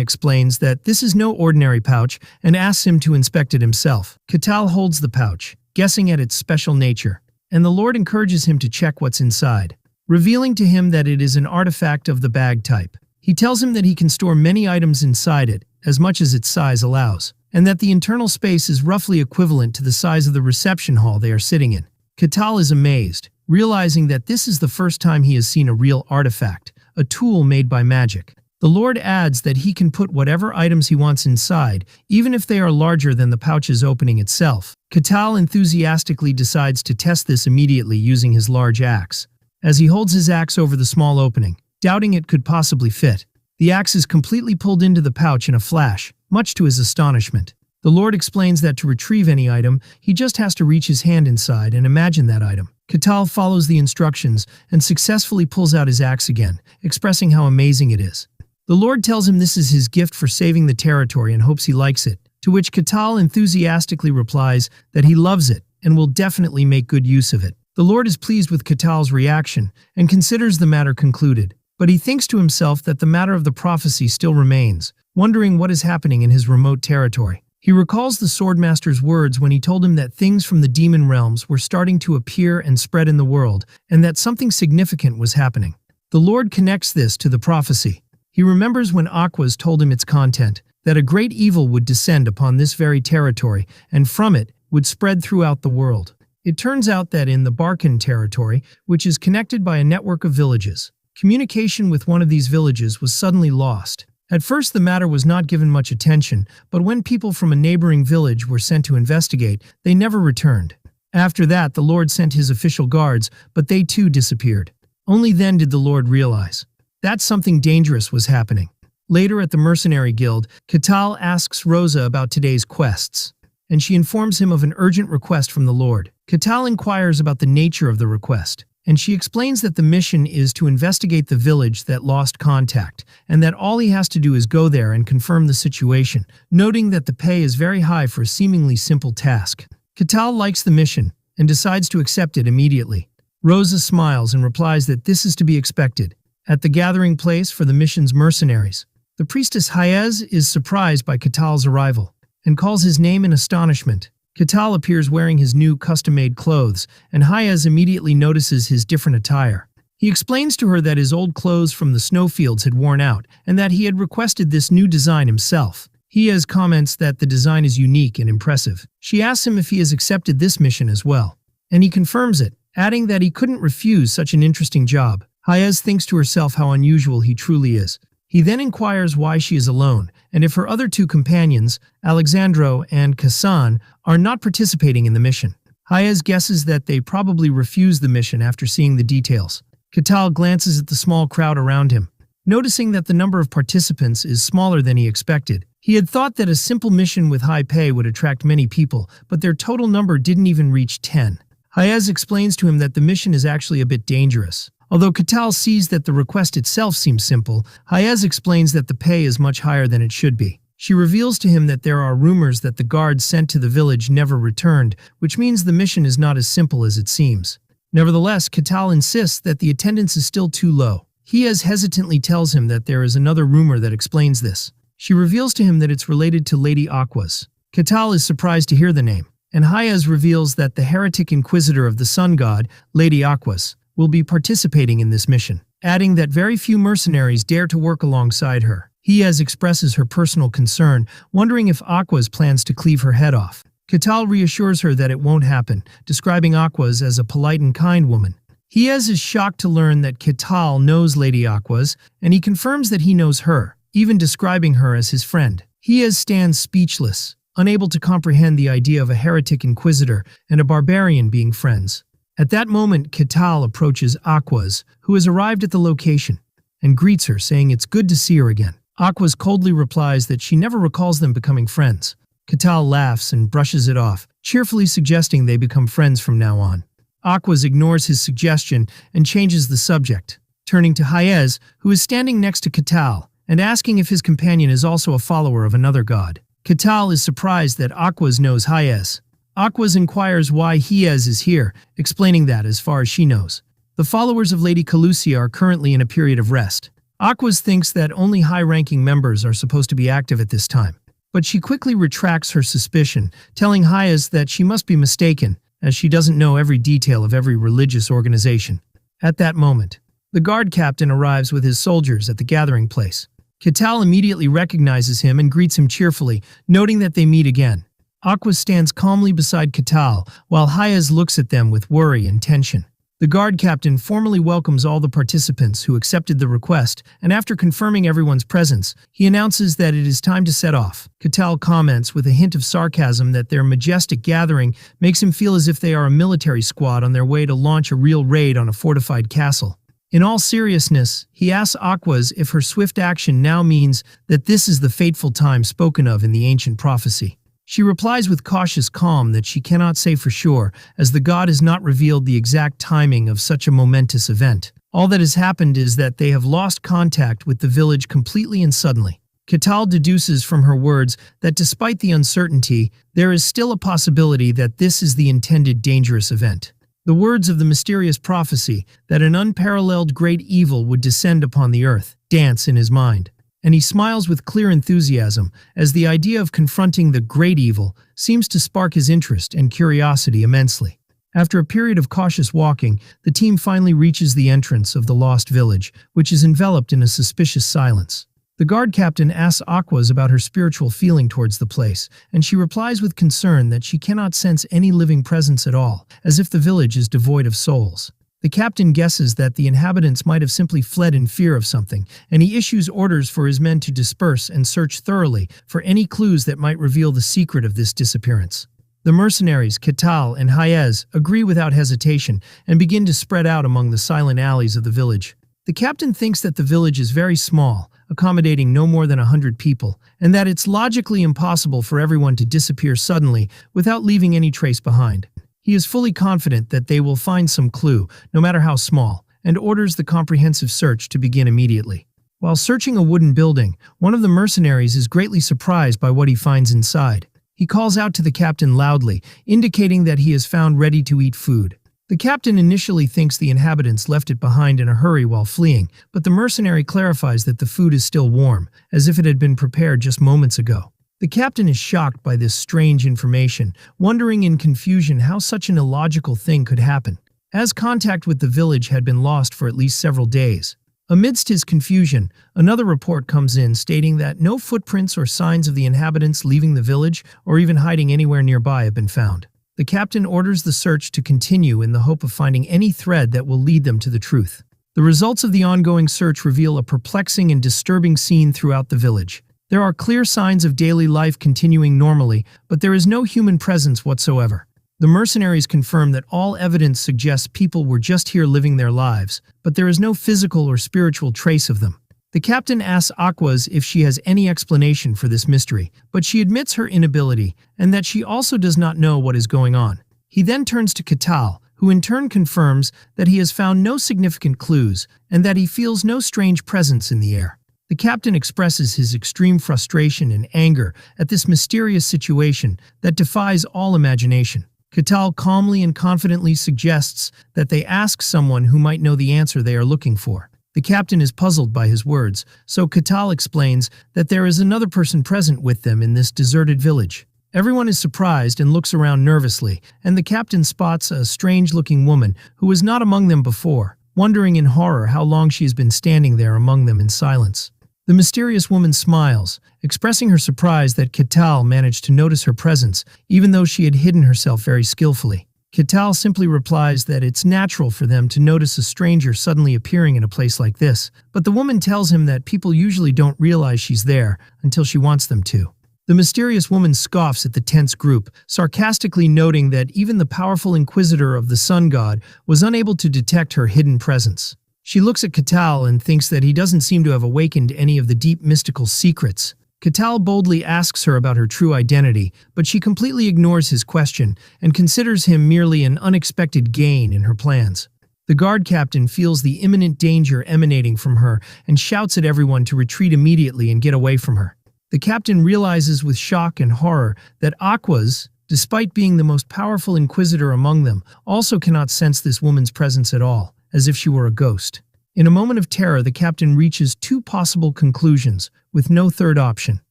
explains that this is no ordinary pouch and asks him to inspect it himself. Katal holds the pouch, guessing at its special nature, and the Lord encourages him to check what's inside, revealing to him that it is an artifact of the bag type. He tells him that he can store many items inside it, as much as its size allows, and that the internal space is roughly equivalent to the size of the reception hall they are sitting in. Katal is amazed, realizing that this is the first time he has seen a real artifact, a tool made by magic. The Lord adds that he can put whatever items he wants inside, even if they are larger than the pouch's opening itself. Katal enthusiastically decides to test this immediately using his large axe. As he holds his axe over the small opening, doubting it could possibly fit, the axe is completely pulled into the pouch in a flash, much to his astonishment. The Lord explains that to retrieve any item, he just has to reach his hand inside and imagine that item. Katal follows the instructions and successfully pulls out his axe again, expressing how amazing it is. The Lord tells him this is his gift for saving the territory and hopes he likes it, to which Katal enthusiastically replies that he loves it and will definitely make good use of it. The Lord is pleased with Katal's reaction and considers the matter concluded, but he thinks to himself that the matter of the prophecy still remains, wondering what is happening in his remote territory. He recalls the Swordmaster's words when he told him that things from the demon realms were starting to appear and spread in the world, and that something significant was happening. The Lord connects this to the prophecy. He remembers when Aquas told him its content, that a great evil would descend upon this very territory, and from it would spread throughout the world. It turns out that in the Barkan territory, which is connected by a network of villages, communication with one of these villages was suddenly lost. At first the matter was not given much attention, but when people from a neighboring village were sent to investigate, they never returned. After that, the Lord sent his official guards, but they too disappeared. Only then did the Lord realize that something dangerous was happening. Later at the Mercenary Guild, Katal asks Rosa about today's quests, and she informs him of an urgent request from the Lord. Katal inquires about the nature of the request, and she explains that the mission is to investigate the village that lost contact, and that all he has to do is go there and confirm the situation, noting that the pay is very high for a seemingly simple task. Katal likes the mission and decides to accept it immediately. Rosa smiles and replies that this is to be expected. At the gathering place for the mission's mercenaries, the priestess Hayez is surprised by Katal's arrival and calls his name in astonishment. Katal appears wearing his new custom-made clothes, and Hayez immediately notices his different attire. He explains to her that his old clothes from the snowfields had worn out and that he had requested this new design himself. Hayez comments that the design is unique and impressive. She asks him if he has accepted this mission as well, and he confirms it, adding that he couldn't refuse such an interesting job. Hayez thinks to herself how unusual he truly is. He then inquires why she is alone, and if her other two companions, Alexandro and Kasan, are not participating in the mission. Hayez guesses that they probably refused the mission after seeing the details. Katal glances at the small crowd around him, noticing that the number of participants is smaller than he expected. He had thought that a simple mission with high pay would attract many people, but their total number didn't even reach 10. Hayez explains to him that the mission is actually a bit dangerous. Although Katal sees that the request itself seems simple, Hayez explains that the pay is much higher than it should be. She reveals to him that there are rumors that the guards sent to the village never returned, which means the mission is not as simple as it seems. Nevertheless, Katal insists that the attendance is still too low. Hayez hesitantly tells him that there is another rumor that explains this. She reveals to him that it's related to Lady Aquas. Katal is surprised to hear the name, and Hayez reveals that the heretic inquisitor of the sun god, Lady Aquas, will be participating in this mission, adding that very few mercenaries dare to work alongside her. Hayez expresses her personal concern, wondering if Aquas plans to cleave her head off. Katal reassures her that it won't happen, describing Aquas as a polite and kind woman. Hayez is shocked to learn that Katal knows Lady Aquas, and he confirms that he knows her, even describing her as his friend. Hayez stands speechless, unable to comprehend the idea of a heretic inquisitor and a barbarian being friends. At that moment, Katal approaches Aquas, who has arrived at the location, and greets her, saying it's good to see her again. Aquas coldly replies that she never recalls them becoming friends. Katal laughs and brushes it off, cheerfully suggesting they become friends from now on. Aquas ignores his suggestion and changes the subject, turning to Hayez, who is standing next to Katal, and asking if his companion is also a follower of another god. Katal is surprised that Aquas knows Hayez. Aquas inquires why Hayez is here, explaining that, as far as she knows, the followers of Lady Calusia are currently in a period of rest. Aquas thinks that only high-ranking members are supposed to be active at this time, but she quickly retracts her suspicion, telling Hayez that she must be mistaken, as she doesn't know every detail of every religious organization. At that moment, the guard captain arrives with his soldiers at the gathering place. Katal immediately recognizes him and greets him cheerfully, noting that they meet again. Aquas stands calmly beside Katal, while Hayez looks at them with worry and tension. The guard captain formally welcomes all the participants who accepted the request, and after confirming everyone's presence, he announces that it is time to set off. Katal comments with a hint of sarcasm that their majestic gathering makes him feel as if they are a military squad on their way to launch a real raid on a fortified castle. In all seriousness, he asks Aquas if her swift action now means that this is the fateful time spoken of in the ancient prophecy. She replies with cautious calm that she cannot say for sure, as the god has not revealed the exact timing of such a momentous event. All that has happened is that they have lost contact with the village completely and suddenly. Katal deduces from her words that despite the uncertainty, there is still a possibility that this is the intended dangerous event. The words of the mysterious prophecy that an unparalleled great evil would descend upon the earth dance in his mind, and he smiles with clear enthusiasm as the idea of confronting the great evil seems to spark his interest and curiosity immensely. After a period of cautious walking, the team finally reaches the entrance of the lost village, which is enveloped in a suspicious silence. The guard captain asks Aquas about her spiritual feeling towards the place, and she replies with concern that she cannot sense any living presence at all, as if the village is devoid of souls. The captain guesses that the inhabitants might have simply fled in fear of something, and he issues orders for his men to disperse and search thoroughly for any clues that might reveal the secret of this disappearance. The mercenaries, Katal and Hayez, agree without hesitation and begin to spread out among the silent alleys of the village. The captain thinks that the village is very small, accommodating no more than 100 people, and that it's logically impossible for everyone to disappear suddenly without leaving any trace behind. He is fully confident that they will find some clue, no matter how small, and orders the comprehensive search to begin immediately. While searching a wooden building, one of the mercenaries is greatly surprised by what he finds inside. He calls out to the captain loudly, indicating that he has found ready-to-eat food. The captain initially thinks the inhabitants left it behind in a hurry while fleeing, but the mercenary clarifies that the food is still warm, as if it had been prepared just moments ago. The captain is shocked by this strange information, wondering in confusion how such an illogical thing could happen, as contact with the village had been lost for at least several days. Amidst his confusion, another report comes in stating that no footprints or signs of the inhabitants leaving the village or even hiding anywhere nearby have been found. The captain orders the search to continue in the hope of finding any thread that will lead them to the truth. The results of the ongoing search reveal a perplexing and disturbing scene throughout the village. There are clear signs of daily life continuing normally, but there is no human presence whatsoever. The mercenaries confirm that all evidence suggests people were just here living their lives, but there is no physical or spiritual trace of them. The captain asks Aquas if she has any explanation for this mystery, but she admits her inability and that she also does not know what is going on. He then turns to Katal, who in turn confirms that he has found no significant clues and that he feels no strange presence in the air. The captain expresses his extreme frustration and anger at this mysterious situation that defies all imagination. Katal calmly and confidently suggests that they ask someone who might know the answer they are looking for. The captain is puzzled by his words, so Katal explains that there is another person present with them in this deserted village. Everyone is surprised and looks around nervously, and the captain spots a strange-looking woman who was not among them before, wondering in horror how long she has been standing there among them in silence. The mysterious woman smiles, expressing her surprise that Katal managed to notice her presence, even though she had hidden herself very skillfully. Katal simply replies that it's natural for them to notice a stranger suddenly appearing in a place like this, but the woman tells him that people usually don't realize she's there until she wants them to. The mysterious woman scoffs at the tense group, sarcastically noting that even the powerful inquisitor of the sun god was unable to detect her hidden presence. She looks at Katal and thinks that he doesn't seem to have awakened any of the deep mystical secrets. Katal boldly asks her about her true identity, but she completely ignores his question and considers him merely an unexpected gain in her plans. The guard captain feels the imminent danger emanating from her and shouts at everyone to retreat immediately and get away from her. The captain realizes with shock and horror that Aquas, despite being the most powerful inquisitor among them, also cannot sense this woman's presence at all, as if she were a ghost. In a moment of terror, the captain reaches two possible conclusions, with no third option.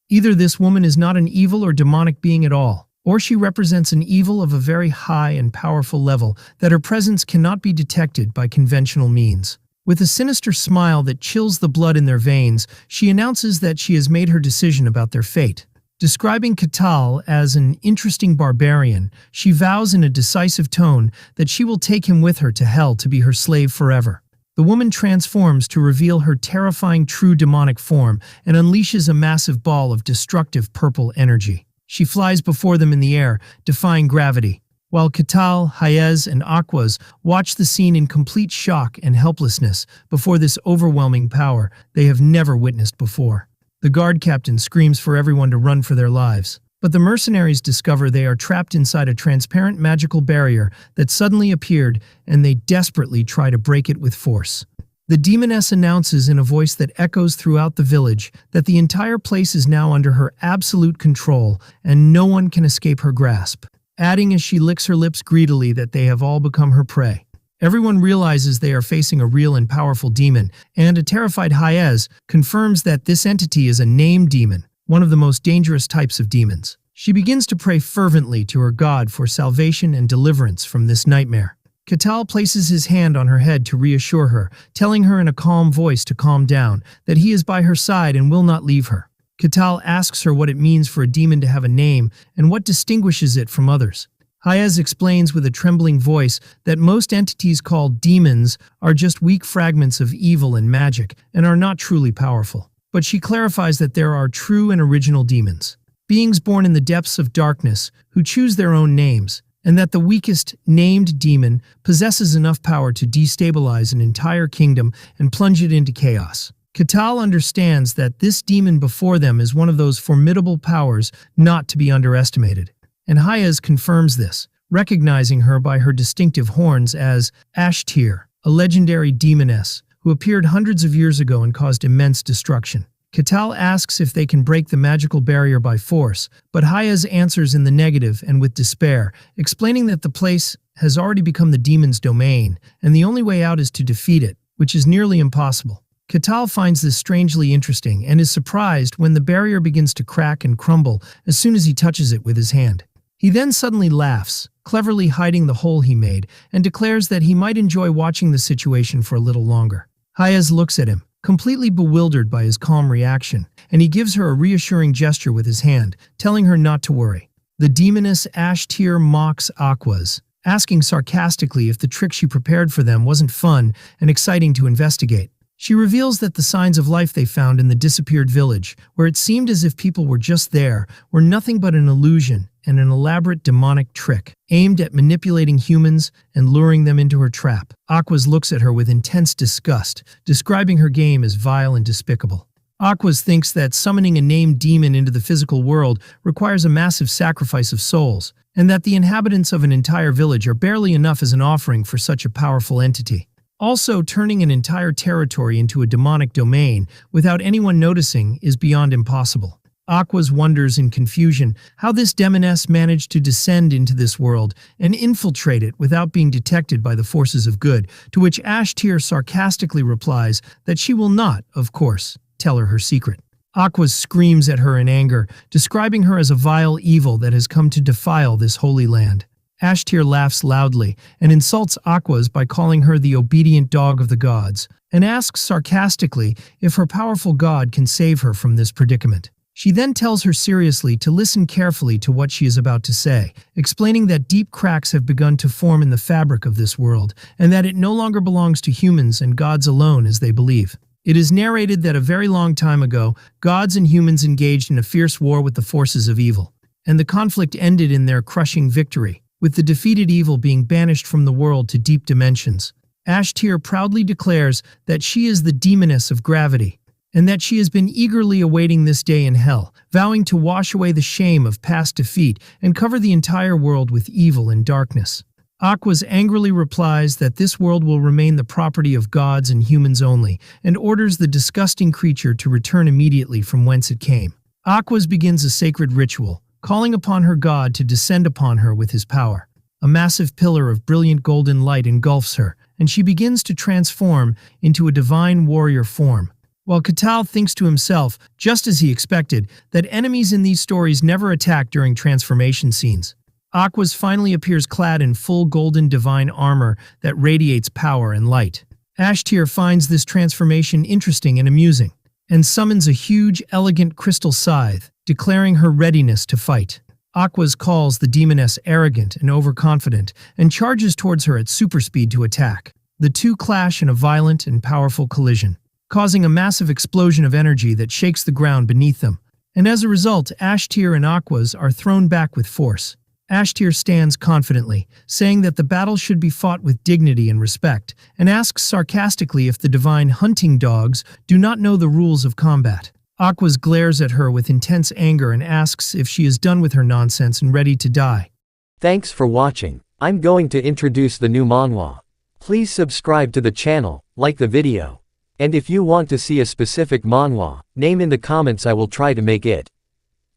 Either this woman is not an evil or demonic being at all, or she represents an evil of a very high and powerful level that her presence cannot be detected by conventional means. With a sinister smile that chills the blood in their veins, she announces that she has made her decision about their fate. Describing Katal as an interesting barbarian, she vows in a decisive tone that she will take him with her to hell to be her slave forever. The woman transforms to reveal her terrifying true demonic form and unleashes a massive ball of destructive purple energy. She flies before them in the air, defying gravity. While Katal, Hayez, and Aquas watch the scene in complete shock and helplessness before this overwhelming power they have never witnessed before. The guard captain screams for everyone to run for their lives. But the mercenaries discover they are trapped inside a transparent magical barrier that suddenly appeared, and they desperately try to break it with force. The demoness announces in a voice that echoes throughout the village that the entire place is now under her absolute control and no one can escape her grasp, adding as she licks her lips greedily that they have all become her prey. Everyone realizes they are facing a real and powerful demon, and a terrified Hayez confirms that this entity is a named demon, one of the most dangerous types of demons. She begins to pray fervently to her god for salvation and deliverance from this nightmare. Katal places his hand on her head to reassure her, telling her in a calm voice to calm down, that he is by her side and will not leave her. Katal asks her what it means for a demon to have a name and what distinguishes it from others. Hayez explains with a trembling voice that most entities called demons are just weak fragments of evil and magic and are not truly powerful. But she clarifies that there are true and original demons, beings born in the depths of darkness who choose their own names, and that the weakest named demon possesses enough power to destabilize an entire kingdom and plunge it into chaos. Katal understands that this demon before them is one of those formidable powers not to be underestimated, and Hayez confirms this, recognizing her by her distinctive horns as Ashtir, a legendary demoness who appeared hundreds of years ago and caused immense destruction. Katal asks if they can break the magical barrier by force, but Hayez answers in the negative and with despair, explaining that the place has already become the demon's domain, and the only way out is to defeat it, which is nearly impossible. Katal finds this strangely interesting and is surprised when the barrier begins to crack and crumble as soon as he touches it with his hand. He then suddenly laughs, cleverly hiding the hole he made, and declares that he might enjoy watching the situation for a little longer. Hayez looks at him, completely bewildered by his calm reaction, and he gives her a reassuring gesture with his hand, telling her not to worry. The demoness Ashtir mocks Aquas, asking sarcastically if the trick she prepared for them wasn't fun and exciting to investigate. She reveals that the signs of life they found in the disappeared village, where it seemed as if people were just there, were nothing but an illusion and an elaborate demonic trick, aimed at manipulating humans and luring them into her trap. Aquas looks at her with intense disgust, describing her game as vile and despicable. Aquas thinks that summoning a named demon into the physical world requires a massive sacrifice of souls, and that the inhabitants of an entire village are barely enough as an offering for such a powerful entity. Also, turning an entire territory into a demonic domain without anyone noticing is beyond impossible. Aquas wonders in confusion how this demoness managed to descend into this world and infiltrate it without being detected by the forces of good, to which Ashtir sarcastically replies that she will not, of course, tell her secret. Aquas screams at her in anger, describing her as a vile evil that has come to defile this holy land. Ashtir laughs loudly and insults Aquas by calling her the obedient dog of the gods, and asks sarcastically if her powerful god can save her from this predicament. She then tells her seriously to listen carefully to what she is about to say, explaining that deep cracks have begun to form in the fabric of this world, and that it no longer belongs to humans and gods alone as they believe. It is narrated that a very long time ago, gods and humans engaged in a fierce war with the forces of evil, and the conflict ended in their crushing victory, with the defeated evil being banished from the world to deep dimensions. Ashtir proudly declares that she is the demoness of gravity, and that she has been eagerly awaiting this day in hell, vowing to wash away the shame of past defeat and cover the entire world with evil and darkness. Aquas angrily replies that this world will remain the property of gods and humans only, and orders the disgusting creature to return immediately from whence it came. Aquas begins a sacred ritual, calling upon her god to descend upon her with his power. A massive pillar of brilliant golden light engulfs her, and she begins to transform into a divine warrior form. While Katal thinks to himself, just as he expected, that enemies in these stories never attack during transformation scenes. Aquas finally appears clad in full golden divine armor that radiates power and light. Ashtir finds this transformation interesting and amusing, and summons a huge, elegant crystal scythe, declaring her readiness to fight. Aquas calls the demoness arrogant and overconfident, and charges towards her at super speed to attack. The two clash in a violent and powerful collision, causing a massive explosion of energy that shakes the ground beneath them. And as a result, Ashtir and Aquas are thrown back with force. Ashtir stands confidently, saying that the battle should be fought with dignity and respect, and asks sarcastically if the divine hunting dogs do not know the rules of combat. Aquas glares at her with intense anger and asks if she is done with her nonsense and ready to die. Thanks for watching. I'm going to introduce the new manhwa. Please subscribe to the channel, like the video. And if you want to see a specific manhwa, name in the comments, I will try to make it.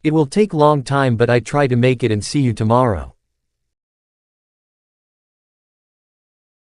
It will take long time, but I try to make it, and see you tomorrow.